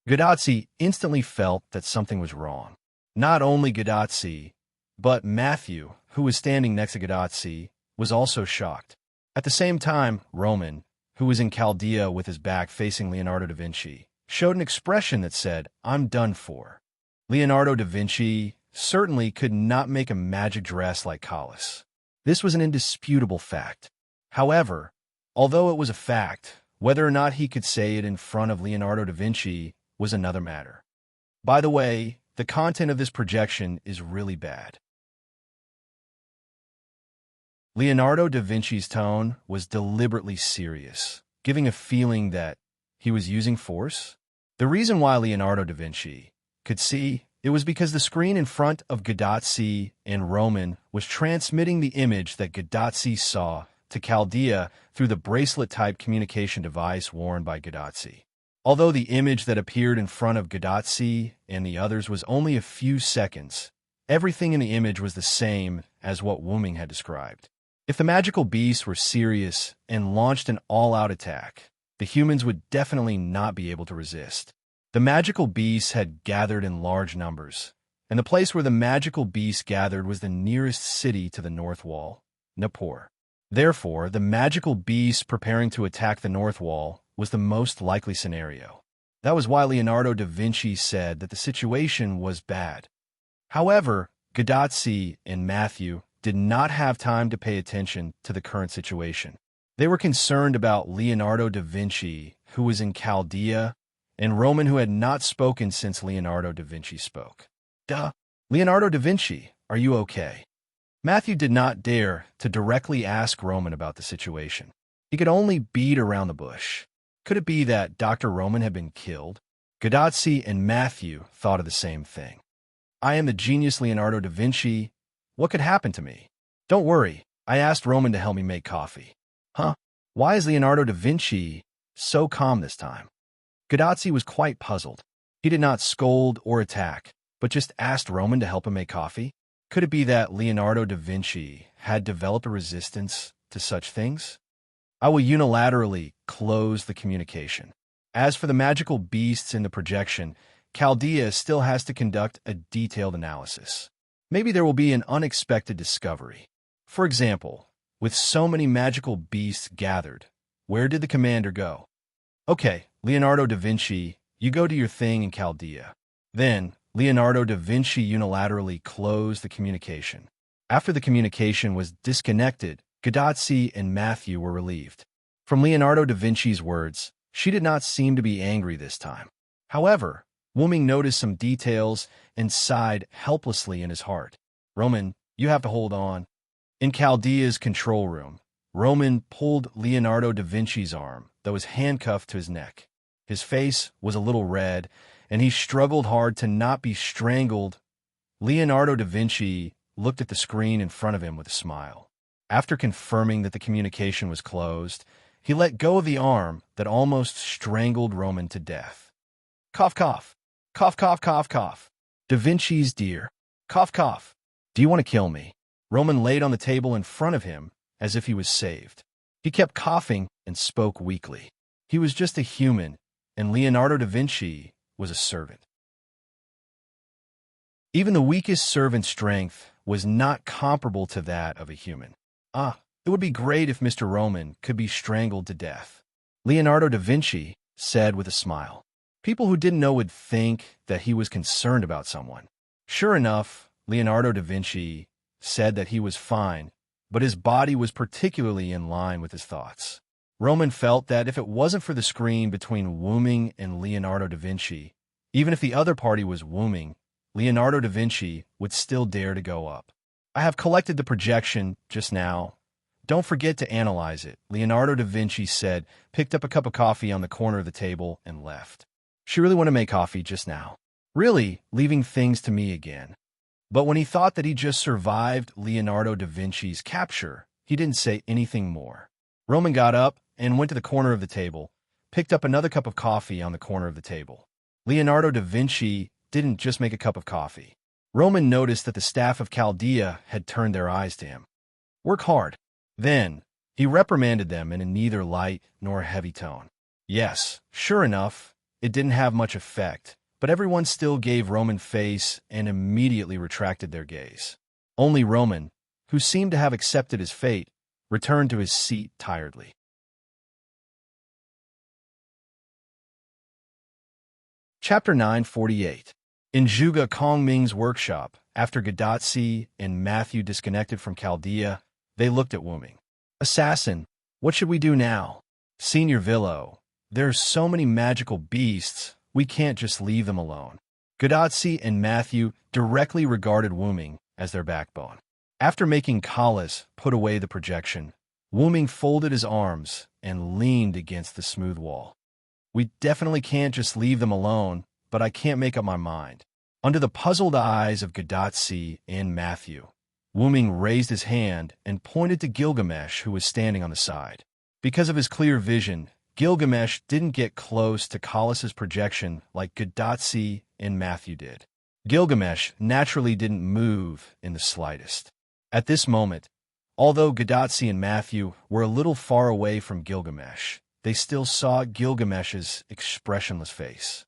Gudatsi instantly felt that something was wrong. Not only Gudatsi, but Matthew, who was standing next to Gudatsi, was also shocked. At the same time, Roman, who was in Chaldea with his back facing Leonardo da Vinci, showed an expression that said, I'm done for. Leonardo da Vinci certainly could not make a magic dress like Kalis. This was an indisputable fact. However, although it was a fact, whether or not he could say it in front of Leonardo da Vinci was another matter. By the way, the content of this projection is really bad. Leonardo da Vinci's tone was deliberately serious, giving a feeling that he was using force. The reason why Leonardo da Vinci could see it was because the screen in front of Gudatsi and Roman was transmitting the image that Gudatsi saw to Chaldea through the bracelet-type communication device worn by Gudatsi. Although the image that appeared in front of Gudatsi and the others was only a few seconds, everything in the image was the same as what Wuming had described. If the magical beasts were serious and launched an all-out attack, the humans would definitely not be able to resist. The magical beasts had gathered in large numbers, and the place where the magical beasts gathered was the nearest city to the north wall, Nippur. Therefore, the magical beasts preparing to attack the north wall was the most likely scenario. That was why Leonardo da Vinci said that the situation was bad. However, Gadotsi and Matthew did not have time to pay attention to the current situation. They were concerned about Leonardo da Vinci, who was in Chaldea, and Roman, who had not spoken since Leonardo da Vinci spoke. Duh. Leonardo da Vinci, are you okay? Matthew did not dare to directly ask Roman about the situation. He could only beat around the bush. Could it be that Dr. Roman had been killed? Gadotsi and Matthew thought of the same thing. I am the genius Leonardo da Vinci. What could happen to me? Don't worry, I asked Roman to help me make coffee. Huh? Why is Leonardo da Vinci so calm this time? Gadotsi was quite puzzled. He did not scold or attack, but just asked Roman to help him make coffee. Could it be that Leonardo da Vinci had developed a resistance to such things? I will unilaterally close the communication. As for the magical beasts in the projection, Chaldea still has to conduct a detailed analysis. Maybe there will be an unexpected discovery. For example, with so many magical beasts gathered, where did the commander go? Okay, Leonardo da Vinci, you go do your thing in Chaldea. Then, Leonardo da Vinci unilaterally closed the communication. After the communication was disconnected, Gadotsi and Matthew were relieved. From Leonardo da Vinci's words, she did not seem to be angry this time. However, Wuming noticed some details and sighed helplessly in his heart. Roman, you have to hold on. In Chaldea's control room, Roman pulled Leonardo da Vinci's arm that was handcuffed to his neck. His face was a little red, and he struggled hard to not be strangled. Leonardo da Vinci looked at the screen in front of him with a smile. After confirming that the communication was closed, he let go of the arm that almost strangled Roman to death. Cough, cough. Cough, cough, cough, cough. Da Vinci's dear. Cough, cough. Do you want to kill me? Roman laid on the table in front of him as if he was saved. He kept coughing and spoke weakly. He was just a human, and Leonardo da Vinci was a servant. Even the weakest servant's strength was not comparable to that of a human. It would be great if Mr. Roman could be strangled to death, Leonardo da Vinci said with a smile. People who didn't know would think that he was concerned about someone. Sure enough, Leonardo da Vinci said that he was fine, but his body was particularly in line with his thoughts. Roman felt that if it wasn't for the screen between Wuming and Leonardo da Vinci, even if the other party was Wuming, Leonardo da Vinci would still dare to go up. I have collected the projection just now. Don't forget to analyze it, Leonardo da Vinci said, picked up a cup of coffee on the corner of the table, and left. She really wanted to make coffee just now. Really, leaving things to me again. But when he thought that he just survived Leonardo da Vinci's capture, he didn't say anything more. Roman got up and went to the corner of the table, picked up another cup of coffee on the corner of the table. Leonardo da Vinci didn't just make a cup of coffee. Roman noticed that the staff of Chaldea had turned their eyes to him. Work hard. Then, he reprimanded them in a neither light nor heavy tone. Yes, sure enough, it didn't have much effect, but everyone still gave Roman face and immediately retracted their gaze. Only Roman, who seemed to have accepted his fate, returned to his seat tiredly. Chapter 948. In Zhuge Kongming's workshop, after Gadotsi and Matthew disconnected from Chaldea, they looked at Wuming. Assassin, what should we do now? Senior Villo, there's so many magical beasts, we can't just leave them alone. Gadotsi and Matthew directly regarded Wuming as their backbone. After making Kalas put away the projection, Wuming folded his arms and leaned against the smooth wall. We definitely can't just leave them alone, but I can't make up my mind. Under the puzzled eyes of Gadotsi and Matthew, Wuming raised his hand and pointed to Gilgamesh, who was standing on the side. Because of his clear vision, Gilgamesh didn't get close to Kalas's projection like Gadotsi and Matthew did. Gilgamesh naturally didn't move in the slightest. At this moment, although Gadotsi and Matthew were a little far away from Gilgamesh, they still saw Gilgamesh's expressionless face.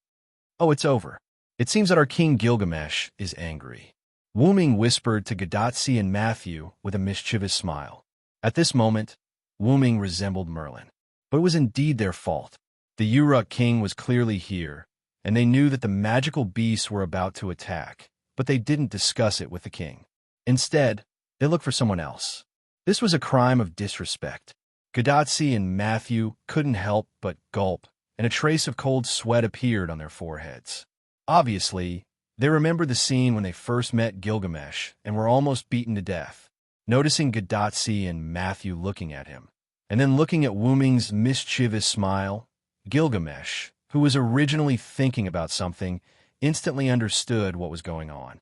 Oh, it's over. It seems that our king Gilgamesh is angry. Wuming whispered to Gadotsi and Matthew with a mischievous smile. At this moment, Wuming resembled Merlin. But it was indeed their fault. The Uruk king was clearly here, and they knew that the magical beasts were about to attack. but they didn't discuss it with the king. Instead, they looked for someone else. This was a crime of disrespect. Gadotsi and Matthew couldn't help but gulp, and a trace of cold sweat appeared on their foreheads. Obviously, they remembered the scene when they first met Gilgamesh and were almost beaten to death. Noticing Gadotsi and Matthew looking at him, and then looking at Wu Ming's mischievous smile, Gilgamesh, who was originally thinking about something, instantly understood what was going on.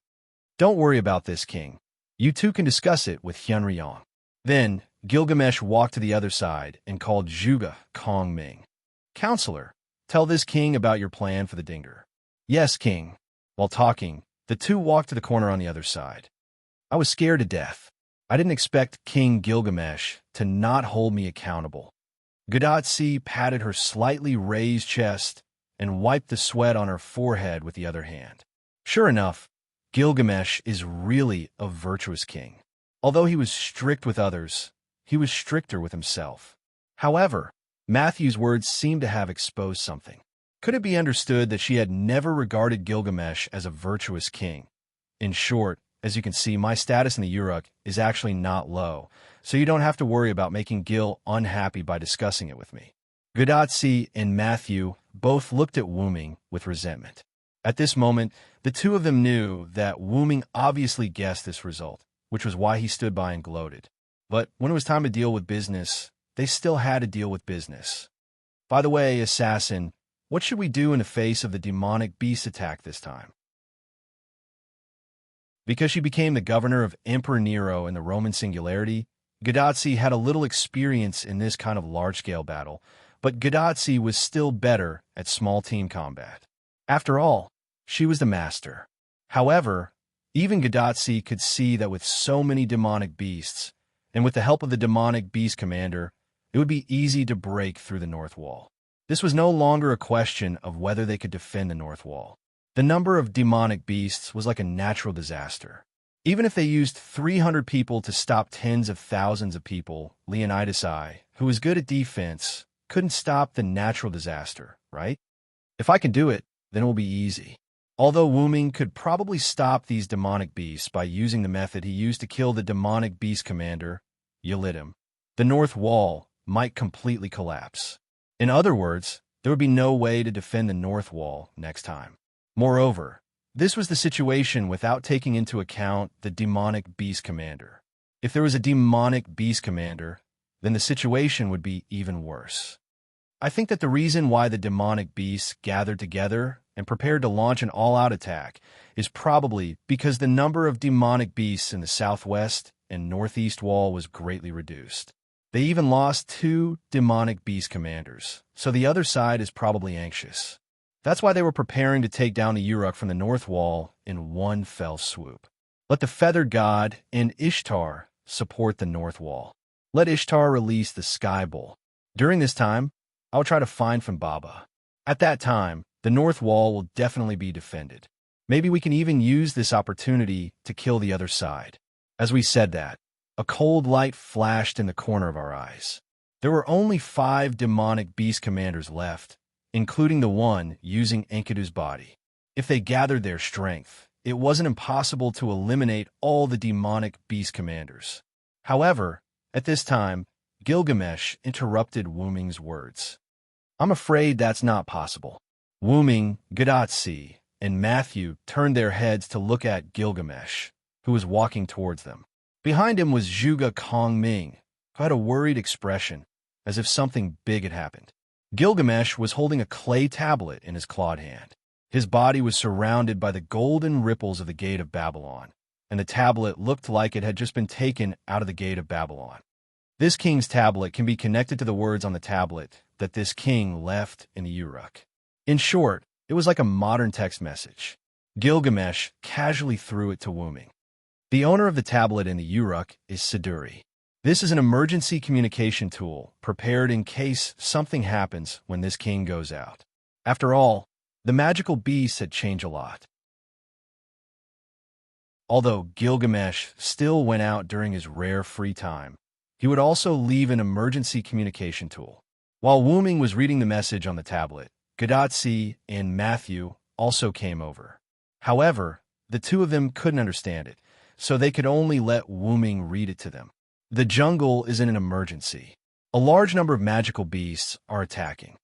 "Don't worry about this, king. You two can discuss it with Hyunryong." Then, Gilgamesh walked to the other side and called Zhuge Kong Ming. "Counselor, tell this king about your plan for the dinger." "Yes, king." While talking, the two walked to the corner on the other side. "I was scared to death. I didn't expect King Gilgamesh to not hold me accountable." Gadotsi patted her slightly raised chest and wiped the sweat on her forehead with the other hand. Sure enough, Gilgamesh is really a virtuous king. Although he was strict with others, he was stricter with himself. However, Matthew's words seemed to have exposed something. Could it be understood that she had never regarded Gilgamesh as a virtuous king? In short, as you can see, my status in the Uruk is actually not low, so you don't have to worry about making Gil unhappy by discussing it with me. Gadotsi and Matthew both looked at Wu Ming with resentment. At this moment, the two of them knew that Wu Ming obviously guessed this result, which was why he stood by and gloated. But when it was time to deal with business, they still had to deal with business. "By the way, assassin, what should we do in the face of the demonic beast attack this time?" Because she became the governor of Emperor Nero in the Roman singularity, Gadotsi had a little experience in this kind of large-scale battle, but Gadotsi was still better at small team combat. After all, she was the master. However, even Gadotsi could see that with so many demonic beasts, and with the help of the demonic beast commander, it would be easy to break through the North Wall. This was no longer a question of whether they could defend the North Wall. The number of demonic beasts was like a natural disaster. Even if they used 300 people to stop tens of thousands of people, Leonidas I, who was good at defense, couldn't stop the natural disaster, right? If I can do it, then it will be easy. Although Wu Ming could probably stop these demonic beasts by using the method he used to kill the demonic beast commander, Yelidim, the North Wall might completely collapse. In other words, there would be no way to defend the North Wall next time. Moreover, this was the situation without taking into account the demonic beast commander. If there was a demonic beast commander, then the situation would be even worse. I think that the reason why the demonic beasts gathered together and prepared to launch an all-out attack is probably because the number of demonic beasts in the southwest and northeast wall was greatly reduced. They even lost 2 demonic beast commanders, so the other side is probably anxious. That's why they were preparing to take down the Uruk from the North Wall in one fell swoop. Let the Feathered God and Ishtar support the North Wall. Let Ishtar release the Sky Bull. During this time, I will try to find Baba. At that time, the North Wall will definitely be defended. Maybe we can even use this opportunity to kill the other side. As we said that, a cold light flashed in the corner of our eyes. There were only 5 demonic beast commanders left, including the one using Enkidu's body. If they gathered their strength, it wasn't impossible to eliminate all the demonic beast commanders. However, at this time, Gilgamesh interrupted Wu Ming's words. "I'm afraid that's not possible." Wu Ming, Gadotsi, and Matthew turned their heads to look at Gilgamesh, who was walking towards them. Behind him was Zhuge Kong Ming, who had a worried expression, as if something big had happened. Gilgamesh was holding a clay tablet in his clawed hand. His body was surrounded by the golden ripples of the Gate of Babylon, and the tablet looked like it had just been taken out of the Gate of Babylon. This king's tablet can be connected to the words on the tablet that this king left in the Uruk. In short, it was like a modern text message. Gilgamesh casually threw it to Wu Ming. The owner of the tablet in the Uruk is Siduri. This is an emergency communication tool prepared in case something happens when this king goes out. After all, the magical beasts had changed a lot. Although Gilgamesh still went out during his rare free time, he would also leave an emergency communication tool. While Wu Ming was reading the message on the tablet, Gadotsi and Matthew also came over. However, the two of them couldn't understand it, so they could only let Wu Ming read it to them. The jungle is in an emergency. A large number of magical beasts are attacking.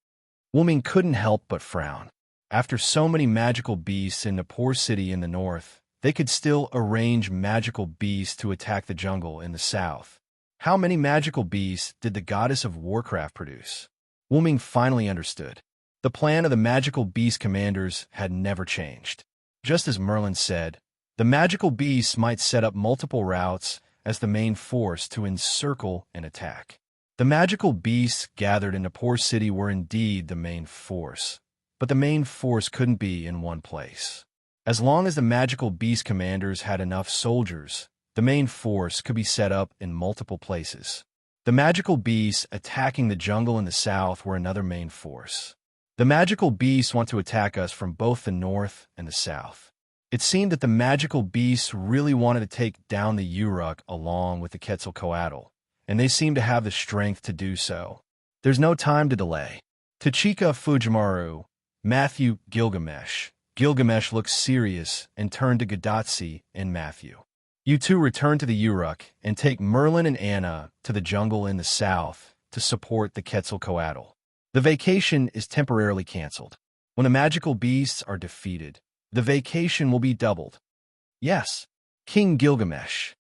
Wu Ming couldn't help but frown. After so many magical beasts in the poor city in the north, they could still arrange magical beasts to attack the jungle in the south. How many magical beasts did the goddess of Warcraft produce? Wu Ming finally understood. The plan of the magical beast commanders had never changed. Just as Merlin said, the magical beasts might set up multiple routes as the main force to encircle and attack. The magical beasts gathered in the poor city were indeed the main force, but the main force couldn't be in one place. As long as the magical beast commanders had enough soldiers, the main force could be set up in multiple places. The magical beasts attacking the jungle in the south were another main force. The magical beasts want to attack us from both the north and the south. It seemed that the magical beasts really wanted to take down the Uruk along with the Quetzalcoatl, and they seem to have the strength to do so. There's no time to delay. Tachika Fujimaru, Matthew Gilgamesh. Gilgamesh looked serious and turned to Gadatsi and Matthew. You two return to the Uruk and take Merlin and Anna to the jungle in the south to support the Quetzalcoatl. The vacation is temporarily canceled. When the magical beasts are defeated, the vacation will be doubled. Yes, King Gilgamesh.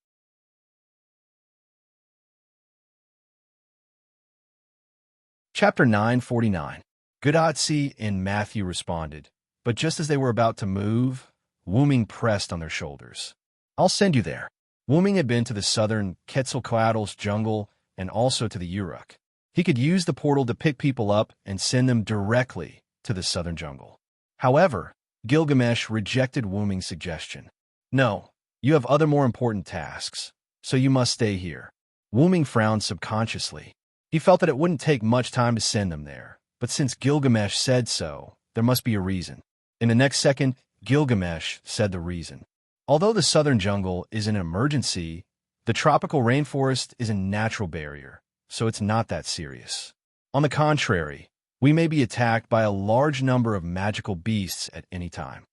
Chapter 949. Gadatsi and Matthew responded, but just as they were about to move, Wu Ming pressed on their shoulders. I'll send you there. Wu Ming had been to the southern Quetzalcoatl's jungle and also to the Uruk. He could use the portal to pick people up and send them directly to the southern jungle. However, Gilgamesh rejected Wu Ming's suggestion. No, you have other more important tasks, so you must stay here. Wu Ming frowned subconsciously. He felt that it wouldn't take much time to send them there, but since Gilgamesh said so, there must be a reason. In the next second, Gilgamesh said the reason. Although the southern jungle is an emergency, the tropical rainforest is a natural barrier, so it's not that serious. On the contrary, we may be attacked by a large number of magical beasts at any time.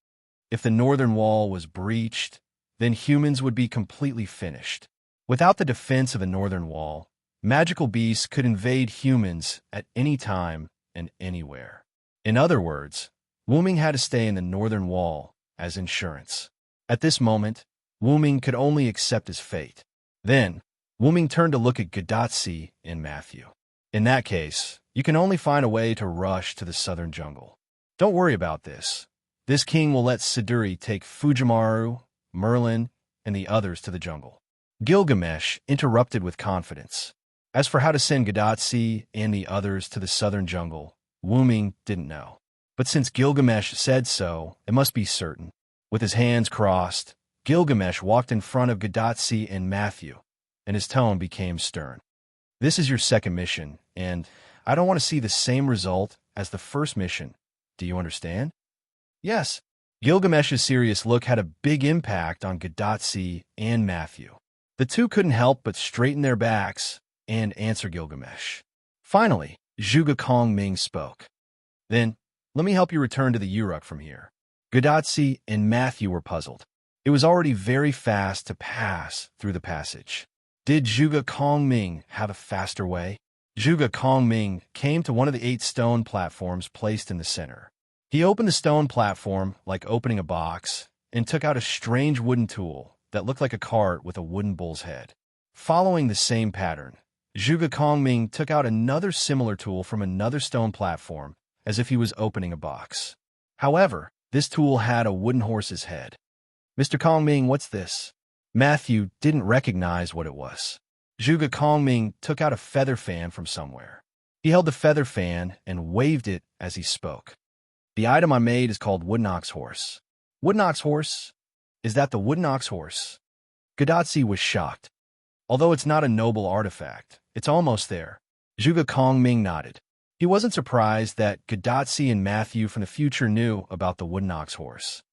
If the northern wall was breached, then humans would be completely finished. Without the defense of the northern wall, magical beasts could invade humans at any time and anywhere. In other words, Wu Ming had to stay in the northern wall as insurance. At this moment, Wu Ming could only accept his fate. Then, Wu Ming turned to look at Gadatsi and Matthew. In that case, you can only find a way to rush to the southern jungle. Don't worry about this. This king will let Siduri take Fujimaru, Merlin, and the others to the jungle. Gilgamesh interrupted with confidence. As for how to send Gadatsi and the others to the southern jungle, Wu Ming didn't know. But since Gilgamesh said so, it must be certain. With his hands crossed, Gilgamesh walked in front of Gadatsi and Matthew, and his tone became stern. This is your second mission, and I don't want to see the same result as the first mission. Do you understand? Yes. Gilgamesh's serious look had a big impact on Gadatsi and Matthew. The two couldn't help but straighten their backs and answer Gilgamesh. Finally, Zhuge Kongming spoke. Then, let me help you return to the Uruk from here. Gadatsi and Matthew were puzzled. It was already very fast to pass through the passage. Did Zhuge Kongming have a faster way? Zhuge Kongming came to one of the 8 stone platforms placed in the center. He opened the stone platform like opening a box and took out a strange wooden tool that looked like a cart with a wooden bull's head. Following the same pattern, Zhuge Kongming took out another similar tool from another stone platform as if he was opening a box. However, this tool had a wooden horse's head. Mr. Kongming, what's this? Matthew didn't recognize what it was. Zhuge Kongming took out a feather fan from somewhere. He held the feather fan and waved it as he spoke. The item I made is called Wooden Ox Horse. Wooden Ox Horse? Is that the Wooden Ox Horse? Gadatsi was shocked. Although it's not a noble artifact, it's almost there. Zhuge Kongming nodded. He wasn't surprised that Gadatsi and Matthew from the future knew about the Wooden Ox Horse.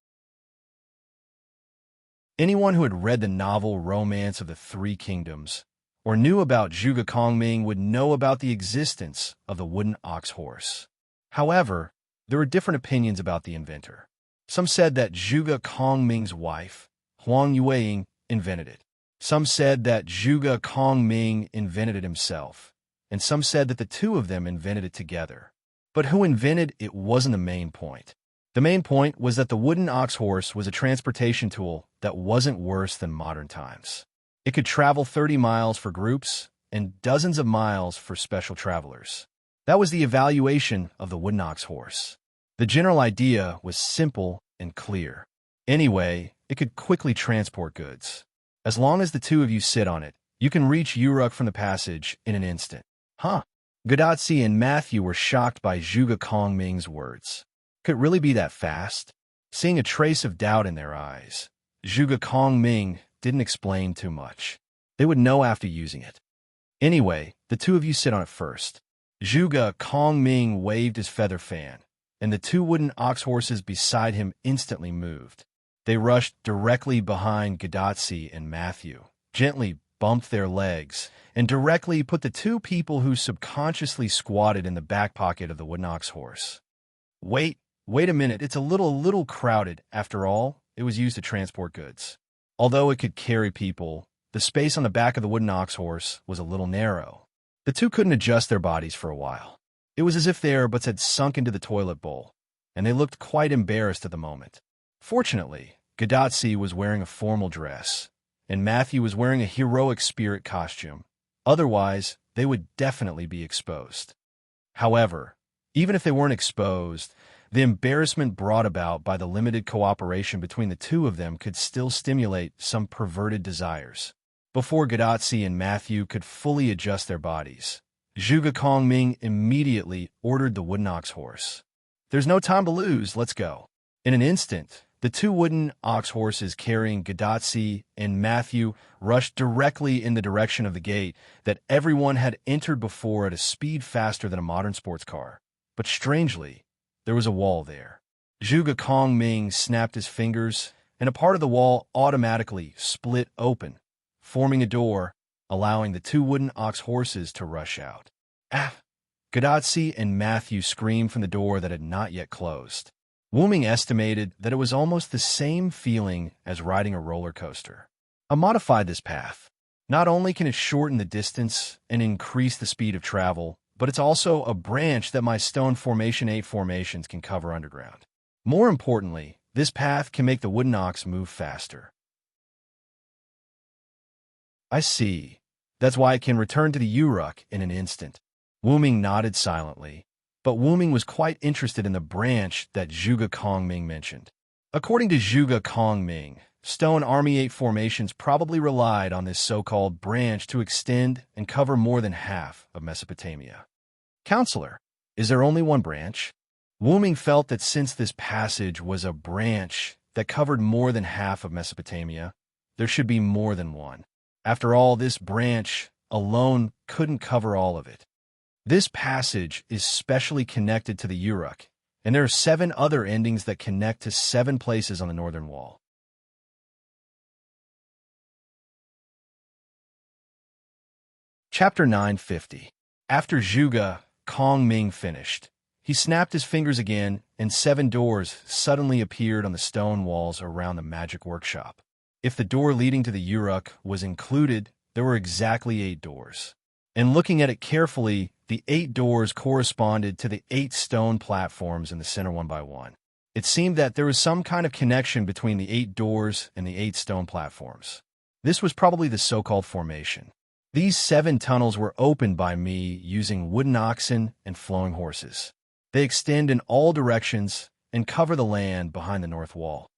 Anyone who had read the novel Romance of the Three Kingdoms or knew about Zhuge Kongming would know about the existence of the Wooden Ox Horse. However, there were different opinions about the inventor. Some said that Zhuge Kongming's wife, Huang Yueying, invented it. Some said that Zhuge Kongming invented it himself, and some said that the two of them invented it together. But who invented it wasn't the main point. The main point was that the wooden ox horse was a transportation tool that wasn't worse than modern times. It could travel 30 miles for groups and dozens of miles for special travelers. That was the evaluation of the wooden ox horse. The general idea was simple and clear. Anyway, it could quickly transport goods. As long as the two of you sit on it, you can reach Uruk from the passage in an instant. Huh? Gadotsi and Matthew were shocked by Zhuge Kongming's words. Could it really be that fast? Seeing a trace of doubt in their eyes, Zhuge Kongming didn't explain too much. They would know after using it. Anyway, the two of you sit on it first. Zhuge Kongming waved his feather fan, and the two wooden ox horses beside him instantly moved. They rushed directly behind Gadotsi and Matthew, gently bumped their legs, and directly put the two people who subconsciously squatted in the back pocket of the wooden ox horse. Wait a minute, it's a little crowded. After all, it was used to transport goods. Although it could carry people, the space on the back of the wooden ox horse was a little narrow. The two couldn't adjust their bodies for a while. It was as if their butts had sunk into the toilet bowl, and they looked quite embarrassed at the moment. Fortunately, Gadotsi was wearing a formal dress, and Matthew was wearing a heroic spirit costume. Otherwise, they would definitely be exposed. However, even if they weren't exposed, the embarrassment brought about by the limited cooperation between the two of them could still stimulate some perverted desires. Before Gadotsi and Matthew could fully adjust their bodies, Zhuge Kongming immediately ordered the wooden ox horse. There's no time to lose, let's go. In an instant, the two wooden ox horses carrying Gadotsi and Matthew rushed directly in the direction of the gate that everyone had entered before at a speed faster than a modern sports car. But strangely, there was a wall there. Zhuge Kongming snapped his fingers, and a part of the wall automatically split open, forming a door, allowing the two wooden ox horses to rush out. Ah! Gadotsi and Matthew screamed from the door that had not yet closed. Wuming estimated that it was almost the same feeling as riding a roller coaster. I modified this path. Not only can it shorten the distance and increase the speed of travel, but it's also a branch that my stone formation 8 formations can cover underground. More importantly, this path can make the wooden ox move faster. I see. That's why it can return to the Uruk in an instant. Wuming nodded silently, but Wuming was quite interested in the branch that Zhuge Kongming mentioned. According to Zhuge Kongming, Stone Army 8 formations probably relied on this so-called branch to extend and cover more than half of Mesopotamia. Counselor, is there only one branch? Wuming felt that since this passage was a branch that covered more than half of Mesopotamia, there should be more than one. After all, this branch alone couldn't cover all of it. This passage is specially connected to the Uruk, and there are 7 other endings that connect to 7 places on the northern wall. Chapter 950. After Zhuge Kongming finished, he snapped his fingers again, and 7 doors suddenly appeared on the stone walls around the magic workshop. If the door leading to the Uruk was included, there were exactly 8 doors. And looking at it carefully, the 8 doors corresponded to the 8 stone platforms in the center one by one. It seemed that there was some kind of connection between the 8 doors and the 8 stone platforms. This was probably the so-called formation. These 7 tunnels were opened by me using wooden oxen and flowing horses. They extend in all directions and cover the land behind the north wall.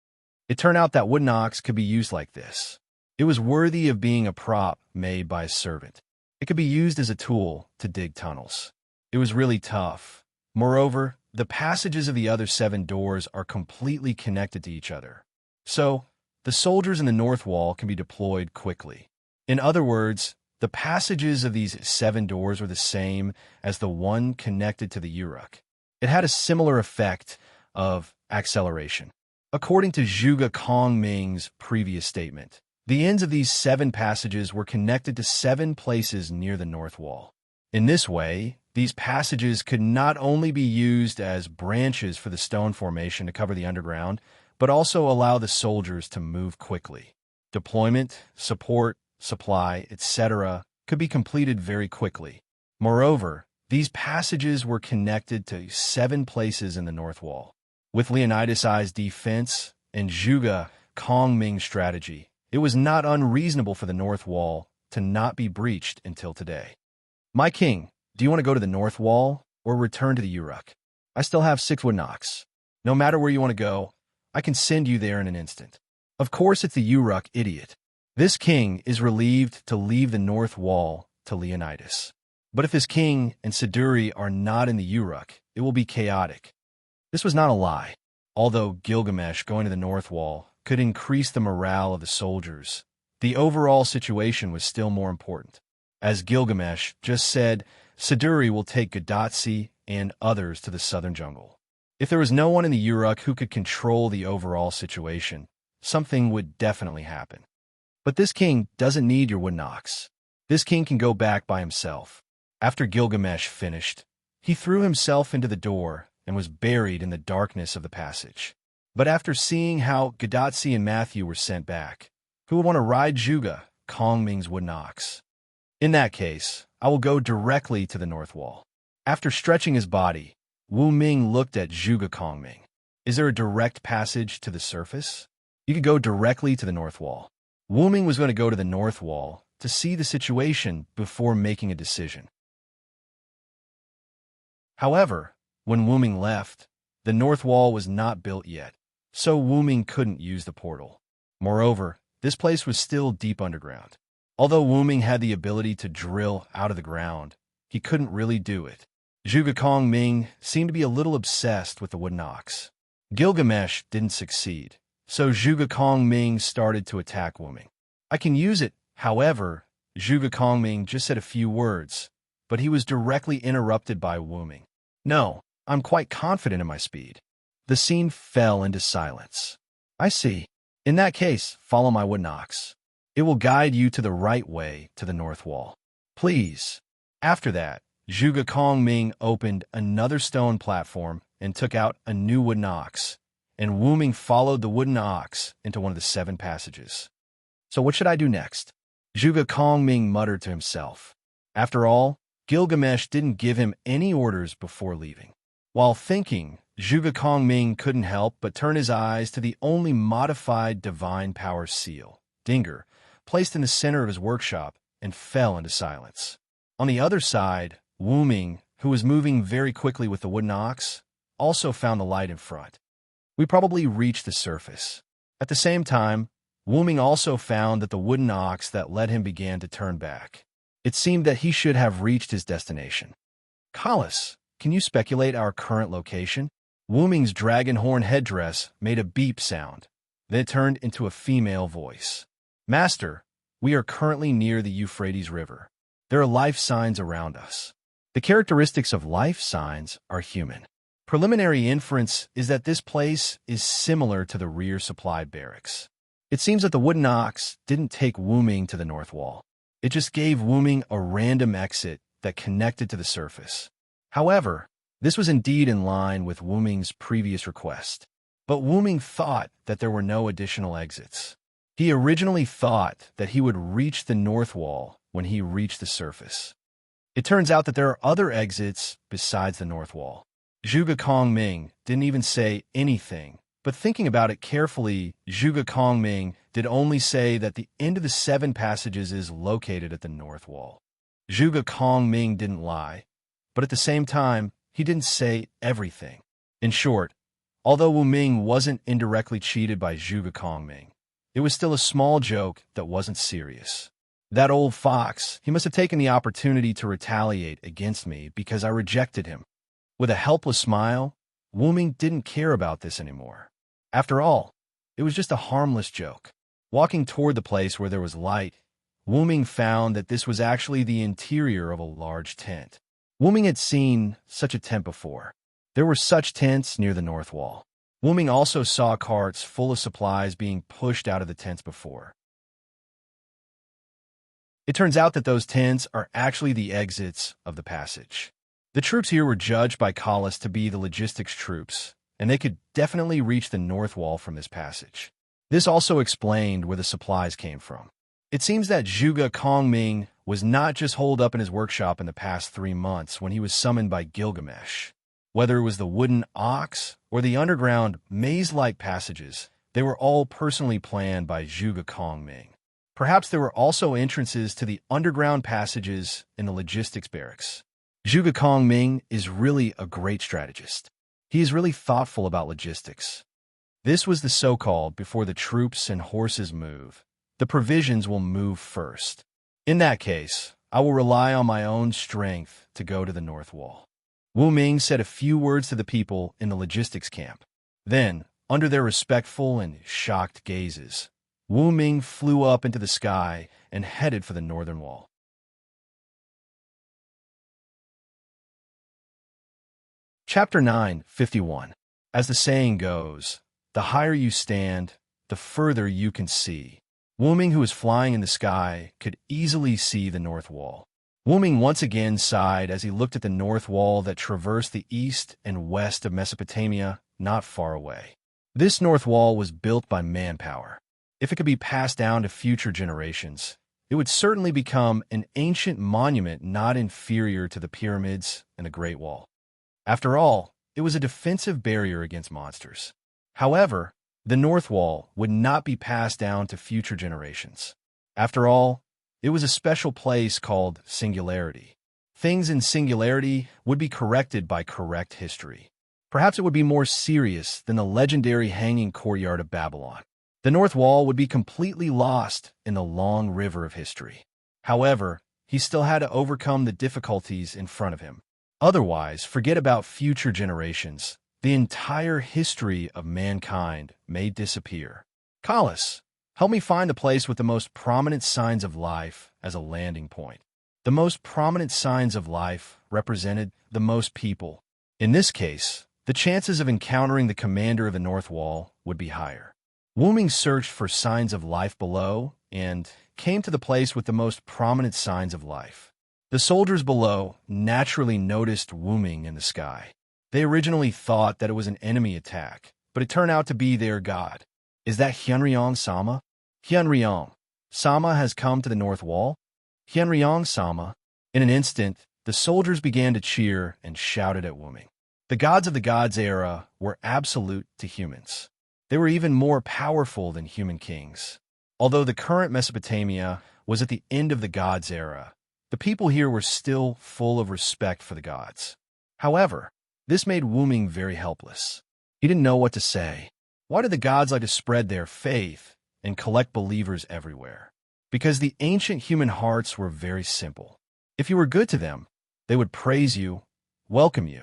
It turned out that wooden ox could be used like this. It was worthy of being a prop made by a servant. It could be used as a tool to dig tunnels. It was really tough. Moreover, the passages of the other 7 doors are completely connected to each other. So, the soldiers in the north wall can be deployed quickly. In other words, the passages of these 7 doors were the same as the one connected to the Uruk. It had a similar effect of acceleration. According to Zhuge Kongming's previous statement, the ends of these 7 passages were connected to 7 places near the north wall. In this way, these passages could not only be used as branches for the stone formation to cover the underground, but also allow the soldiers to move quickly. Deployment, support, supply, etc. could be completed very quickly. Moreover, these passages were connected to 7 places in the North Wall. With Leonidas' defense and Zhuge Kongming's strategy, it was not unreasonable for the North Wall to not be breached until today. My king, do you want to go to the North Wall or return to the Uruk? I still have 6 wood knocks. No matter where you want to go, I can send you there in an instant. Of course it's the Uruk, idiot. This king is relieved to leave the North Wall to Leonidas. But if his king and Siduri are not in the Uruk, it will be chaotic. This was not a lie. Although Gilgamesh going to the North Wall could increase the morale of the soldiers, the overall situation was still more important. As Gilgamesh just said, Siduri will take Gadatsi and others to the southern jungle. If there was no one in the Uruk who could control the overall situation, something would definitely happen. But this king doesn't need your wood knocks. This king can go back by himself. After Gilgamesh finished, he threw himself into the door and was buried in the darkness of the passage. But after seeing how Gadatsi and Matthew were sent back, who would want to ride Zhuge Kongming's wood knocks? In that case, I will go directly to the North Wall. After stretching his body, Wu Ming looked at Zhuge Kongming. Is there a direct passage to the surface? You could go directly to the North Wall. Wu Ming was going to go to the North Wall to see the situation before making a decision. However, when Wu Ming left, the North Wall was not built yet, so Wu Ming couldn't use the portal. Moreover, this place was still deep underground. Although Wu Ming had the ability to drill out of the ground, he couldn't really do it. Zhuge Kongming seemed to be a little obsessed with the wood knocks. Gilgamesh didn't succeed, so Zhuge Kongming started to attack Wu Ming. I can use it, however, Zhuge Kongming just said a few words, but he was directly interrupted by Wu Ming. No, I'm quite confident in my speed. The scene fell into silence. I see. In that case, follow my wood knocks. It will guide you to the right way to the North Wall. Please. After that, Zhuge Kongming opened another stone platform and took out a new wooden ox, and Wu Ming followed the wooden ox into one of the 7 passages. So what should I do next? Zhuge Kongming muttered to himself. After all, Gilgamesh didn't give him any orders before leaving. While thinking, Zhuge Kongming couldn't help but turn his eyes to the only modified divine power seal, Dinger, placed in the center of his workshop, and fell into silence. On the other side, Wu Ming, who was moving very quickly with the wooden ox, also found the light in front. We probably reached the surface. At the same time, Wu Ming also found that the wooden ox that led him began to turn back. It seemed that he should have reached his destination. Kalas, can you speculate our current location? Wu Ming's dragon horn headdress made a beep sound. Then it turned into a female voice. Master, we are currently near the Euphrates River. There are life signs around us. The characteristics of life signs are human. Preliminary inference is that this place is similar to the rear supply barracks. It seems that the wooden ox didn't take Wu Ming to the North Wall. It just gave Wu Ming a random exit that connected to the surface. However, this was indeed in line with Wu Ming's previous request. But Wu Ming thought that there were no additional exits. He originally thought that he would reach the North Wall when he reached the surface. It turns out that there are other exits besides the North Wall. Zhuge Kongming didn't even say anything, but thinking about it carefully, Zhuge Kongming did only say that the end of the 7 passages is located at the North Wall. Zhuge Kongming didn't lie, but at the same time, he didn't say everything. In short, although Wu Ming wasn't indirectly cheated by Zhuge Kongming, it was still a small joke that wasn't serious. That old fox, he must have taken the opportunity to retaliate against me because I rejected him. With a helpless smile, Wu Ming didn't care about this anymore. After all, it was just a harmless joke. Walking toward the place where there was light, Wu Ming found that this was actually the interior of a large tent. Wu Ming had seen such a tent before. There were such tents near the North Wall. Wu Ming also saw carts full of supplies being pushed out of the tents before. It turns out that those tents are actually the exits of the passage. The troops here were judged by Kalas to be the logistics troops, and they could definitely reach the north wall from this passage. This also explained where the supplies came from. It seems that Zhuge Kongming was not just holed up in his workshop in the past 3 months when he was summoned by Gilgamesh. Whether it was the wooden ox or the underground maze-like passages, they were all personally planned by Zhuge Kongming. Perhaps there were also entrances to the underground passages in the logistics barracks. Zhuge Kongming is really a great strategist. He is really thoughtful about logistics. This was the so-called before the troops and horses move. The provisions will move first. In that case, I will rely on my own strength to go to the north wall. Wu Ming said a few words to the people in the logistics camp. Then, under their respectful and shocked gazes, Wu Ming flew up into the sky and headed for the northern wall. Chapter 9:51. As the saying goes, the higher you stand, the further you can see. Wu Ming, who was flying in the sky, could easily see the north wall. Wu Ming once again sighed as he looked at the north wall that traversed the east and west of Mesopotamia, not far away. This north wall was built by manpower. If it could be passed down to future generations, it would certainly become an ancient monument not inferior to the pyramids and the Great Wall. After all, it was a defensive barrier against monsters. However, the north wall would not be passed down to future generations. After all, it was a special place called singularity. Things in singularity would be corrected by correct history. Perhaps it would be more serious than the legendary hanging courtyard of Babylon. The north wall would be completely lost in the long river of history. However, he still had to overcome the difficulties in front of him. Otherwise, forget about future generations. The entire history of mankind may disappear. Kalas, help me find the place with the most prominent signs of life as a landing point. The most prominent signs of life represented the most people. In this case, the chances of encountering the commander of the North Wall would be higher. Wu Ming searched for signs of life below and came to the place with the most prominent signs of life. The soldiers below naturally noticed Wu Ming in the sky. They originally thought that it was an enemy attack, but it turned out to be their god. Is that Hyunryong Sama? Hyunryong Sama has come to the North Wall? Hyunryong Sama. In an instant, the soldiers began to cheer and shouted at Wu Ming. The gods of the gods era were absolute to humans. They were even more powerful than human kings. Although the current Mesopotamia was at the end of the gods era, the people here were still full of respect for the gods. However, this made Wu Ming very helpless. He didn't know what to say. Why did the gods like to spread their faith and collect believers everywhere? Because the ancient human hearts were very simple. If you were good to them, they would praise you, welcome you,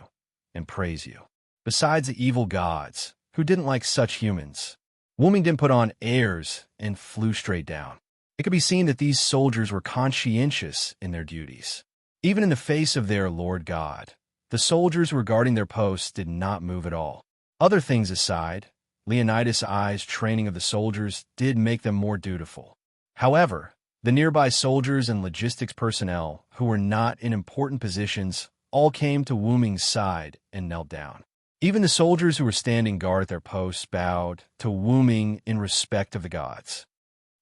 and praise you. Besides the evil gods, who didn't like such humans, Wu Ming didn't put on airs and flew straight down. It could be seen that these soldiers were conscientious in their duties. Even in the face of their Lord God, the soldiers regarding their posts did not move at all. Other things aside, Leonidas' I's training of the soldiers did make them more dutiful. However, the nearby soldiers and logistics personnel who were not in important positions all came to Wu Ming's side and knelt down. Even the soldiers who were standing guard at their posts bowed to Wu Ming in respect of the gods.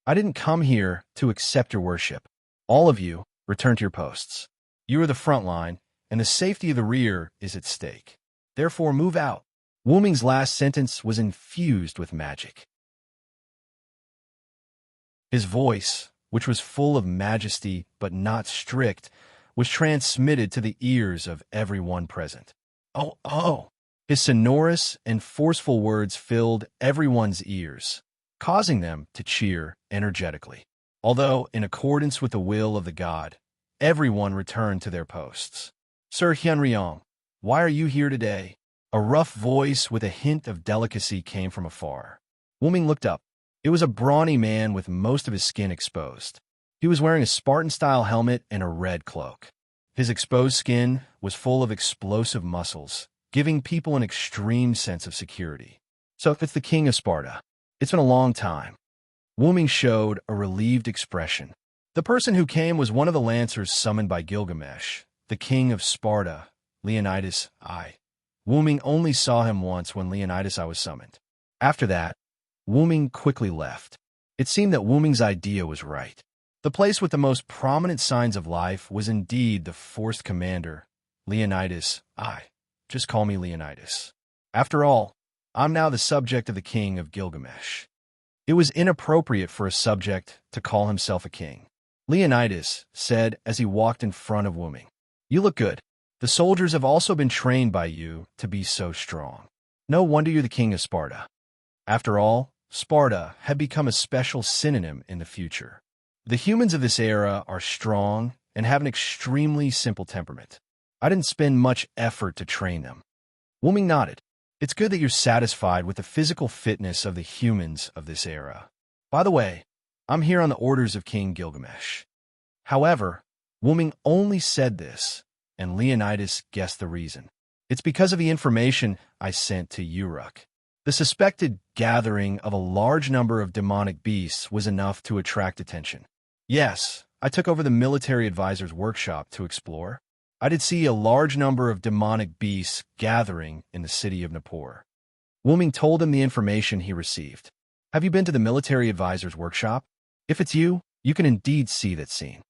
I didn't come here to accept your worship. All of you, return to your posts. You are the front line, and the safety of the rear is at stake. Therefore, move out. Wu Ming's last sentence was infused with magic. His voice, which was full of majesty but not strict, was transmitted to the ears of everyone present. Oh, oh! His sonorous and forceful words filled everyone's ears, causing them to cheer energetically. Although, in accordance with the will of the god, everyone returned to their posts. Sir Hyunryong, why are you here today? A rough voice with a hint of delicacy came from afar. Wu Ming looked up. It was a brawny man with most of his skin exposed. He was wearing a Spartan-style helmet and a red cloak. His exposed skin was full of explosive muscles, giving people an extreme sense of security. So it's the king of Sparta. It's been a long time. Wu Ming showed a relieved expression. The person who came was one of the lancers summoned by Gilgamesh, the king of Sparta, Leonidas I. Wu Ming only saw him once when Leonidas I was summoned. After that, Wu Ming quickly left. It seemed that Wu Ming's idea was right. The place with the most prominent signs of life was indeed the forced commander, Leonidas I. Just call me Leonidas. After all, I'm now the subject of the king of Gilgamesh. It was inappropriate for a subject to call himself a king. Leonidas said as he walked in front of Wu Ming. You look good. The soldiers have also been trained by you to be so strong. No wonder you're the king of Sparta. After all, Sparta had become a special synonym in the future. The humans of this era are strong and have an extremely simple temperament. I didn't spend much effort to train them. Wu Ming nodded. It's good that you're satisfied with the physical fitness of the humans of this era. By the way, I'm here on the orders of King Gilgamesh. However, Wu Ming only said this, and Leonidas guessed the reason. It's because of the information I sent to Uruk. The suspected gathering of a large number of demonic beasts was enough to attract attention. Yes, I took over the military advisor's workshop to explore. I did see a large number of demonic beasts gathering in the city of Nippur. Wu Ming told him the information he received. Have you been to the military advisor's workshop? If it's you, you can indeed see that scene.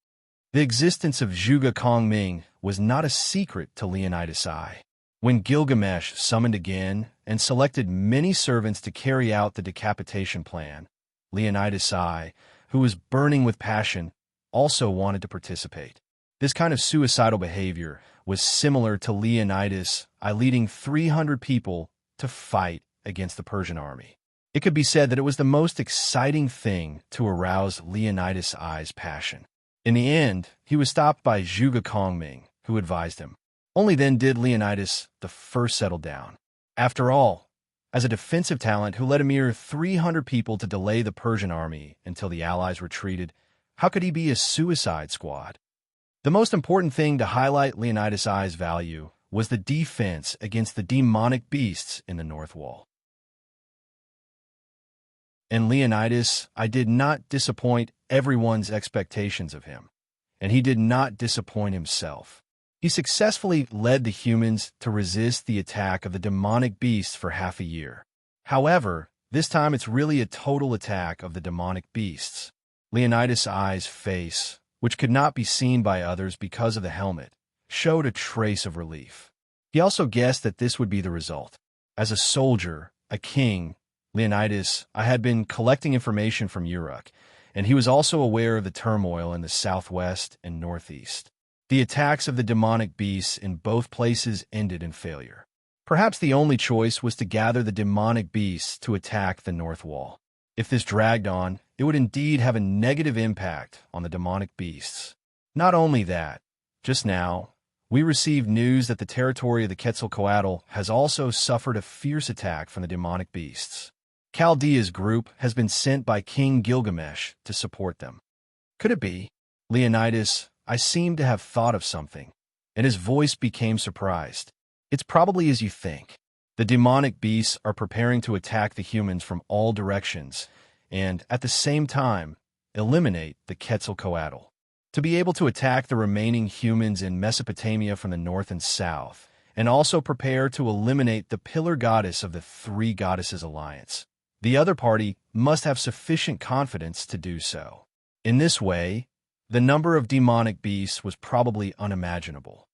The existence of Zhuge Kongming was not a secret to Leonidas I. When Gilgamesh summoned again and selected many servants to carry out the decapitation plan, Leonidas I, who was burning with passion, also wanted to participate. This kind of suicidal behavior was similar to Leonidas I leading 300 people to fight against the Persian army. It could be said that it was the most exciting thing to arouse Leonidas I's passion. In the end, he was stopped by Zhuge Kongming, who advised him. Only then did Leonidas I settle down. After all, as a defensive talent who led a mere 300 people to delay the Persian army until the allies retreated, how could he be a suicide squad? The most important thing to highlight Leonidas I's value was the defense against the demonic beasts in the North Wall. And Leonidas I did not disappoint everyone's expectations of him, and he did not disappoint himself. He successfully led the humans to resist the attack of the demonic beasts for half a year. However, this time it's really a total attack of the demonic beasts. Leonidas I's face, which could not be seen by others because of the helmet, showed a trace of relief. He also guessed that this would be the result. As a soldier, a king, Leonidas I had been collecting information from Uruk, and he was also aware of the turmoil in the southwest and northeast. The attacks of the demonic beasts in both places ended in failure. Perhaps the only choice was to gather the demonic beasts to attack the North Wall. If this dragged on, it would indeed have a negative impact on the demonic beasts. Not only that, just now, we received news that the territory of the Quetzalcoatl has also suffered a fierce attack from the demonic beasts. Chaldea's group has been sent by King Gilgamesh to support them. Could it be? Leonidas I seemed to have thought of something, and his voice became surprised. It's probably as you think. The demonic beasts are preparing to attack the humans from all directions, and, at the same time, eliminate the Quetzalcoatl. To be able to attack the remaining humans in Mesopotamia from the north and south, and also prepare to eliminate the pillar goddess of the Three Goddesses Alliance. The other party must have sufficient confidence to do so. In this way, the number of demonic beasts was probably unimaginable.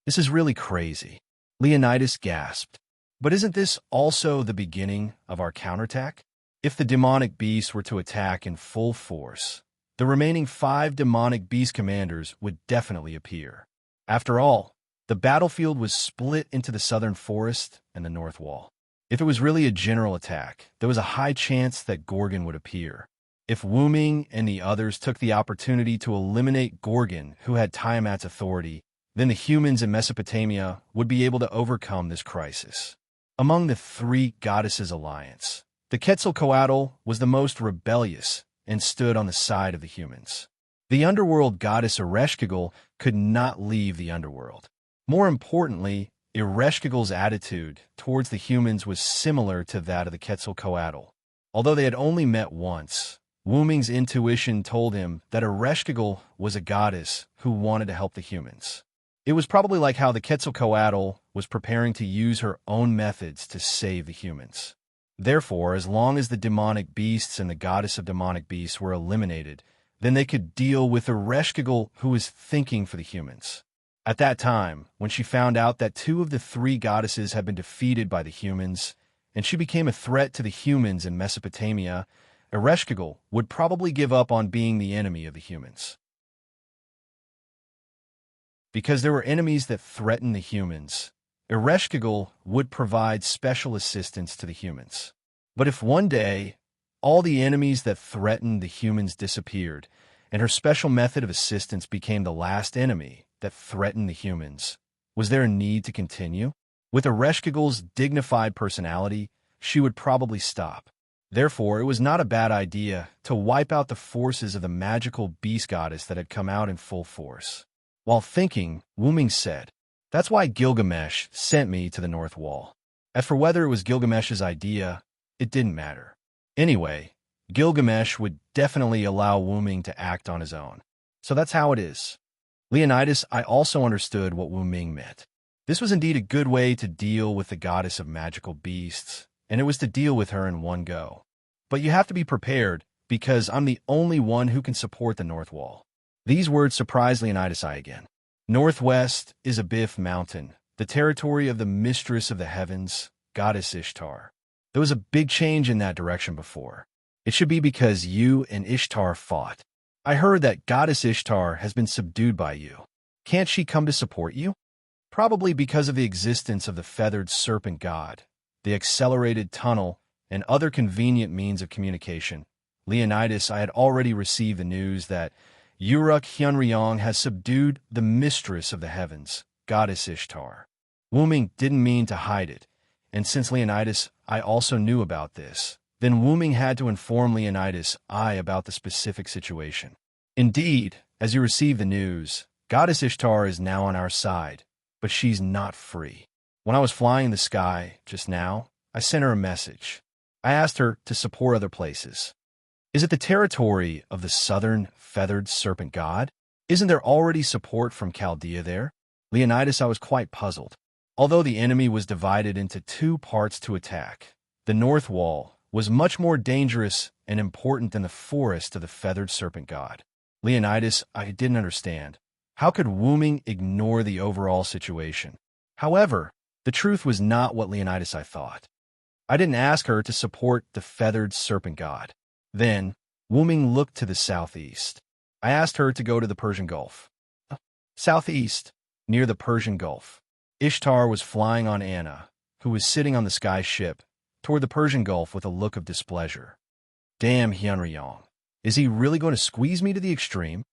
This is really crazy. Leonidas gasped. But isn't this also the beginning of our counterattack? If the demonic beasts were to attack in full force, the remaining 5 demonic beast commanders would definitely appear. After all, the battlefield was split into the southern forest and the north wall. If it was really a general attack, there was a high chance that Gorgon would appear. If Wu Ming and the others took the opportunity to eliminate Gorgon, who had Tiamat's authority, then the humans in Mesopotamia would be able to overcome this crisis. Among the Three Goddesses Alliance, the Quetzalcoatl was the most rebellious and stood on the side of the humans. The underworld goddess Ereshkigal could not leave the underworld. More importantly, Ereshkigal's attitude towards the humans was similar to that of the Quetzalcoatl. Although they had only met once, Wu Ming's intuition told him that Ereshkigal was a goddess who wanted to help the humans. It was probably like how the Quetzalcoatl was preparing to use her own methods to save the humans. Therefore, as long as the demonic beasts and the goddess of demonic beasts were eliminated, then they could deal with Ereshkigal, who was thinking for the humans. At that time, when she found out that 2 of the 3 goddesses had been defeated by the humans, and she became a threat to the humans in Mesopotamia, Ereshkigal would probably give up on being the enemy of the humans. Because there were enemies that threatened the humans, Ereshkigal would provide special assistance to the humans. But if one day, all the enemies that threatened the humans disappeared, and her special method of assistance became the last enemy that threatened the humans, was there a need to continue? With Ereshkigal's dignified personality, she would probably stop. Therefore, it was not a bad idea to wipe out the forces of the magical beast goddess that had come out in full force. While thinking, Wuming said, "That's why Gilgamesh sent me to the North Wall." As for whether it was Gilgamesh's idea, it didn't matter. Anyway, Gilgamesh would definitely allow Wuming to act on his own. So that's how it is. Leonidas, I also understood what Wuming meant. This was indeed a good way to deal with the goddess of magical beasts, and it was to deal with her in one go. But you have to be prepared, because I'm the only one who can support the North Wall. These words surprised Leonidas I again. Northwest is Abif Mountain, the territory of the mistress of the heavens, goddess Ishtar. There was a big change in that direction before. It should be because you and Ishtar fought. I heard that goddess Ishtar has been subdued by you. Can't she come to support you? Probably because of the existence of the feathered serpent god, the accelerated tunnel, and other convenient means of communication. Leonidas, I had already received the news that Uruk Hyunryong has subdued the mistress of the heavens, goddess Ishtar. Wuming didn't mean to hide it, and since Leonidas I also knew about this, then Wuming had to inform Leonidas I about the specific situation. Indeed, as you receive the news, goddess Ishtar is now on our side, but she's not free. When I was flying in the sky just now, I sent her a message. I asked her to support other places. Is it the territory of the southern feathered serpent god? Isn't there already support from Chaldea there? Leonidas, I was quite puzzled. Although the enemy was divided into 2 parts to attack, the North Wall was much more dangerous and important than the forest of the feathered serpent god. Leonidas, I didn't understand. How could Wuming ignore the overall situation? However, the truth was not what Leonidas I thought. I didn't ask her to support the feathered serpent god. Then, Wuming looked to the southeast. I asked her to go to the Persian Gulf. Southeast, near the Persian Gulf. Ishtar was flying on Anna, who was sitting on the sky ship, toward the Persian Gulf with a look of displeasure. Damn Hyunryong. Is he really going to squeeze me to the extreme?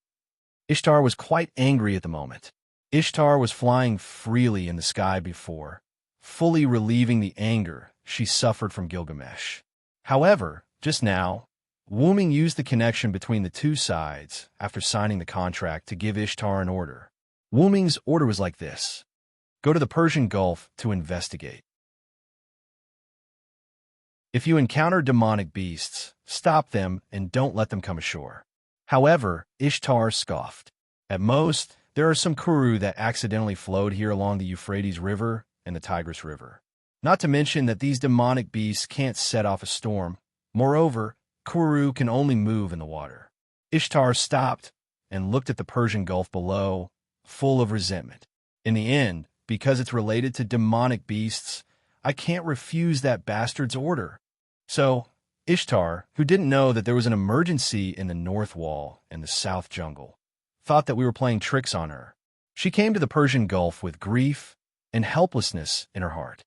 Ishtar was quite angry at the moment. Ishtar was flying freely in the sky before, fully relieving the anger she suffered from Gilgamesh. However, just now, Wuming used the connection between the 2 sides after signing the contract to give Ishtar an order. Wuming's order was like this: go to the Persian Gulf to investigate. If you encounter demonic beasts, stop them and don't let them come ashore. However, Ishtar scoffed. At most, there are some Kuru that accidentally flowed here along the Euphrates River and the Tigris River. Not to mention that these demonic beasts can't set off a storm. Moreover, Kuru can only move in the water. Ishtar stopped and looked at the Persian Gulf below, full of resentment. In the end, because it's related to demonic beasts, I can't refuse that bastard's order. So, Ishtar, who didn't know that there was an emergency in the North Wall and the South Jungle, thought that we were playing tricks on her. She came to the Persian Gulf with grief and helplessness in her heart.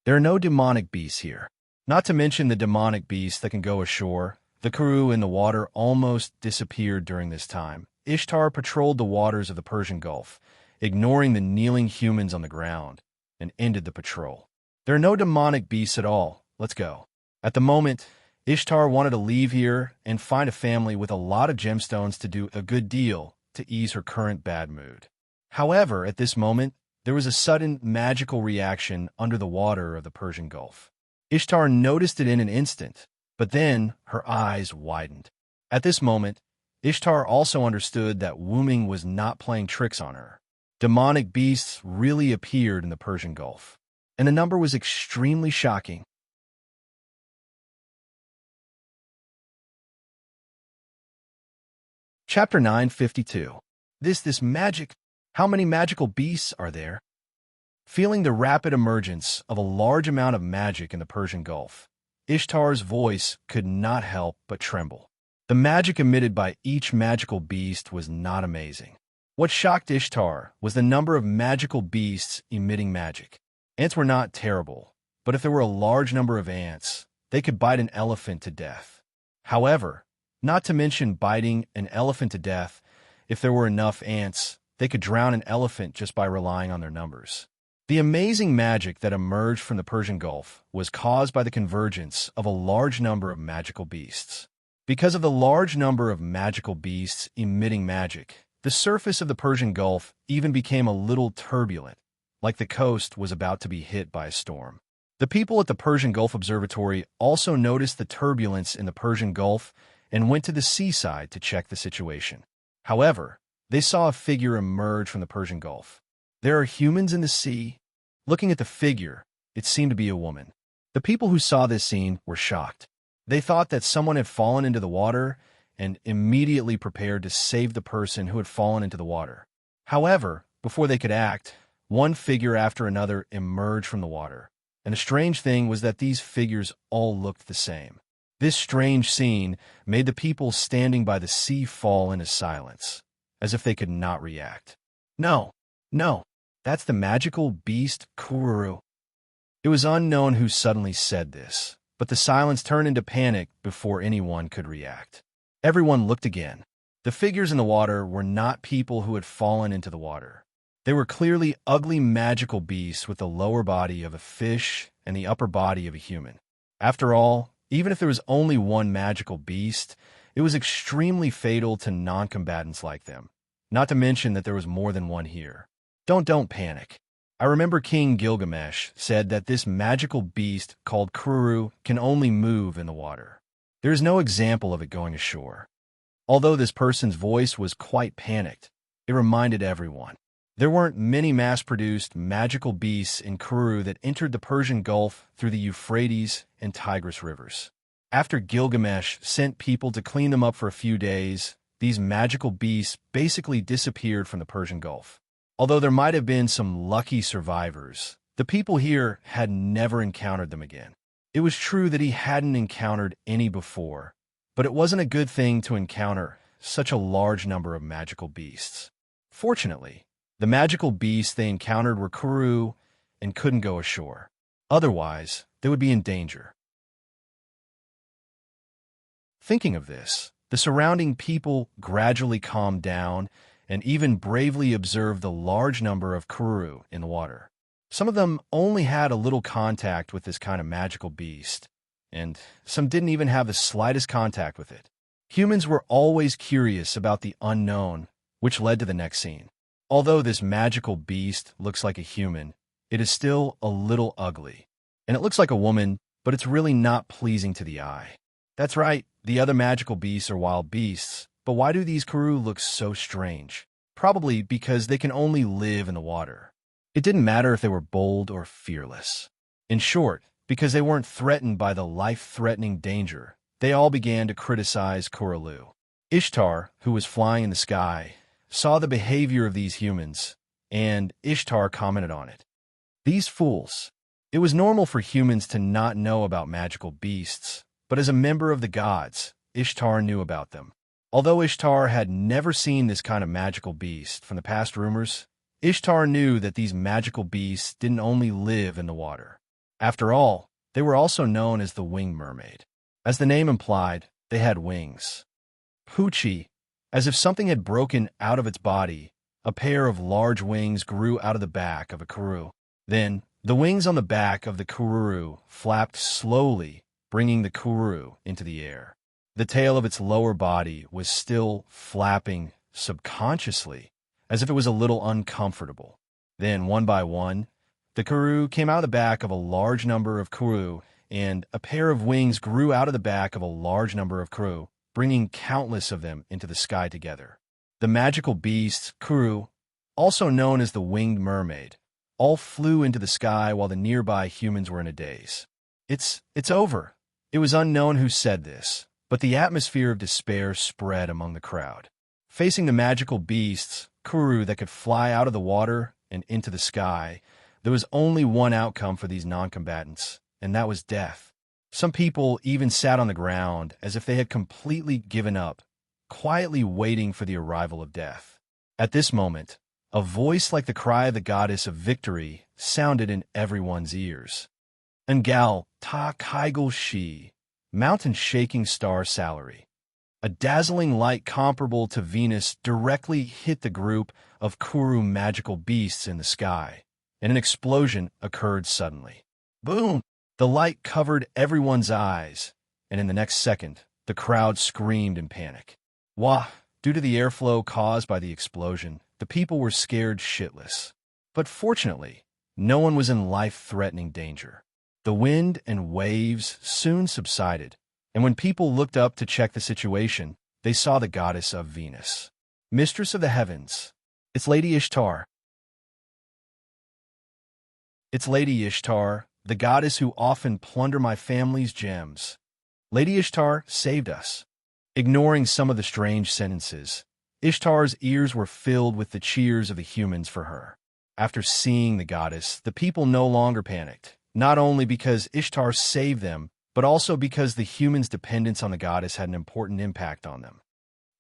There are no demonic beasts here. Not to mention the demonic beasts that can go ashore. The Kuru in the water almost disappeared during this time. Ishtar patrolled the waters of the Persian Gulf, ignoring the kneeling humans on the ground, and ended the patrol. There are no demonic beasts at all. Let's go. At the moment, Ishtar wanted to leave here and find a family with a lot of gemstones to do a good deal to ease her current bad mood. However, at this moment, there was a sudden magical reaction under the water of the Persian Gulf. Ishtar noticed it in an instant, but then her eyes widened. At this moment, Ishtar also understood that Wuming was not playing tricks on her. Demonic beasts really appeared in the Persian Gulf, and the number was extremely shocking. Chapter 952. This magic. How many magical beasts are there? Feeling the rapid emergence of a large amount of magic in the Persian Gulf, Ishtar's voice could not help but tremble. The magic emitted by each magical beast was not amazing. What shocked Ishtar was the number of magical beasts emitting magic. Ants were not terrible, but if there were a large number of ants, they could bite an elephant to death. However, not to mention biting an elephant to death, if there were enough ants, they could drown an elephant just by relying on their numbers. The amazing magic that emerged from the Persian Gulf was caused by the convergence of a large number of magical beasts. Because of the large number of magical beasts emitting magic, the surface of the Persian Gulf even became a little turbulent, like the coast was about to be hit by a storm. The people at the Persian Gulf Observatory also noticed the turbulence in the Persian Gulf and went to the seaside to check the situation. However, they saw a figure emerge from the Persian Gulf. There are humans in the sea. Looking at the figure, it seemed to be a woman. The people who saw this scene were shocked. They thought that someone had fallen into the water and immediately prepared to save the person who had fallen into the water. However, before they could act, one figure after another emerged from the water. And the strange thing was that these figures all looked the same. This strange scene made the people standing by the sea fall into silence, as if they could not react. No, that's the magical beast Kururu. It was unknown who suddenly said this, but the silence turned into panic before anyone could react. Everyone looked again. The figures in the water were not people who had fallen into the water. They were clearly ugly magical beasts with the lower body of a fish and the upper body of a human. After all, even if there was only one magical beast, it was extremely fatal to non-combatants like them. Not to mention that there was more than one here. Don't panic. I remember King Gilgamesh said that this magical beast called Kururu can only move in the water. There is no example of it going ashore. Although this person's voice was quite panicked, it reminded everyone. There weren't many mass-produced magical beasts in Kururu that entered the Persian Gulf through the Euphrates and Tigris rivers. After Gilgamesh sent people to clean them up for a few days, these magical beasts basically disappeared from the Persian Gulf. Although there might have been some lucky survivors, the people here had never encountered them again. It was true that he hadn't encountered any before, but it wasn't a good thing to encounter such a large number of magical beasts. Fortunately, the magical beasts they encountered were Kururu and couldn't go ashore. Otherwise, they would be in danger. Thinking of this, the surrounding people gradually calmed down and even bravely observed the large number of Kururu in the water. Some of them only had a little contact with this kind of magical beast, and some didn't even have the slightest contact with it. Humans were always curious about the unknown, which led to the next scene. Although this magical beast looks like a human, it is still a little ugly. And it looks like a woman, but it's really not pleasing to the eye. That's right, the other magical beasts are wild beasts, but why do these Kururu look so strange? Probably because they can only live in the water. It didn't matter if they were bold or fearless. In short, because they weren't threatened by the life-threatening danger, they all began to criticize Kurulu. Ishtar, who was flying in the sky, saw the behavior of these humans, and Ishtar commented on it. These fools. It was normal for humans to not know about magical beasts, but as a member of the gods, Ishtar knew about them. Although Ishtar had never seen this kind of magical beast from the past rumors, Ishtar knew that these magical beasts didn't only live in the water. After all, they were also known as the winged mermaid. As the name implied, they had wings. Poochie, as if something had broken out of its body, a pair of large wings grew out of the back of a Kururu. Then, the wings on the back of the Kururu flapped slowly, bringing the Kururu into the air. The tail of its lower body was still flapping subconsciously, as if it was a little uncomfortable. Then, one by one, the Kururu came out of the back of a large number of Kururu, and a pair of wings grew out of the back of a large number of Kururu, bringing countless of them into the sky together. The magical beasts, Kururu, also known as the winged mermaid, all flew into the sky while the nearby humans were in a daze. It's over. It was unknown who said this, but the atmosphere of despair spread among the crowd. Facing the magical beasts, Kuru, that could fly out of the water and into the sky, there was only one outcome for these non-combatants, and that was death. Some people even sat on the ground as if they had completely given up, quietly waiting for the arrival of death. At this moment, a voice like the cry of the goddess of victory sounded in everyone's ears. Ngal ta kaigul shi, mountain-shaking star salary. A dazzling light comparable to Venus directly hit the group of Kuru magical beasts in the sky, and an explosion occurred suddenly. Boom! The light covered everyone's eyes, and in the next second, the crowd screamed in panic. Wah! Due to the airflow caused by the explosion, the people were scared shitless. But fortunately, no one was in life-threatening danger. The wind and waves soon subsided, and when people looked up to check the situation, they saw the goddess of Venus. Mistress of the heavens. It's Lady Ishtar. It's Lady Ishtar, the goddess who often plunder my family's gems. Lady Ishtar saved us. Ignoring some of the strange sentences, Ishtar's ears were filled with the cheers of the humans for her. After seeing the goddess, the people no longer panicked, not only because Ishtar saved them, but also because the humans' dependence on the goddess had an important impact on them.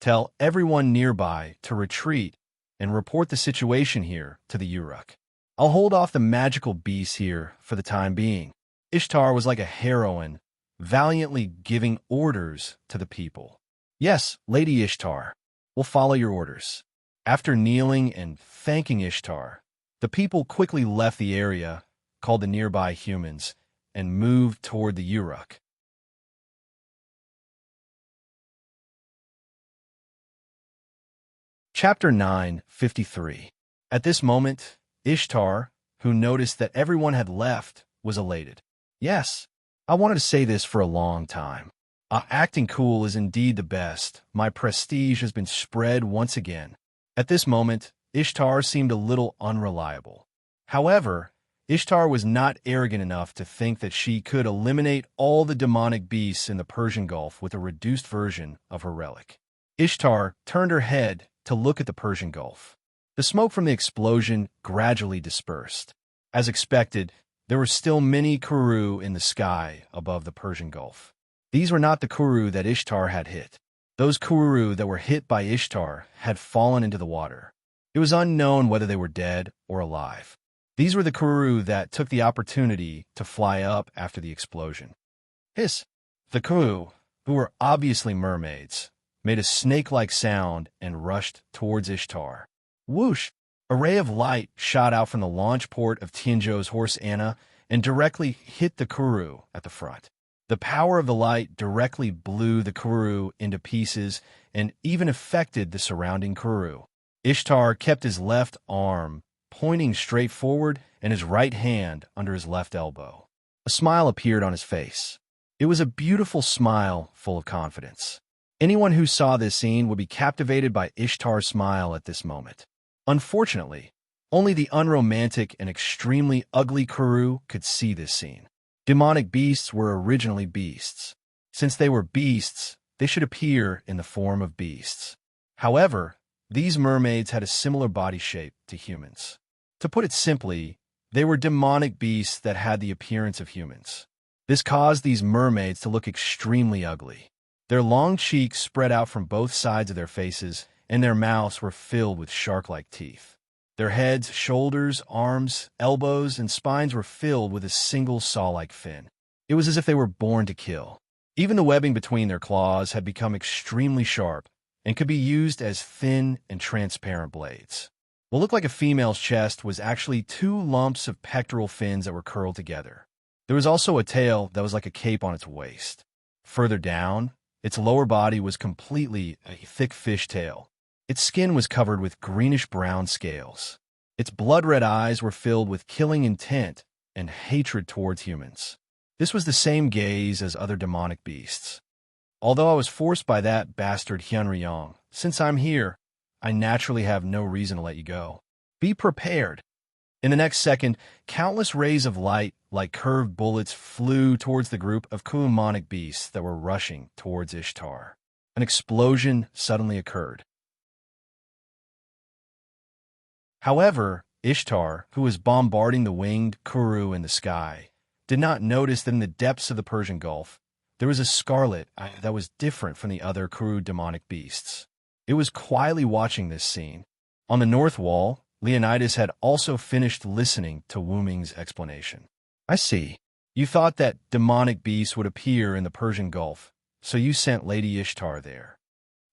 Tell everyone nearby to retreat and report the situation here to the Uruk. I'll hold off the magical beasts here for the time being. Ishtar was like a heroine, valiantly giving orders to the people. Yes, Lady Ishtar, we'll follow your orders. After kneeling and thanking Ishtar, the people quickly left the area, called the nearby humans, and moved toward the Uruk. Chapter 9:53. At this moment, Ishtar, who noticed that everyone had left, was elated. Yes, I wanted to say this for a long time. Acting cool is indeed the best. My prestige has been spread once again. At this moment, Ishtar seemed a little unreliable. However, Ishtar was not arrogant enough to think that she could eliminate all the demonic beasts in the Persian Gulf with a reduced version of her relic. Ishtar turned her head to look at the Persian Gulf. The smoke from the explosion gradually dispersed. As expected, there were still many Kuru in the sky above the Persian Gulf. These were not the Kuru that Ishtar had hit. Those Kuru that were hit by Ishtar had fallen into the water. It was unknown whether they were dead or alive. These were the Kuru that took the opportunity to fly up after the explosion. Hiss! The Kuru, who were obviously mermaids, made a snake-like sound and rushed towards Ishtar. Whoosh! A ray of light shot out from the launch port of Tianzhou's horse Anna and directly hit the Kuru at the front. The power of the light directly blew the Kuru into pieces and even affected the surrounding Kuru. Ishtar kept his left arm pointing straight forward and his right hand under his left elbow. A smile appeared on his face. It was a beautiful smile full of confidence. Anyone who saw this scene would be captivated by Ishtar's smile at this moment. Unfortunately, only the unromantic and extremely ugly Kuru could see this scene. Demonic beasts were originally beasts. Since they were beasts, they should appear in the form of beasts. However, these mermaids had a similar body shape to humans. To put it simply, they were demonic beasts that had the appearance of humans. This caused these mermaids to look extremely ugly. Their long cheeks spread out from both sides of their faces, and their mouths were filled with shark-like teeth. Their heads, shoulders, arms, elbows, and spines were filled with a single saw-like fin. It was as if they were born to kill. Even the webbing between their claws had become extremely sharp and could be used as thin and transparent blades. What looked like a female's chest was actually two lumps of pectoral fins that were curled together. There was also a tail that was like a cape on its waist. Further down, its lower body was completely a thick fish tail. Its skin was covered with greenish-brown scales. Its blood-red eyes were filled with killing intent and hatred towards humans. This was the same gaze as other demonic beasts. Although I was forced by that bastard Hyunryong, since I'm here, I naturally have no reason to let you go. Be prepared. In the next second, countless rays of light, like curved bullets, flew towards the group of demonic beasts that were rushing towards Ishtar. An explosion suddenly occurred. However, Ishtar, who was bombarding the winged Kuru in the sky, did not notice that in the depths of the Persian Gulf, there was a scarlet eye that was different from the other Kuru demonic beasts. It was quietly watching this scene. On the north wall, Leonidas had also finished listening to Wu Ming's explanation. I see. You thought that demonic beasts would appear in the Persian Gulf, so you sent Lady Ishtar there.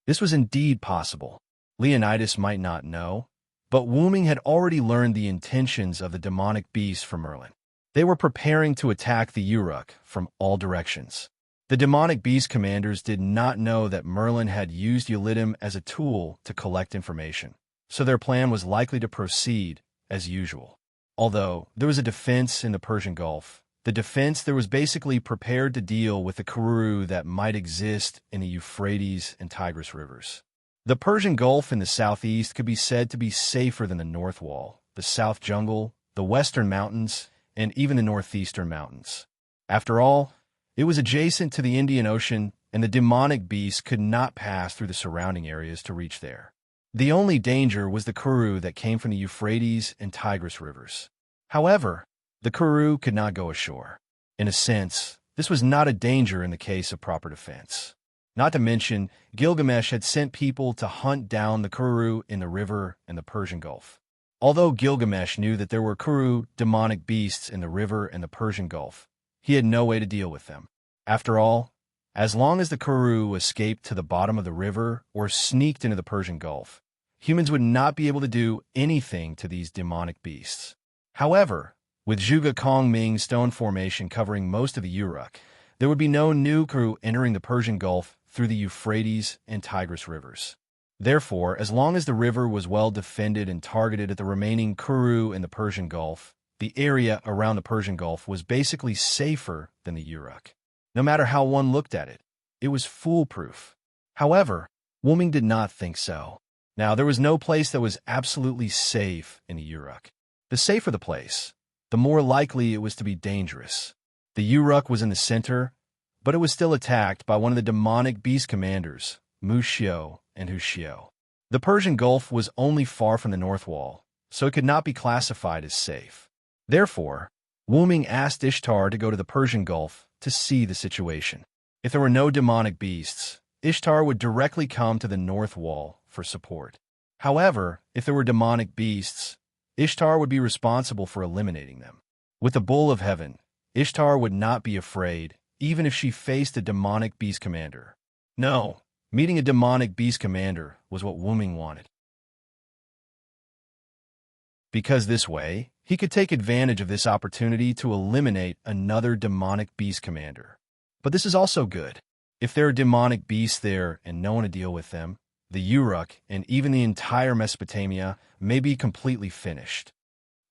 This was indeed possible. Leonidas might not know, but Wu Ming had already learned the intentions of the demonic beasts from Merlin. They were preparing to attack the Uruk from all directions. The demonic beast commanders did not know that Merlin had used Ulidim as a tool to collect information, so their plan was likely to proceed as usual. Although there was a defense in the Persian Gulf, the defense there was basically prepared to deal with the Kuru that might exist in the Euphrates and Tigris rivers. The Persian Gulf in the southeast could be said to be safer than the North Wall, the South Jungle, the Western Mountains, and even the Northeastern Mountains. After all, it was adjacent to the Indian Ocean, and the demonic beasts could not pass through the surrounding areas to reach there. The only danger was the Kuru that came from the Euphrates and Tigris rivers. However, the Kuru could not go ashore. In a sense, this was not a danger in the case of proper defense. Not to mention, Gilgamesh had sent people to hunt down the Kuru in the river and the Persian Gulf. Although Gilgamesh knew that there were Kuru demonic beasts in the river and the Persian Gulf, he had no way to deal with them. After all, as long as the Kuru escaped to the bottom of the river or sneaked into the Persian Gulf, humans would not be able to do anything to these demonic beasts. However, with Zhuge Kongming's stone formation covering most of the Uruk, there would be no new Kuru entering the Persian Gulf through the Euphrates and Tigris rivers. Therefore, as long as the river was well defended and targeted at the remaining Kuru in the Persian Gulf, the area around the Persian Gulf was basically safer than the Uruk. No matter how one looked at it, it was foolproof. However, Wu Ming did not think so. Now, there was no place that was absolutely safe in the Uruk. The safer the place, the more likely it was to be dangerous. The Uruk was in the center, but it was still attacked by one of the demonic beast commanders, Mu Xiu and Hu Xiu. The Persian Gulf was only far from the North Wall, so it could not be classified as safe. Therefore, Wu Ming asked Ishtar to go to the Persian Gulf to see the situation. If there were no demonic beasts, Ishtar would directly come to the North Wall for support. However, if there were demonic beasts, Ishtar would be responsible for eliminating them. With the Bull of Heaven, Ishtar would not be afraid, even if she faced a demonic beast commander. No, meeting a demonic beast commander was what Wu Ming wanted. Because this way, he could take advantage of this opportunity to eliminate another demonic beast commander. But this is also good. If there are demonic beasts there and no one to deal with them, the Uruk and even the entire Mesopotamia may be completely finished.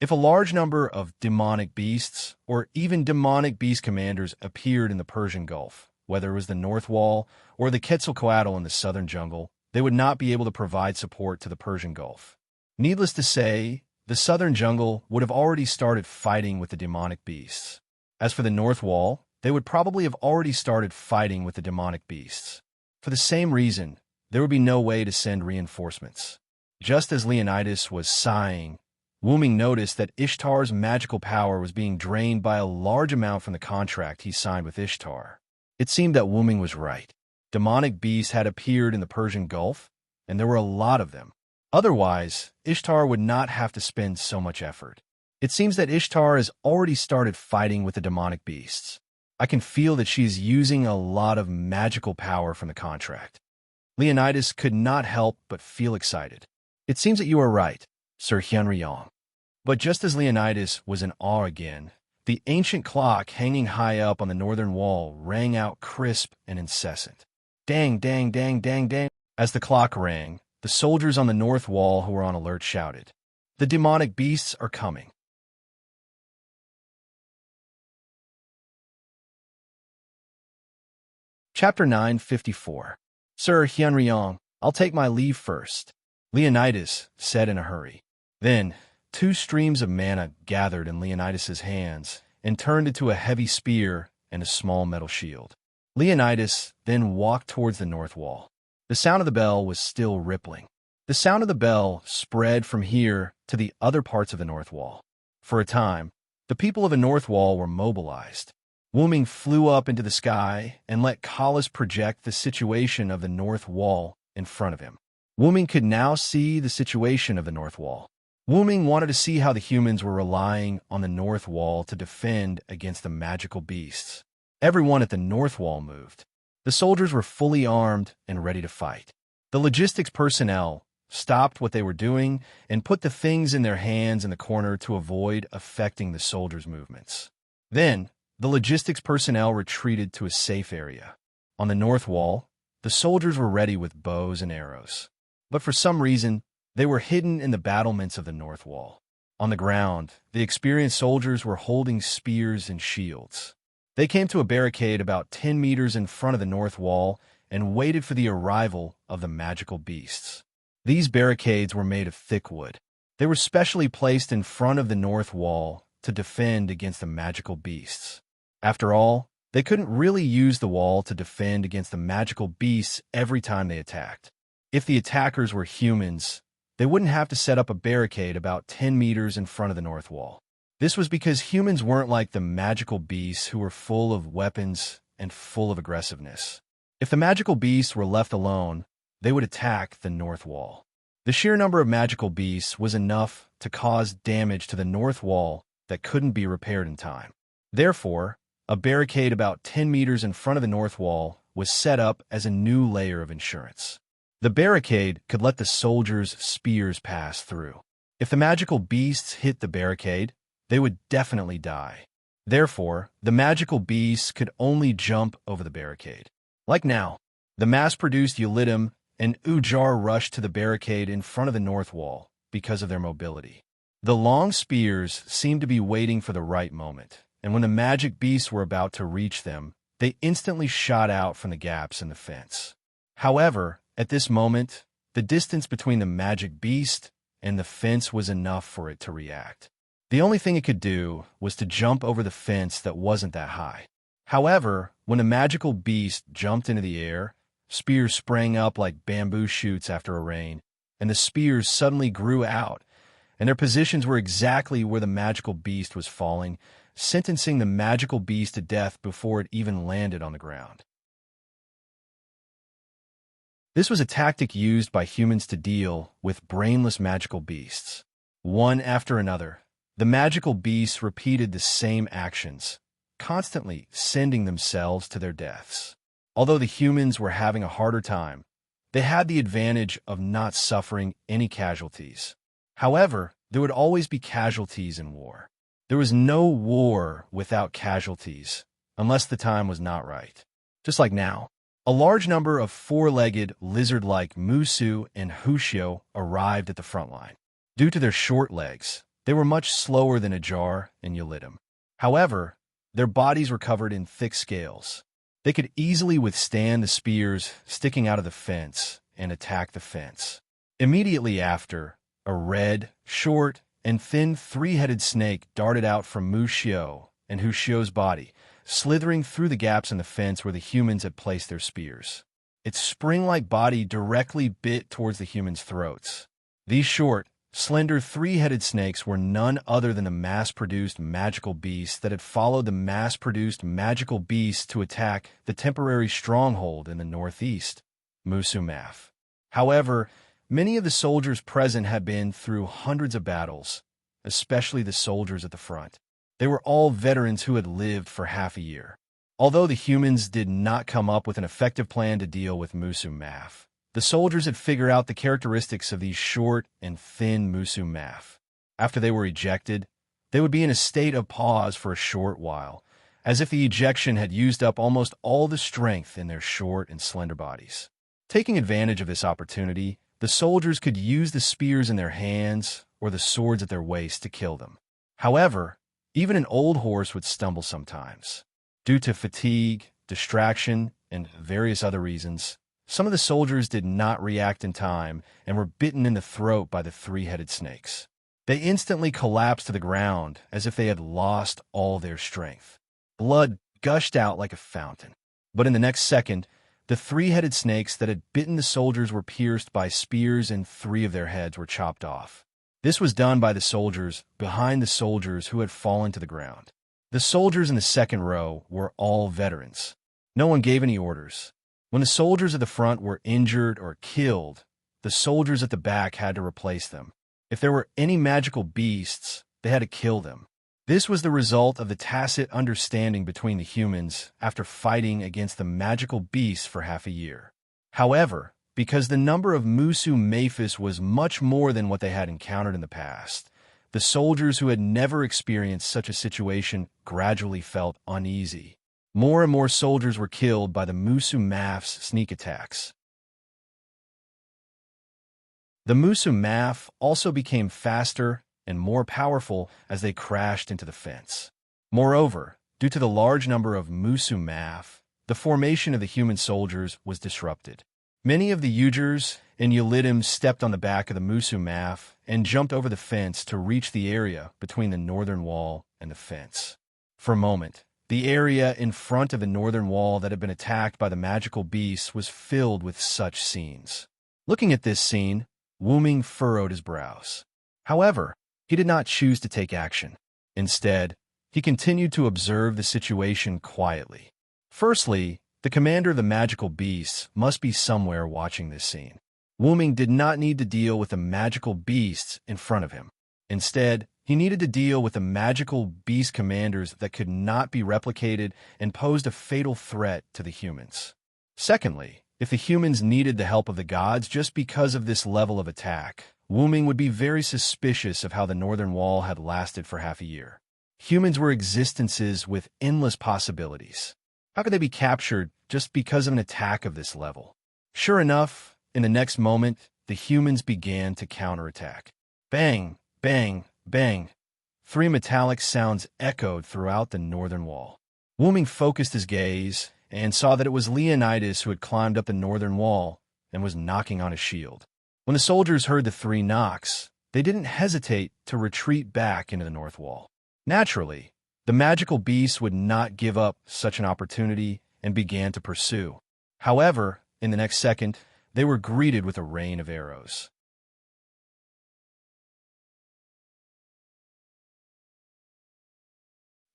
If a large number of demonic beasts or even demonic beast commanders appeared in the Persian Gulf, whether it was the North Wall or the Quetzalcoatl in the southern jungle, they would not be able to provide support to the Persian Gulf. Needless to say, the southern jungle would have already started fighting with the demonic beasts. As for the North Wall, they would probably have already started fighting with the demonic beasts. For the same reason, there would be no way to send reinforcements. Just as Leonidas was sighing, Wu Ming noticed that Ishtar's magical power was being drained by a large amount from the contract he signed with Ishtar. It seemed that Wu Ming was right. Demonic beasts had appeared in the Persian Gulf, and there were a lot of them. Otherwise, Ishtar would not have to spend so much effort. It seems that Ishtar has already started fighting with the demonic beasts. I can feel that she is using a lot of magical power from the contract. Leonidas could not help but feel excited. It seems that you are right, Sir Hyunryong. But just as Leonidas was in awe again, the ancient clock hanging high up on the northern wall rang out crisp and incessant. Dang, dang, dang, dang, dang. As the clock rang, the soldiers on the north wall who were on alert shouted, "The demonic beasts are coming." Chapter 954. Sir Hyunryong, I'll take my leave first, Leonidas said in a hurry. Then, two streams of mana gathered in Leonidas's hands and turned into a heavy spear and a small metal shield. Leonidas then walked towards the north wall. The sound of the bell was still rippling. The sound of the bell spread from here to the other parts of the north wall. For a time, the people of the north wall were mobilized. Wooming flew up into the sky and let Collis project the situation of the north wall in front of him. Wooming could now see the situation of the north wall. Wooming wanted to see how the humans were relying on the north wall to defend against the magical beasts. Everyone at the north wall moved. The soldiers were fully armed and ready to fight. The logistics personnel stopped what they were doing and put the things in their hands in the corner to avoid affecting the soldiers' movements. Then, the logistics personnel retreated to a safe area. On the north wall, the soldiers were ready with bows and arrows. But for some reason, they were hidden in the battlements of the north wall. On the ground, the experienced soldiers were holding spears and shields. They came to a barricade about 10 meters in front of the north wall and waited for the arrival of the magical beasts. These barricades were made of thick wood. They were specially placed in front of the north wall to defend against the magical beasts. After all, they couldn't really use the wall to defend against the magical beasts every time they attacked. If the attackers were humans, they wouldn't have to set up a barricade about 10 meters in front of the north wall. This was because humans weren't like the magical beasts who were full of weapons and full of aggressiveness. If the magical beasts were left alone, they would attack the north wall. The sheer number of magical beasts was enough to cause damage to the north wall that couldn't be repaired in time. Therefore, a barricade about 10 meters in front of the north wall was set up as a new layer of insurance. The barricade could let the soldiers' spears pass through. If the magical beasts hit the barricade, they would definitely die. Therefore, the magical beasts could only jump over the barricade. Like now, the mass-produced Ulidim and Ujar rushed to the barricade in front of the north wall because of their mobility. The long spears seemed to be waiting for the right moment, and when the magic beasts were about to reach them, they instantly shot out from the gaps in the fence. However, at this moment, the distance between the magic beast and the fence was enough for it to react. The only thing it could do was to jump over the fence that wasn't that high. However, when the magical beast jumped into the air, spears sprang up like bamboo shoots after a rain, and the spears suddenly grew out, and their positions were exactly where the magical beast was falling, sentencing the magical beast to death before it even landed on the ground. This was a tactic used by humans to deal with brainless magical beasts. One after another, the magical beasts repeated the same actions, constantly sending themselves to their deaths. Although the humans were having a harder time, they had the advantage of not suffering any casualties. However, there would always be casualties in war. There was no war without casualties, unless the time was not right. Just like now, a large number of four-legged, lizard-like Musu and Hushio arrived at the front line. Due to their short legs, they were much slower than Ajar and Ulidim. However, their bodies were covered in thick scales. They could easily withstand the spears sticking out of the fence and attack the fence. Immediately after, a red, short, and thin three-headed snake darted out from Mushio and Hushio's body, slithering through the gaps in the fence where the humans had placed their spears. Its spring-like body directly bit towards the humans' throats. These short, slender three-headed snakes were none other than the mass-produced magical beasts that had followed the mass-produced magical beasts to attack the temporary stronghold in the northeast, Musumaf. However, many of the soldiers present had been through hundreds of battles, especially the soldiers at the front. They were all veterans who had lived for half a year. Although the humans did not come up with an effective plan to deal with Musumaf, the soldiers had figured out the characteristics of these short and thin Musumaf. After they were ejected, they would be in a state of pause for a short while, as if the ejection had used up almost all the strength in their short and slender bodies. Taking advantage of this opportunity, the soldiers could use the spears in their hands or the swords at their waist to kill them. However, even an old horse would stumble sometimes. Due to fatigue, distraction, and various other reasons, some of the soldiers did not react in time and were bitten in the throat by the three-headed snakes. They instantly collapsed to the ground as if they had lost all their strength. Blood gushed out like a fountain. But in the next second, the three-headed snakes that had bitten the soldiers were pierced by spears and 3 of their heads were chopped off. This was done by the soldiers behind the soldiers who had fallen to the ground. The soldiers in the second row were all veterans. No one gave any orders. When the soldiers at the front were injured or killed, the soldiers at the back had to replace them. If there were any magical beasts, they had to kill them. This was the result of the tacit understanding between the humans after fighting against the magical beasts for half a year. However, because the number of Musu Maphis was much more than what they had encountered in the past, the soldiers who had never experienced such a situation gradually felt uneasy. More and more soldiers were killed by the Musu Maph's sneak attacks. The Musu Maph also became faster and more powerful as they crashed into the fence. Moreover, due to the large number of Musu Maph, the formation of the human soldiers was disrupted. Many of the Ujers and Ulidim stepped on the back of the Musu Maph and jumped over the fence to reach the area between the northern wall and the fence. For a moment, the area in front of the northern wall that had been attacked by the magical beasts was filled with such scenes. Looking at this scene, Wu Ming furrowed his brows. However, he did not choose to take action. Instead, he continued to observe the situation quietly. Firstly, the commander of the magical beasts must be somewhere watching this scene. Wu Ming did not need to deal with the magical beasts in front of him. Instead, he needed to deal with the magical beast commanders that could not be replicated and posed a fatal threat to the humans. Secondly, if the humans needed the help of the gods just because of this level of attack, Wu Ming would be very suspicious of how the northern wall had lasted for half a year. Humans were existences with endless possibilities. How could they be captured just because of an attack of this level? Sure enough, in the next moment, the humans began to counterattack. Bang, bang, bang. 3 metallic sounds echoed throughout the northern wall. Wu Ming focused his gaze and saw that it was Leonidas who had climbed up the northern wall and was knocking on his shield. When the soldiers heard the 3 knocks, they didn't hesitate to retreat back into the north wall. Naturally, the magical beasts would not give up such an opportunity and began to pursue. However, in the next second, they were greeted with a rain of arrows.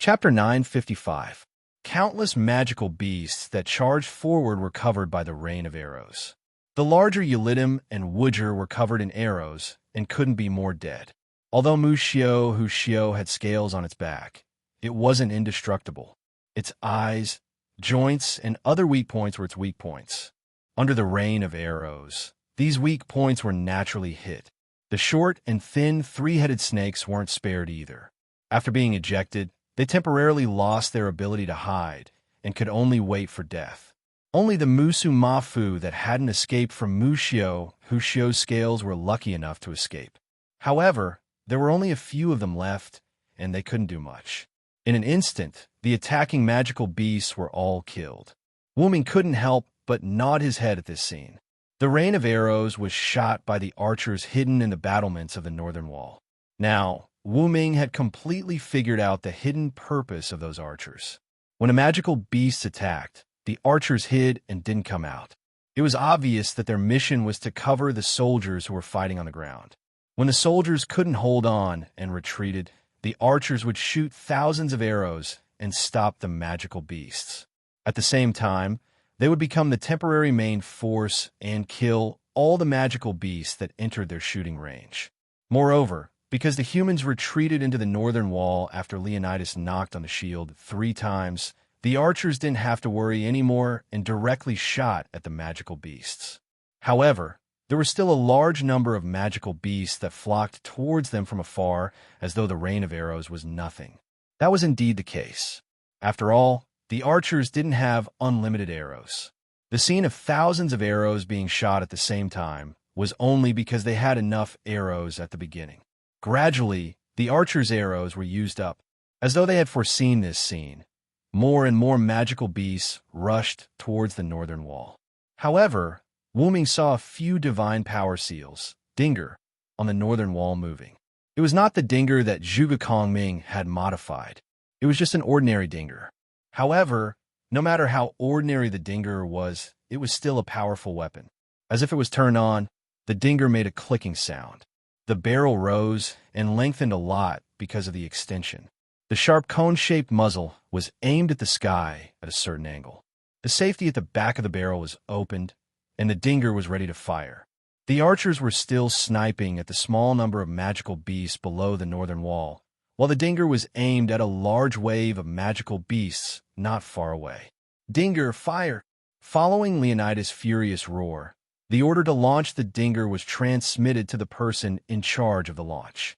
Chapter 955. Countless magical beasts that charged forward were covered by the rain of arrows. The larger Ulidim and Wujer were covered in arrows and couldn't be more dead. Although Hushio had scales on its back, it wasn't indestructible. Its eyes, joints, and other weak points were its weak points. Under the rain of arrows, these weak points were naturally hit. The short and thin 3-headed snakes weren't spared either. After being ejected, they temporarily lost their ability to hide and could only wait for death. Only the Musu Mafu that hadn't escaped from Hushio's scales were lucky enough to escape. However, there were only a few of them left, and they couldn't do much. In an instant, the attacking magical beasts were all killed. Wu Ming couldn't help but nod his head at this scene. The rain of arrows was shot by the archers hidden in the battlements of the northern wall. Now, Wu Ming had completely figured out the hidden purpose of those archers. When a magical beast attacked, the archers hid and didn't come out. It was obvious that their mission was to cover the soldiers who were fighting on the ground. When the soldiers couldn't hold on and retreated, the archers would shoot thousands of arrows and stop the magical beasts. At the same time, they would become the temporary main force and kill all the magical beasts that entered their shooting range. Moreover, because the humans retreated into the northern wall after Leonidas knocked on the shield 3 times, the archers didn't have to worry anymore and directly shot at the magical beasts. However, there were still a large number of magical beasts that flocked towards them from afar as though the rain of arrows was nothing. That was indeed the case. After all, the archers didn't have unlimited arrows. The scene of thousands of arrows being shot at the same time was only because they had enough arrows at the beginning. Gradually, the archers' arrows were used up. As though they had foreseen this scene, more and more magical beasts rushed towards the northern wall. However, Wu Ming saw a few divine power seals, Dinger, on the northern wall moving. It was not the dinger that Zhuge Kongming had modified. It was just an ordinary dinger. However, no matter how ordinary the dinger was, it was still a powerful weapon. As if it was turned on, the dinger made a clicking sound. The barrel rose and lengthened a lot because of the extension. The sharp cone-shaped muzzle was aimed at the sky at a certain angle. The safety at the back of the barrel was opened, and the dinger was ready to fire. The archers were still sniping at the small number of magical beasts below the northern wall, while the dinger was aimed at a large wave of magical beasts not far away. Dinger, fire! Following Leonidas' furious roar, the order to launch the dinger was transmitted to the person in charge of the launch.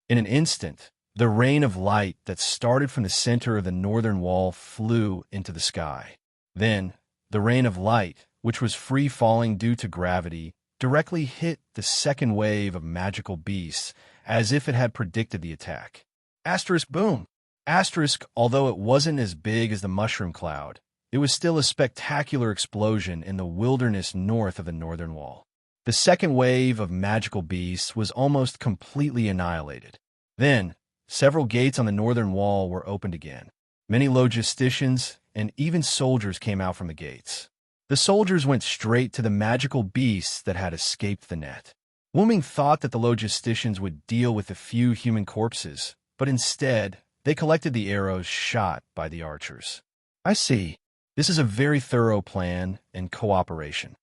In an instant, the rain of light that started from the center of the northern wall flew into the sky. Then, the rain of light, which was free-falling due to gravity, directly hit the second wave of magical beasts, as if it had predicted the attack. Asterisk boom! Asterisk, although it wasn't as big as the mushroom cloud, it was still a spectacular explosion in the wilderness north of the northern wall. The second wave of magical beasts was almost completely annihilated. Then, several gates on the northern wall were opened again. Many logisticians and even soldiers came out from the gates. The soldiers went straight to the magical beasts that had escaped the net. Wu Ming thought that the logisticians would deal with a few human corpses, but instead, they collected the arrows shot by the archers. I see. This is a very thorough plan and cooperation.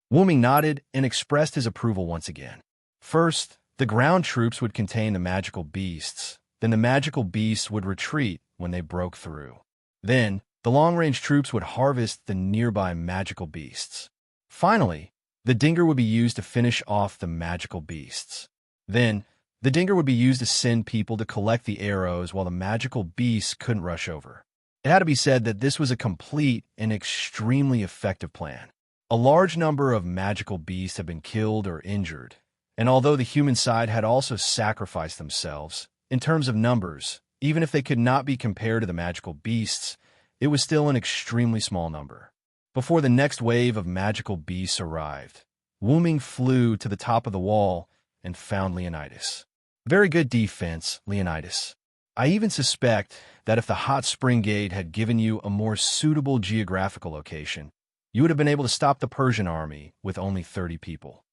Wu Ming nodded and expressed his approval once again. First, the ground troops would contain the magical beasts. Then the magical beasts would retreat when they broke through. Then, the long-range troops would harvest the nearby magical beasts. Finally, the dinger would be used to finish off the magical beasts. Then, the dinger would be used to send people to collect the arrows while the magical beasts couldn't rush over. It had to be said that this was a complete and extremely effective plan. A large number of magical beasts had been killed or injured, and although the human side had also sacrificed themselves, in terms of numbers, even if they could not be compared to the magical beasts, it was still an extremely small number. Before the next wave of magical beasts arrived, Wu Ming flew to the top of the wall and found Leonidas. Very good defense, Leonidas. I even suspect that if the hot spring gate had given you a more suitable geographical location, you would have been able to stop the Persian army with only 30 people.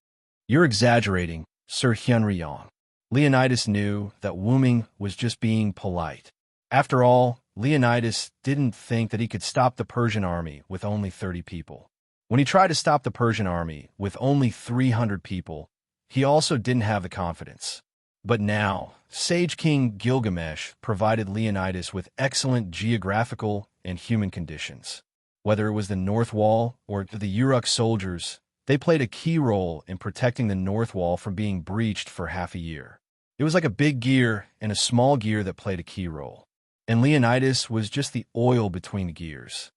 You're exaggerating, Sir Hyunryong. Leonidas knew that Wu Ming was just being polite. After all, Leonidas didn't think that he could stop the Persian army with only 30 people. When he tried to stop the Persian army with only 300 people, he also didn't have the confidence. But now, Sage King Gilgamesh provided Leonidas with excellent geographical and human conditions. Whether it was the North Wall or the Uruk soldiers, they played a key role in protecting the North Wall from being breached for half a year. It was like a big gear and a small gear that played a key role. And Leonidas was just the oil between the gears.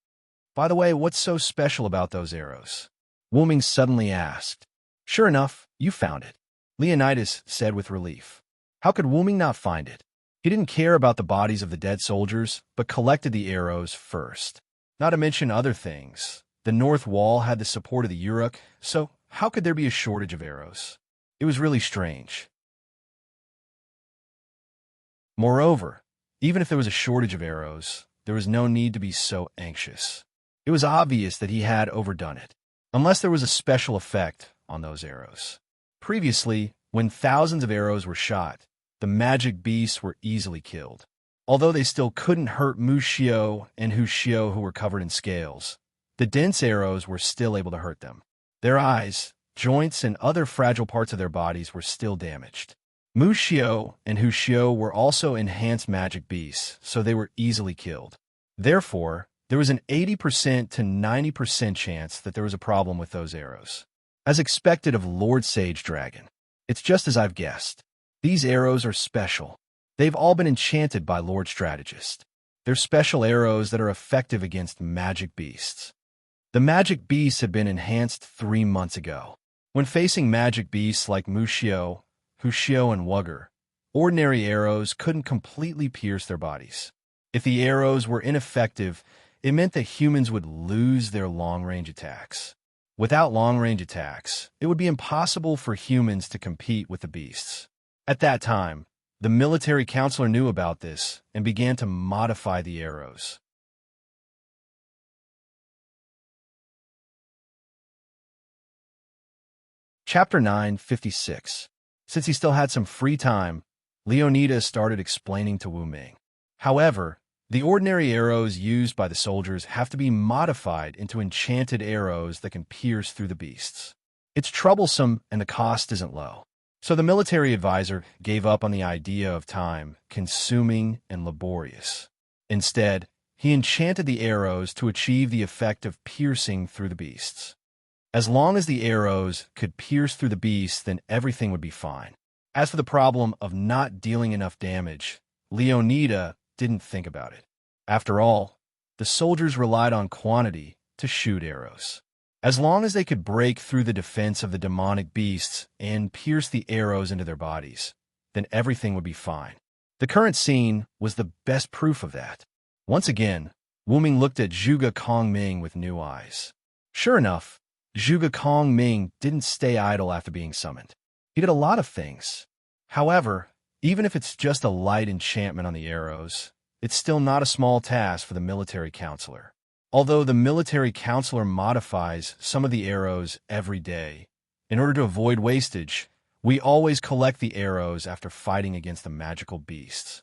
By the way, what's so special about those arrows? Wu Ming suddenly asked. Sure enough, you found it, Leonidas said with relief. How could Wu Ming not find it? He didn't care about the bodies of the dead soldiers, but collected the arrows first. Not to mention other things. The North Wall had the support of the Uruk, so how could there be a shortage of arrows? It was really strange. Moreover, even if there was a shortage of arrows, there was no need to be so anxious. It was obvious that he had overdone it, unless there was a special effect on those arrows. Previously, when thousands of arrows were shot, the magic beasts were easily killed. Although they still couldn't hurt Mu Xiao and Hu Xiao, who were covered in scales, the dense arrows were still able to hurt them. Their eyes, joints, and other fragile parts of their bodies were still damaged. Mu Xiao and Hu Xiao were also enhanced magic beasts, so they were easily killed. Therefore, there was an 80% to 90% chance that there was a problem with those arrows. As expected of Lord Sage Dragon, it's just as I've guessed. These arrows are special. They've all been enchanted by Lord Strategist. They're special arrows that are effective against magic beasts. The magic beasts had been enhanced 3 months ago. When facing magic beasts like Mu Xiao, Hu Xiao, and Wugger, ordinary arrows couldn't completely pierce their bodies. If the arrows were ineffective, it meant that humans would lose their long-range attacks. Without long-range attacks, it would be impossible for humans to compete with the beasts. At that time, the military counselor knew about this and began to modify the arrows. Chapter 9:56. Since he still had some free time, Leonidas started explaining to Wu Ming. However, the ordinary arrows used by the soldiers have to be modified into enchanted arrows that can pierce through the beasts. It's troublesome and the cost isn't low. So the military advisor gave up on the idea of time, consuming and laborious. Instead, he enchanted the arrows to achieve the effect of piercing through the beasts. As long as the arrows could pierce through the beasts, then everything would be fine. As for the problem of not dealing enough damage, Leonidas didn't think about it. After all, the soldiers relied on quantity to shoot arrows. As long as they could break through the defense of the demonic beasts and pierce the arrows into their bodies, then everything would be fine. The current scene was the best proof of that. Once again, Wu Ming looked at Zhuge Kongming with new eyes. Sure enough, Zhuge Kongming didn't stay idle after being summoned. He did a lot of things. However, even if it's just a light enchantment on the arrows, it's still not a small task for the military counselor. Although the military counselor modifies some of the arrows every day, in order to avoid wastage, we always collect the arrows after fighting against the magical beasts.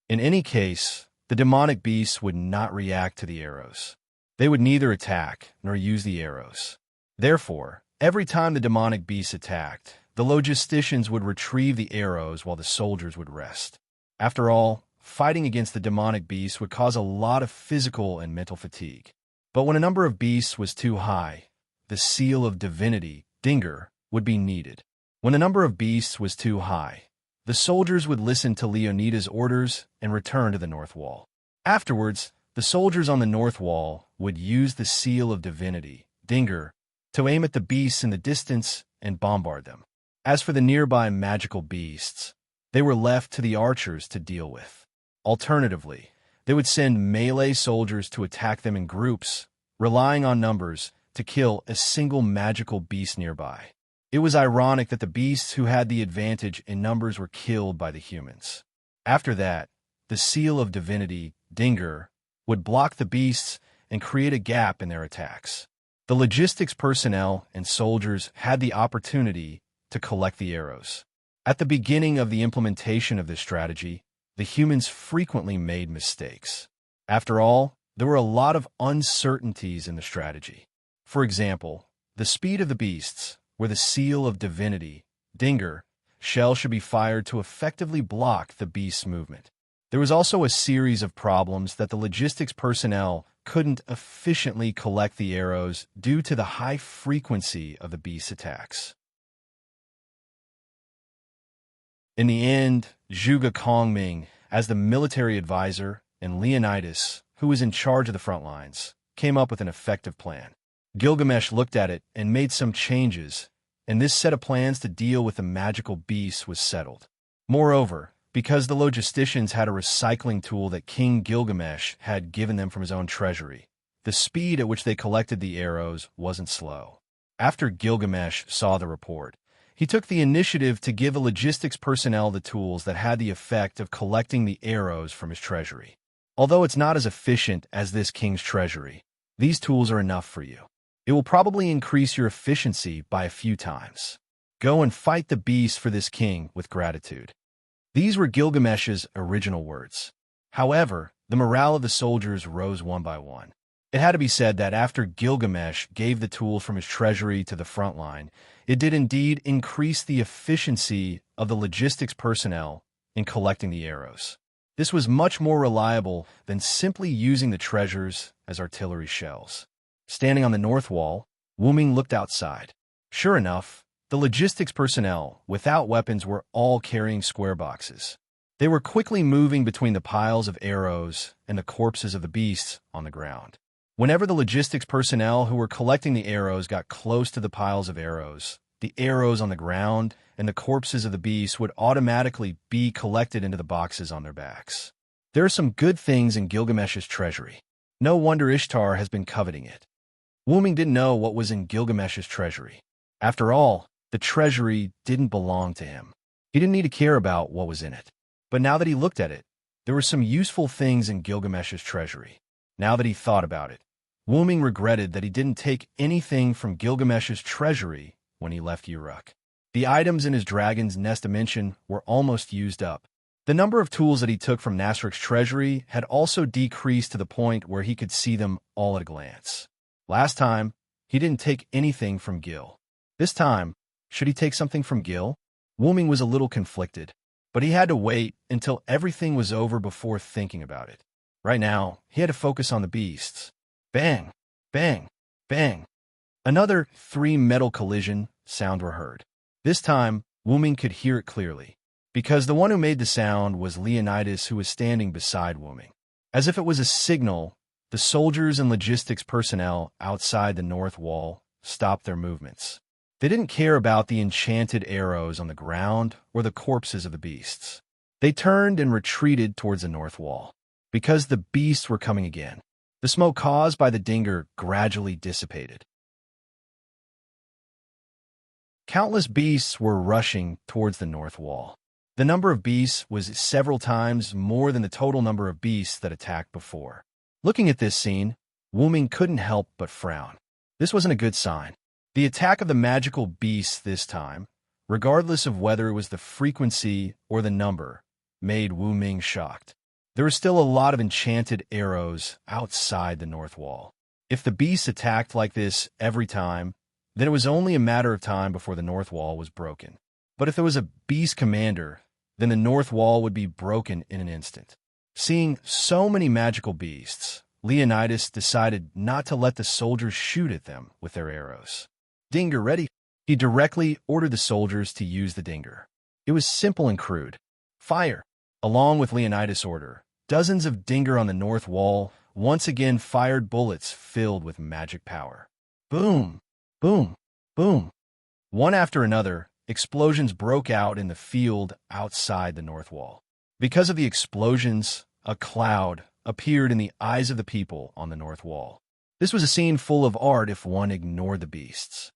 In any case, the demonic beasts would not react to the arrows. They would neither attack nor use the arrows. Therefore, every time the demonic beasts attacked, the logisticians would retrieve the arrows while the soldiers would rest. After all, fighting against the demonic beasts would cause a lot of physical and mental fatigue. But when a number of beasts was too high, the seal of divinity, Dinger, would be needed. When the number of beasts was too high, the soldiers would listen to Leonidas' orders and return to the north wall. Afterwards, the soldiers on the north wall would use the seal of divinity, Dinger, to aim at the beasts in the distance and bombard them. As for the nearby magical beasts, they were left to the archers to deal with. Alternatively, they would send melee soldiers to attack them in groups, relying on numbers to kill a single magical beast nearby. It was ironic that the beasts who had the advantage in numbers were killed by the humans. After that, the seal of divinity, Dinger, would block the beasts and create a gap in their attacks. The logistics personnel and soldiers had the opportunity to collect the arrows. At the beginning of the implementation of this strategy, the humans frequently made mistakes. After all, there were a lot of uncertainties in the strategy. For example, the speed of the beasts, where the seal of divinity, Dinger, shell should be fired to effectively block the beast's movement. There was also a series of problems that the logistics personnel couldn't efficiently collect the arrows due to the high frequency of the beast's attacks. In the end, Zhuge Kongming, as the military advisor, and Leonidas, who was in charge of the front lines, came up with an effective plan. Gilgamesh looked at it and made some changes, and this set of plans to deal with the magical beasts was settled. Moreover, because the logisticians had a recycling tool that King Gilgamesh had given them from his own treasury, the speed at which they collected the arrows wasn't slow. After Gilgamesh saw the report, he took the initiative to give the logistics personnel the tools that had the effect of collecting the arrows from his treasury. Although it's not as efficient as this king's treasury, these tools are enough for you. It will probably increase your efficiency by a few times. Go and fight the beasts for this king with gratitude. These were Gilgamesh's original words. However, the morale of the soldiers rose one by one. It had to be said that after Gilgamesh gave the tools from his treasury to the front line, it did indeed increase the efficiency of the logistics personnel in collecting the arrows. This was much more reliable than simply using the treasures as artillery shells. Standing on the north wall, Wu Ming looked outside. Sure enough, the logistics personnel, without weapons, were all carrying square boxes. They were quickly moving between the piles of arrows and the corpses of the beasts on the ground. Whenever the logistics personnel who were collecting the arrows got close to the piles of arrows, the arrows on the ground and the corpses of the beasts would automatically be collected into the boxes on their backs. There are some good things in Gilgamesh's treasury. No wonder Ishtar has been coveting it. Wu Ming didn't know what was in Gilgamesh's treasury. After all, the treasury didn't belong to him. He didn't need to care about what was in it. But now that he looked at it, there were some useful things in Gilgamesh's treasury. Now that he thought about it, Wu Ming regretted that he didn't take anything from Gilgamesh's treasury when he left Uruk. The items in his dragon's nest dimension were almost used up. The number of tools that he took from Nasrik's treasury had also decreased to the point where he could see them all at a glance. Last time, he didn't take anything from Gil. This time, should he take something from Gil? Wu Ming was a little conflicted, but he had to wait until everything was over before thinking about it. Right now, he had to focus on the beasts. Bang! Bang! Bang! Another 3-metal collision sound were heard. This time, Wu Ming could hear it clearly, because the one who made the sound was Leonidas, who was standing beside Wu Ming. As if it was a signal, the soldiers and logistics personnel outside the north wall stopped their movements. They didn't care about the enchanted arrows on the ground or the corpses of the beasts. They turned and retreated towards the north wall, because the beasts were coming again. The smoke caused by the dinger gradually dissipated. Countless beasts were rushing towards the north wall. The number of beasts was several times more than the total number of beasts that attacked before. Looking at this scene, Wu Ming couldn't help but frown. This wasn't a good sign. The attack of the magical beasts this time, regardless of whether it was the frequency or the number, made Wu Ming shocked. There were still a lot of enchanted arrows outside the north wall. If the beasts attacked like this every time, then it was only a matter of time before the north wall was broken. But if there was a beast commander, then the north wall would be broken in an instant. Seeing so many magical beasts, Leonidas decided not to let the soldiers shoot at them with their arrows. Dinger ready. He directly ordered the soldiers to use the dinger. It was simple and crude. Fire. Along with Leonidas' order, dozens of dinger on the north wall once again fired bullets filled with magic power. Boom, boom, boom. One after another, explosions broke out in the field outside the north wall. Because of the explosions, a cloud appeared in the eyes of the people on the north wall. This was a scene full of art if one ignored the beasts.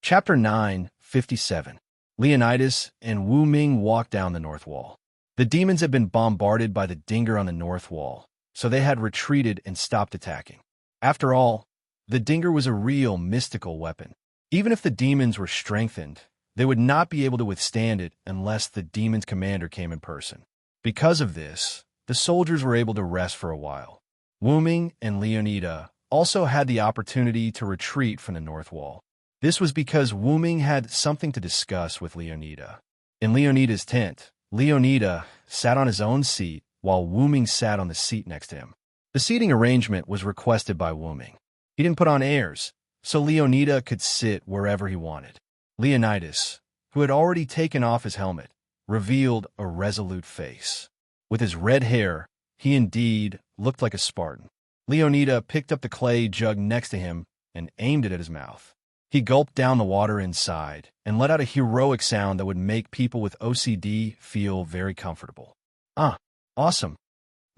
Chapter 9:57. Leonidas and Wu Ming walked down the north wall. The demons had been bombarded by the dinger on the north wall, so they had retreated and stopped attacking. After all, the dinger was a real mystical weapon. Even if the demons were strengthened, they would not be able to withstand it unless the demon's commander came in person. Because of this, the soldiers were able to rest for a while. Wu Ming and Leonida also had the opportunity to retreat from the north wall. This was because Wu Ming had something to discuss with Leonida. In Leonida's tent, Leonida sat on his own seat while Wu Ming sat on the seat next to him. The seating arrangement was requested by Wu Ming. He didn't put on airs, so Leonida could sit wherever he wanted. Leonidas, who had already taken off his helmet, revealed a resolute face. With his red hair, he indeed looked like a Spartan. Leonida picked up the clay jug next to him and aimed it at his mouth. He gulped down the water inside and let out a heroic sound that would make people with OCD feel very comfortable. Ah, awesome.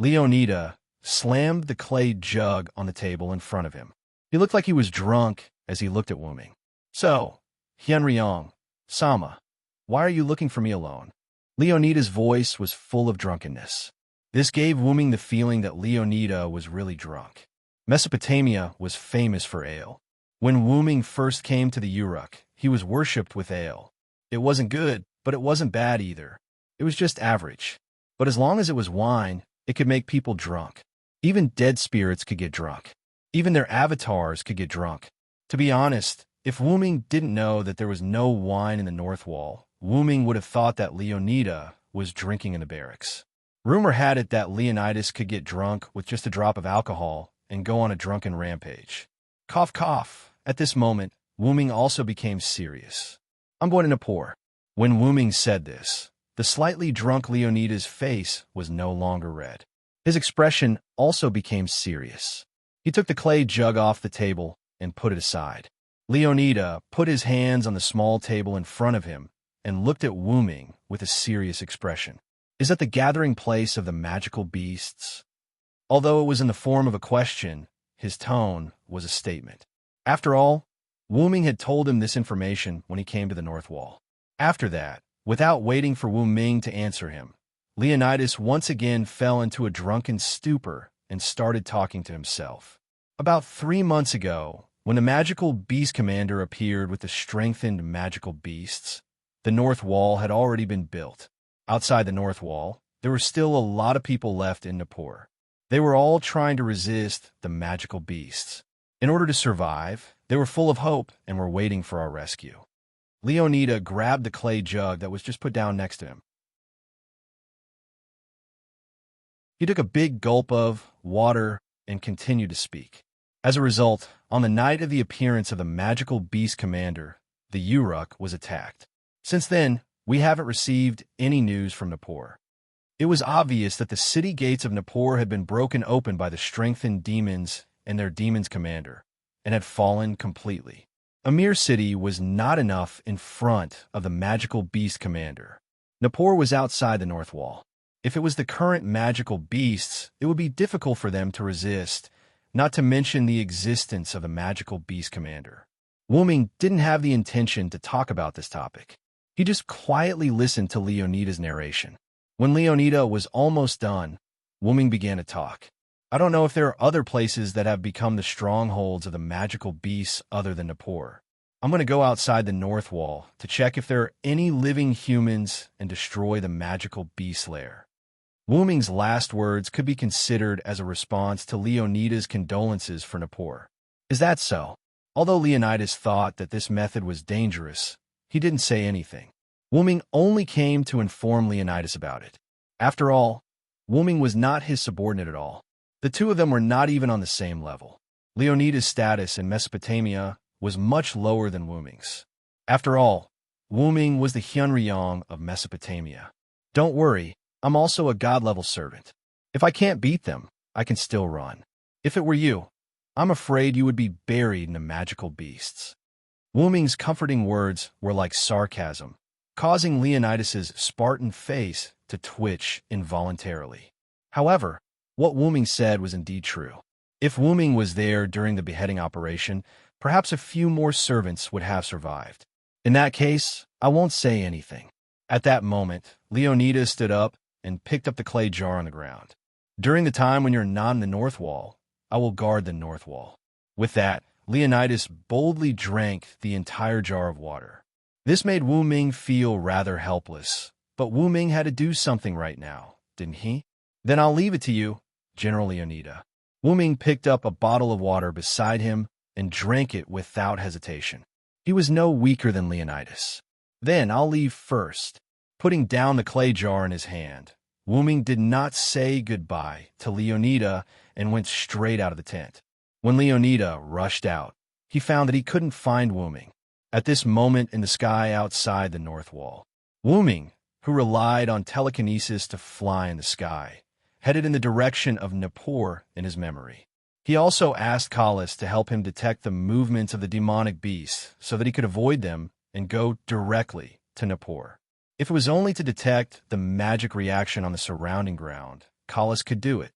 Leonida slammed the clay jug on the table in front of him. He looked like he was drunk as he looked at Wu Ming. So, Hyunryong, Sama, why are you looking for me alone? Leonida's voice was full of drunkenness. This gave Wu Ming the feeling that Leonida was really drunk. Mesopotamia was famous for ale. When Wu Ming first came to the Uruk, he was worshipped with ale. It wasn't good, but it wasn't bad either. It was just average. But as long as it was wine, it could make people drunk. Even dead spirits could get drunk. Even their avatars could get drunk. To be honest, if Wu Ming didn't know that there was no wine in the North Wall, Wu Ming would have thought that Leonida was drinking in the barracks. Rumor had it that Leonidas could get drunk with just a drop of alcohol and go on a drunken rampage. Cough, cough. At this moment, Wu Ming also became serious. I'm going to pour. When Wu Ming said this, the slightly drunk Leonida's face was no longer red. His expression also became serious. He took the clay jug off the table and put it aside. Leonida put his hands on the small table in front of him and looked at Wu Ming with a serious expression. Is that the gathering place of the magical beasts? Although it was in the form of a question, his tone was a statement. After all, Wu Ming had told him this information when he came to the North Wall. After that, without waiting for Wu Ming to answer him, Leonidas once again fell into a drunken stupor and started talking to himself. About 3 months ago, when the magical beast commander appeared with the strengthened magical beasts, the North Wall had already been built. Outside the North Wall, there were still a lot of people left in Nippur. They were all trying to resist the magical beasts. In order to survive, they were full of hope and were waiting for our rescue. Leonida grabbed the clay jug that was just put down next to him. He took a big gulp of water and continued to speak. As a result, on the night of the appearance of the magical beast commander, the Uruk was attacked. Since then, we haven't received any news from Nippur. It was obvious that the city gates of Nippur had been broken open by the strengthened demons and their demon's commander, and had fallen completely. A mere city was not enough in front of the magical beast commander. Nippur was outside the North Wall. If it was the current magical beasts, it would be difficult for them to resist, not to mention the existence of the magical beast commander. Wu Ming didn't have the intention to talk about this topic. He just quietly listened to Leonida's narration. When Leonida was almost done, Wu Ming began to talk. I don't know if there are other places that have become the strongholds of the magical beasts other than Nippur. I'm going to go outside the North Wall to check if there are any living humans and destroy the magical beast lair. Wu Ming's last words could be considered as a response to Leonida's condolences for Nippur. Is that so? Although Leonidas thought that this method was dangerous, he didn't say anything. Wu Ming only came to inform Leonidas about it. After all, Wu Ming was not his subordinate at all. The two of them were not even on the same level. Leonidas' status in Mesopotamia was much lower than Wu Ming's. After all, Wu Ming was the Hyunryong of Mesopotamia. Don't worry, I'm also a god-level servant. If I can't beat them, I can still run. If it were you, I'm afraid you would be buried in the magical beasts. Wu Ming's comforting words were like sarcasm, causing Leonidas's Spartan face to twitch involuntarily. However, what Wu Ming said was indeed true. If Wu Ming was there during the beheading operation, perhaps a few more servants would have survived. In that case, I won't say anything. At that moment, Leonidas stood up and picked up the clay jar on the ground. During the time when you're not in the North Wall, I will guard the North Wall. With that, Leonidas boldly drank the entire jar of water. This made Wu Ming feel rather helpless, but Wu Ming had to do something right now, didn't he? Then I'll leave it to you, General Leonida. Wu Ming picked up a bottle of water beside him and drank it without hesitation. He was no weaker than Leonidas. Then I'll leave first. Putting down the clay jar in his hand, Wu Ming did not say goodbye to Leonida and went straight out of the tent. When Leonida rushed out, he found that he couldn't find Wu Ming. At this moment in the sky outside the North Wall, Wu Ming, who relied on telekinesis to fly in the sky, headed in the direction of Nippur in his memory. He also asked Kalas to help him detect the movements of the demonic beasts so that he could avoid them and go directly to Nippur. If it was only to detect the magic reaction on the surrounding ground, Kalas could do it.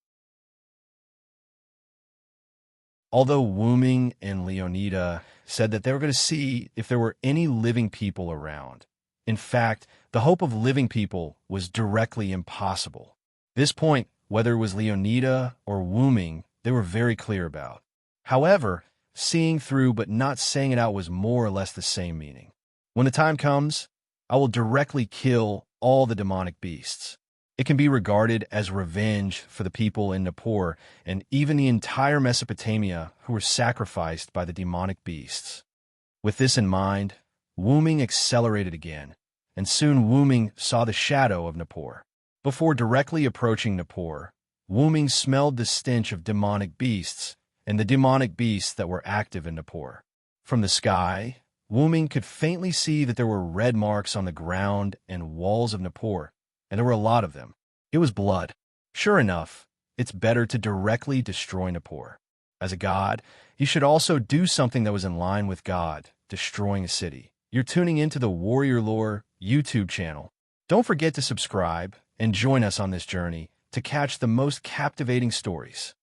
Although Wu Ming and Leonida said that they were going to see if there were any living people around. In fact, the hope of living people was directly impossible. This point, whether it was Leonida or Wu Ming, they were very clear about. However, seeing through but not saying it out was more or less the same meaning. When the time comes, I will directly kill all the demonic beasts. It can be regarded as revenge for the people in Nippur and even the entire Mesopotamia who were sacrificed by the demonic beasts. With this in mind, Wu Ming accelerated again, and soon Wu Ming saw the shadow of Nippur. Before directly approaching Nippur, Wu Ming smelled the stench of demonic beasts and the demonic beasts that were active in Nippur. From the sky, Wu Ming could faintly see that there were red marks on the ground and walls of Nippur, and there were a lot of them. It was blood. Sure enough, it's better to directly destroy Nippur. As a god, you should also do something that was in line with God, destroying a city. You're tuning into the Warrior Lore YouTube channel. Don't forget to subscribe and join us on this journey to catch the most captivating stories.